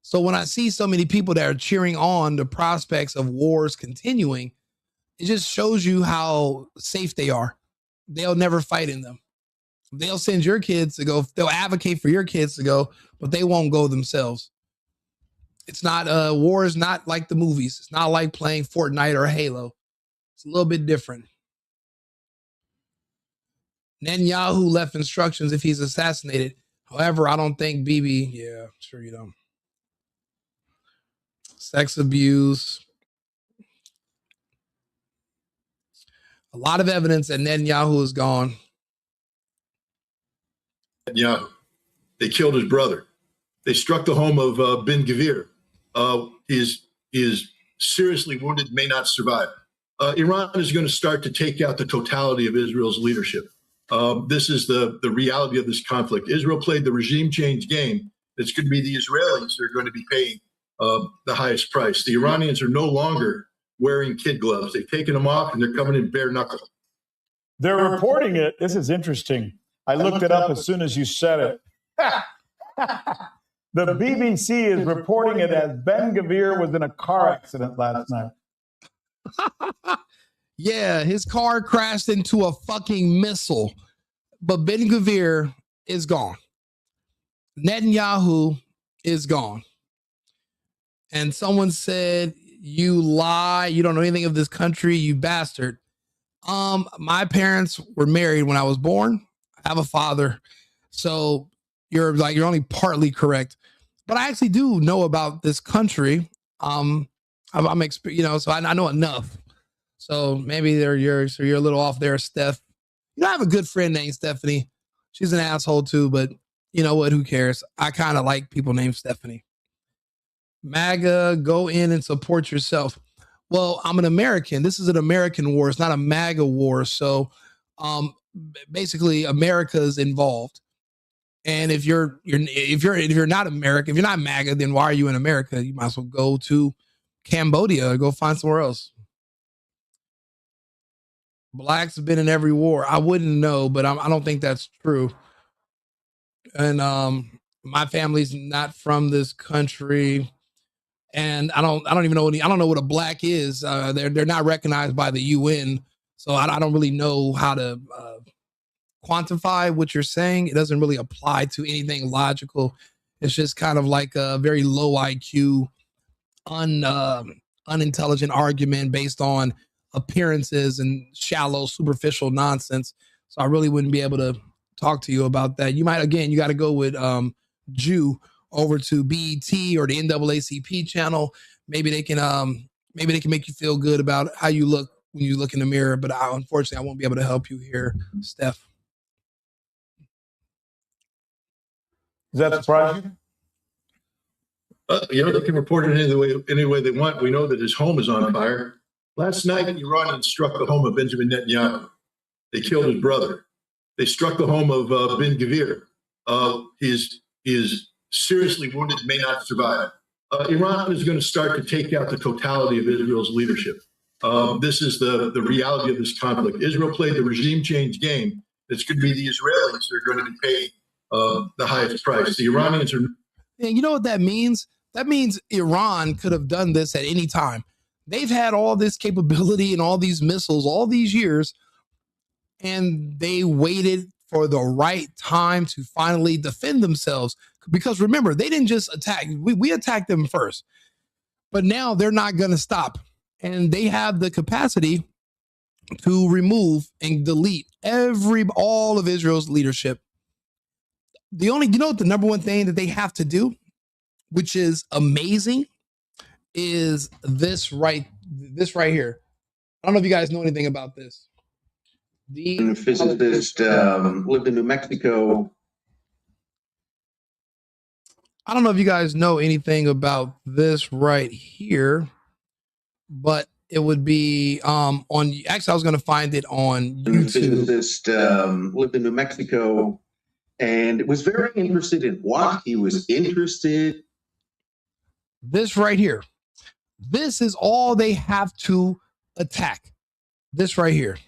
So when I see so many people that are cheering on the prospects of wars continuing, it just shows you how safe they are. They'll never fight in them. They'll send your kids to go. They'll advocate for your kids to go, but they won't go themselves. It's not, war is not like the movies. It's not like playing Fortnite or Halo. It's a little bit different. Netanyahu left instructions if he's assassinated. However, I don't think Bibi, yeah, sure you don't. Sex abuse. A lot of evidence that Netanyahu is gone. Netanyahu. They killed his brother. They struck the home of Ben Gvir. He is seriously wounded, may not survive. Iran is going to start to take out the totality of Israel's leadership. This is the reality of this conflict. Israel played the regime change game. It's going to be the Israelis that are going to be paying the highest price. The Iranians are no longer wearing kid gloves. They've taken them off and they're coming in bare knuckle. They're reporting it. This is interesting. I looked it up as soon as you said it. The BBC is reporting it as Ben Gvir was in a car accident last night. Yeah, his car crashed into a fucking missile. But Ben Gvir is gone. Netanyahu is gone. And someone said, you lie, you don't know anything of this country, you bastard. My parents were married when I was born. I have a father. So you're only partly correct. But I actually do know about this country. So I know enough. So maybe you're a little off there, Steph. You know, I have a good friend named Stephanie. She's an asshole too, but you know what? Who cares? I kind of like people named Stephanie. MAGA, go in and support yourself. Well, I'm an American. This is an American war. It's not a MAGA war. So basically America's involved. And if you're not American, if you're not MAGA, then why are you in America? You might as well go to Cambodia or go find somewhere else. Blacks have been in every war. I wouldn't know, but I don't think that's true. And my family's not from this country. And I don't even know I don't know what a black is. They're not recognized by the UN, so I don't really know how to quantify what you're saying. It doesn't really apply to anything logical. It's just kind of like a very low IQ, unintelligent argument based on appearances and shallow, superficial nonsense. So I really wouldn't be able to talk to you about that. You got to go with Jew over to BET or the NAACP channel. Maybe they can make you feel good about how you look when you look in the mirror. But unfortunately, I won't be able to help you here, Steph. Does that surprise you? They can report it any way they want. We know that his home is on fire. Last night, the Iranians struck the home of Benjamin Netanyahu. They killed his brother. They struck the home of Ben Gvir. He is seriously wounded, may not survive. Iran is going to start to take out the totality of Israel's leadership. This is the reality of this conflict. Israel played the regime change game. It's going to be the Israelis that are going to be paying the highest price. The Iranians are... And you know what that means? That means Iran could have done this at any time. They've had all this capability and all these missiles all these years, and they waited for the right time to finally defend themselves. Because remember, they didn't just attack. We attacked them first, but now they're not going to stop. And they have the capacity to remove and delete all of Israel's leadership. You know what the number one thing that they have to do, which is amazing, is this right here. I don't know if you guys know anything about this. The physicist lived in New Mexico. I don't know if you guys know anything about this right here, but it would be on. Actually, I was going to find it on YouTube. Physicist lived in New Mexico, and was very interested in what he was interested. This right here. This is all they have to attack. This right here.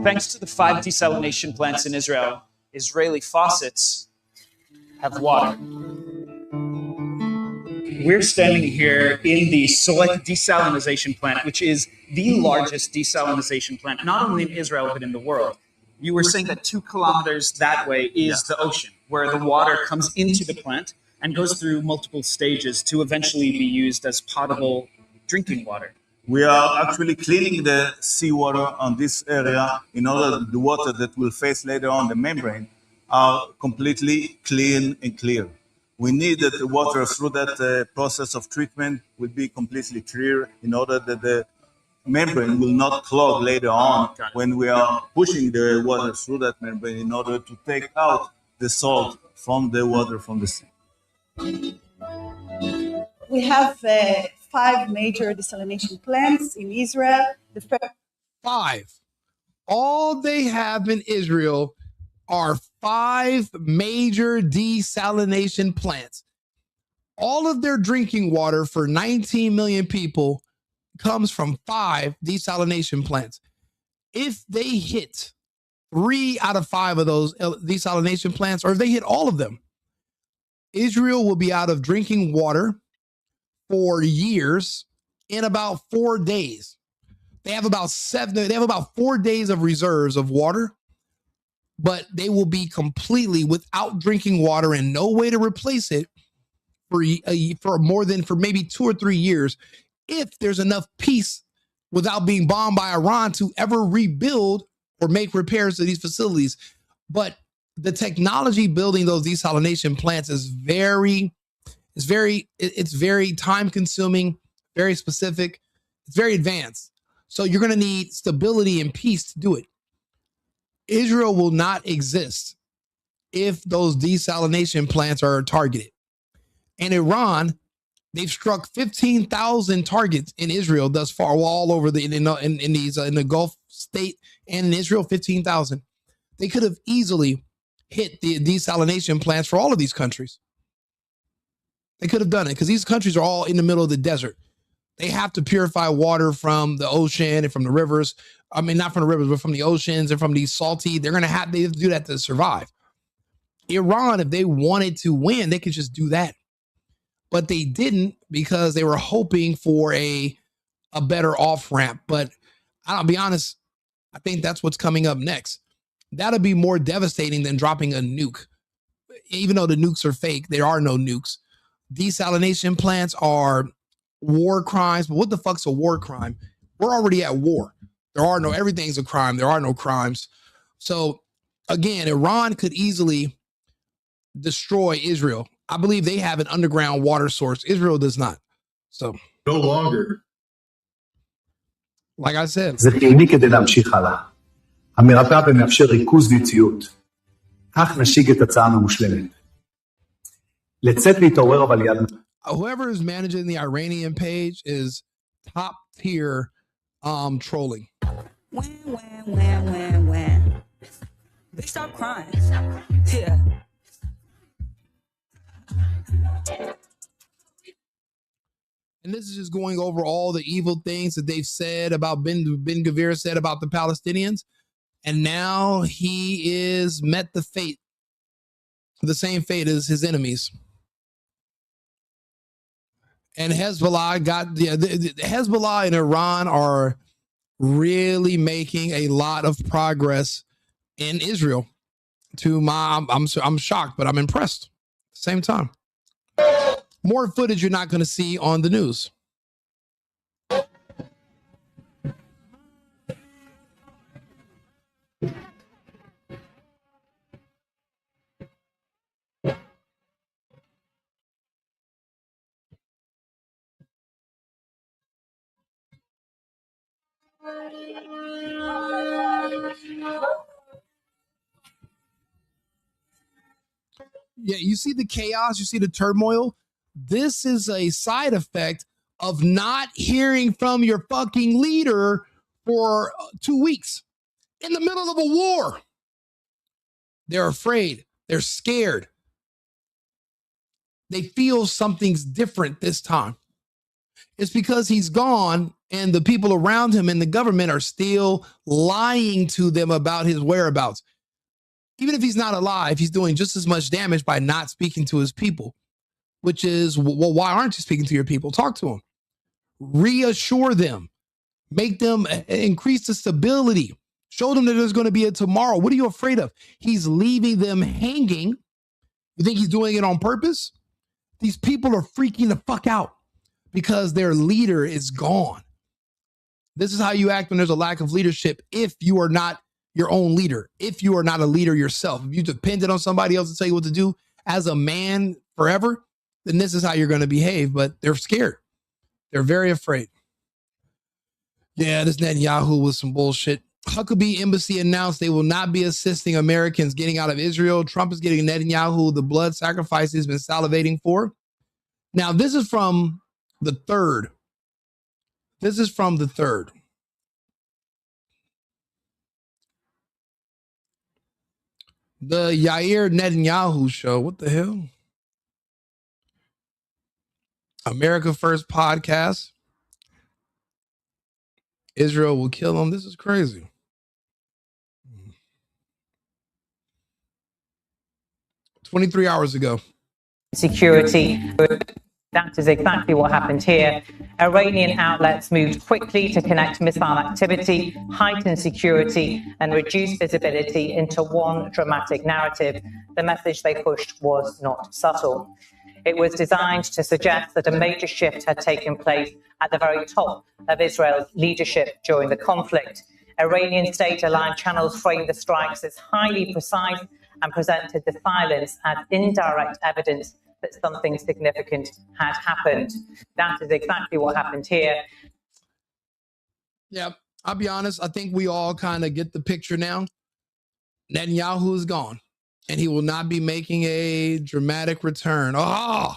Thanks to the 5 desalination plants in Israel, Israeli faucets have water. We're standing here in the Solet desalination plant, which is the largest desalination plant, not only in Israel, but in the world. You were saying that 2 kilometers that way is the ocean, where the water comes into the plant and goes through multiple stages to eventually be used as potable drinking water. We are actually cleaning the seawater on this area in order that the water that will face later on the membrane are completely clean and clear. We need that the water through that process of treatment will be completely clear in order that the membrane will not clog later on when we are pushing the water through that membrane in order to take out the salt from the water from the sea. We have 5 major desalination plants in Israel. 5. All they have in Israel are 5 major desalination plants. All of their drinking water for 19 million people comes from 5 desalination plants. If they hit 3 out of 5 of those desalination plants, or if they hit all of them, Israel will be out of drinking water for years in about 4 days. They have about 4 days of reserves of water, but they will be completely without drinking water and no way to replace it for maybe 2 or 3 years, if there's enough peace without being bombed by Iran to ever rebuild or make repairs to these facilities. But the technology building those desalination plants is very time consuming, very specific, it's very advanced. So you're going to need stability and peace to do it. Israel will not exist if those desalination plants are targeted. And Iran, they've struck 15,000 targets in Israel thus far, all over in the Gulf state and in Israel, 15,000. They could have easily hit the desalination plants for all of these countries. They could have done it because these countries are all in the middle of the desert. They have to purify water from the ocean and from the rivers. I mean, not from the rivers, but from the oceans and from these salty. They have to do that to survive. Iran, if they wanted to win, they could just do that. But they didn't because they were hoping for a better off-ramp. But I'll be honest, I think that's what's coming up next. That'll be more devastating than dropping a nuke. Even though the nukes are fake, there are no nukes. Desalination plants are war crimes. But what the fuck's a war crime? We're already at war. Everything's a crime. There are no crimes. So again, Iran could easily destroy Israel. I believe they have an underground water source. Israel does not. So no longer. Like I said. זה חיוני כדי להמשיך הלאה. המרפא ומאפשר ריכוז ויציאות. כך נשיג את הצעה המושלמת. לצאת להתעורר אבל יד... Whoever is managing the Iranian page is top tier trolling. When. Bitch, stop crying. Yeah. And this is just going over all the evil things that they've said about Ben Gvir said about the Palestinians. And now he is met the same fate as his enemies. And Hezbollah the Hezbollah and Iran are really making a lot of progress in Israel. I'm shocked, but I'm impressed at the same time. More footage you're not going to see on the news. Yeah, you see the chaos, you see the turmoil. This is a side effect of not hearing from your fucking leader for 2 weeks in the middle of a war. They're afraid. They're scared. They feel something's different this time. It's because he's gone and the people around him and the government are still lying to them about his whereabouts. Even if he's not alive, he's doing just as much damage by not speaking to his people, which is, well, why aren't you speaking to your people? Talk to them. Reassure them. Make them increase the stability. Show them that there's going to be a tomorrow. What are you afraid of? He's leaving them hanging. You think he's doing it on purpose? These people are freaking the fuck out because their leader is gone. This is how you act when there's a lack of leadership if you are not your own leader, if you are not a leader yourself. If you depended on somebody else to tell you what to do as a man forever, then this is how you're going to behave. But they're scared. They're very afraid. Yeah, this Netanyahu was some bullshit. Huckabee Embassy announced they will not be assisting Americans getting out of Israel. Trump is getting Netanyahu the blood sacrifice he's been salivating for. Now, this is from the 3rd. This is from the 3rd. The Yair Netanyahu show. What the hell? America First podcast. Israel will kill him. This is crazy. "23 hours ago. Security. That is exactly what happened here. Iranian outlets moved quickly to connect missile activity, heighten security, and reduce visibility into one dramatic narrative. The message they pushed was not subtle. It was designed to suggest that a major shift had taken place at the very top of Israel's leadership during the conflict. Iranian state-aligned channels framed the strikes as highly precise and presented the silence as indirect evidence that something significant had happened. That is exactly what happened here. Yeah, I'll be honest. I think we all kind of get the picture now. Netanyahu is gone, and he will not be making a dramatic return. Oh,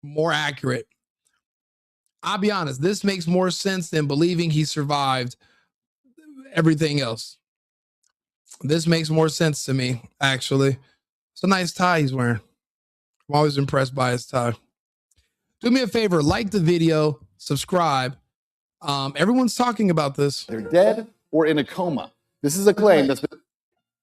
more accurate. I'll be honest. This makes more sense than believing he survived everything else. This makes more sense to me, actually. It's a nice tie he's wearing. I'm always impressed by his tie. Do me a favor, like the video, subscribe. Everyone's talking about this. They're dead or in a coma. This is a claim that's been...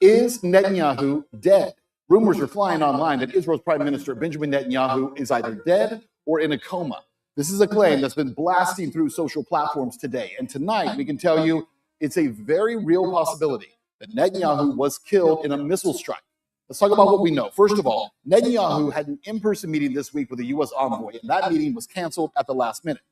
Is Netanyahu dead? Rumors are flying online that Israel's Prime Minister Benjamin Netanyahu is either dead or in a coma. This is a claim that's been blasting through social platforms today. And tonight, we can tell you it's a very real possibility that Netanyahu was killed in a missile strike. Let's talk about what we know. First of all, Netanyahu had an in-person meeting this week with a U.S. envoy, and that meeting was canceled at the last minute.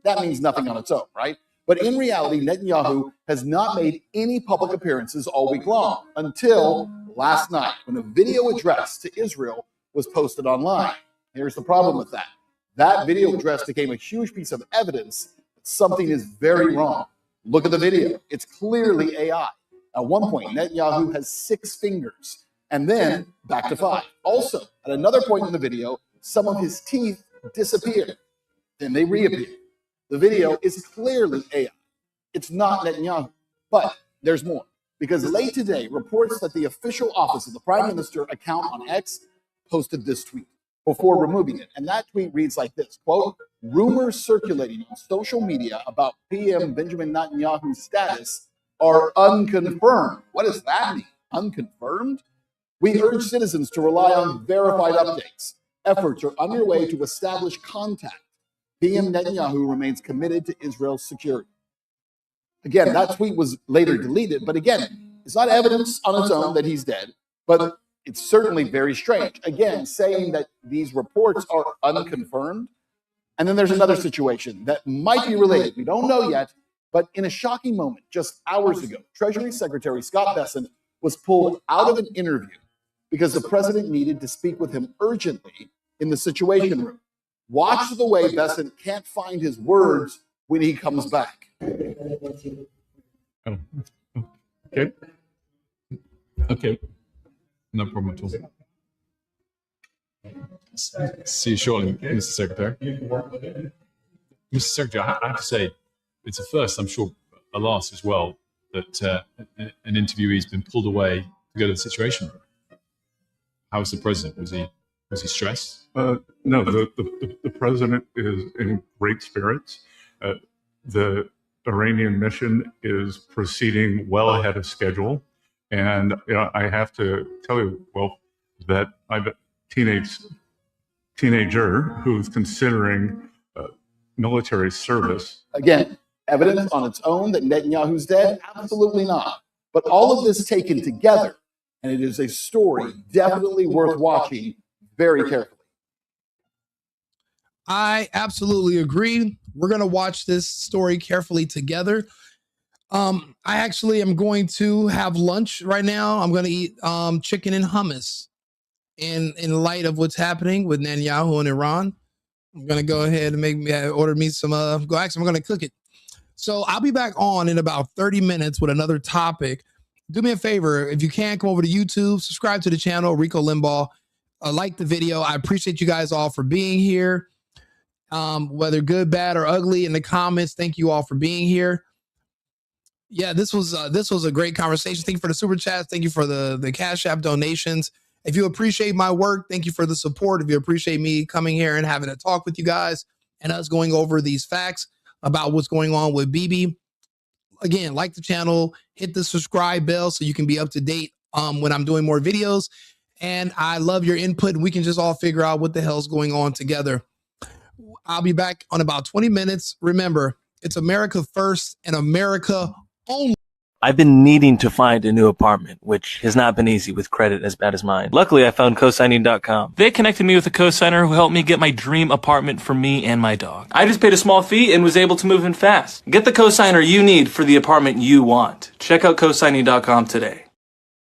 That means nothing on its own, right? But in reality, Netanyahu has not made any public appearances all week long until last night when a video address to Israel was posted online. Here's the problem with that. That video address became a huge piece of evidence that something is very wrong. Look at the video. It's clearly AI. At one point, Netanyahu has 6 fingers, and then back to 5. Also, at another point in the video, some of his teeth disappeared. Then they reappear. The video is clearly AI. It's not Netanyahu. But there's more. Because late today, reports that the official office of the Prime Minister account on X posted this tweet before removing it. And that tweet reads like this, quote, rumors circulating on social media about PM Benjamin Netanyahu's status are unconfirmed. What does that mean? Unconfirmed? We urge citizens to rely on verified updates. Efforts are underway to establish contact. PM Netanyahu remains committed to Israel's security. Again, that tweet was later deleted, but again, it's not evidence on its own that he's dead, but it's certainly very strange. Again, saying that these reports are unconfirmed. And then there's another situation that might be related. We don't know yet, but in a shocking moment just hours ago, Treasury Secretary Scott Bessent was pulled out of an interview because the president needed to speak with him urgently in the Situation Room. Watch the way Bessent can't find his words when he comes back. Oh, okay. Okay. No problem at all. See you shortly, Mr. Secretary. Mr. Secretary, I have to say, it's a first, I'm sure a last as well, that an interviewee's been pulled away to go to the Situation Room. How was the president? Was he stressed? No, the president is in great spirits. The Iranian mission is proceeding well ahead of schedule. And I have to tell you, well, that I've a teenager who's considering military service. Again, evidence on its own that Netanyahu's dead? Absolutely not. But all of this taken together, and it is a story definitely worth watching very carefully. I absolutely agree. We're going to watch this story carefully together. I actually am going to have lunch right now. I'm going to eat chicken and hummus in light of what's happening with Netanyahu and Iran. I'm going to go ahead and order me some, I'm going to cook it. So I'll be back on in about 30 minutes with another topic. Do me a favor. If you can, come over to YouTube, subscribe to the channel, Rico Limbaugh, like the video. I appreciate you guys all for being here. Whether good, bad, or ugly in the comments, thank you all for being here. Yeah, this was a great conversation. Thank you for the super chats. Thank you for the Cash App donations. If you appreciate my work, thank you for the support. If you appreciate me coming here and having a talk with you guys and us going over these facts about what's going on with Bibi, again, like the channel, hit the subscribe bell so you can be up to date when I'm doing more videos. And I love your input, and we can just all figure out what the hell's going on together. I'll be back on about 20 minutes. Remember, it's America first and America only. I've been needing to find a new apartment, which has not been easy with credit as bad as mine. Luckily, I found cosigning.com. They connected me with a cosigner who helped me get my dream apartment for me and my dog. I just paid a small fee and was able to move in fast. Get the cosigner you need for the apartment you want. Check out cosigning.com today.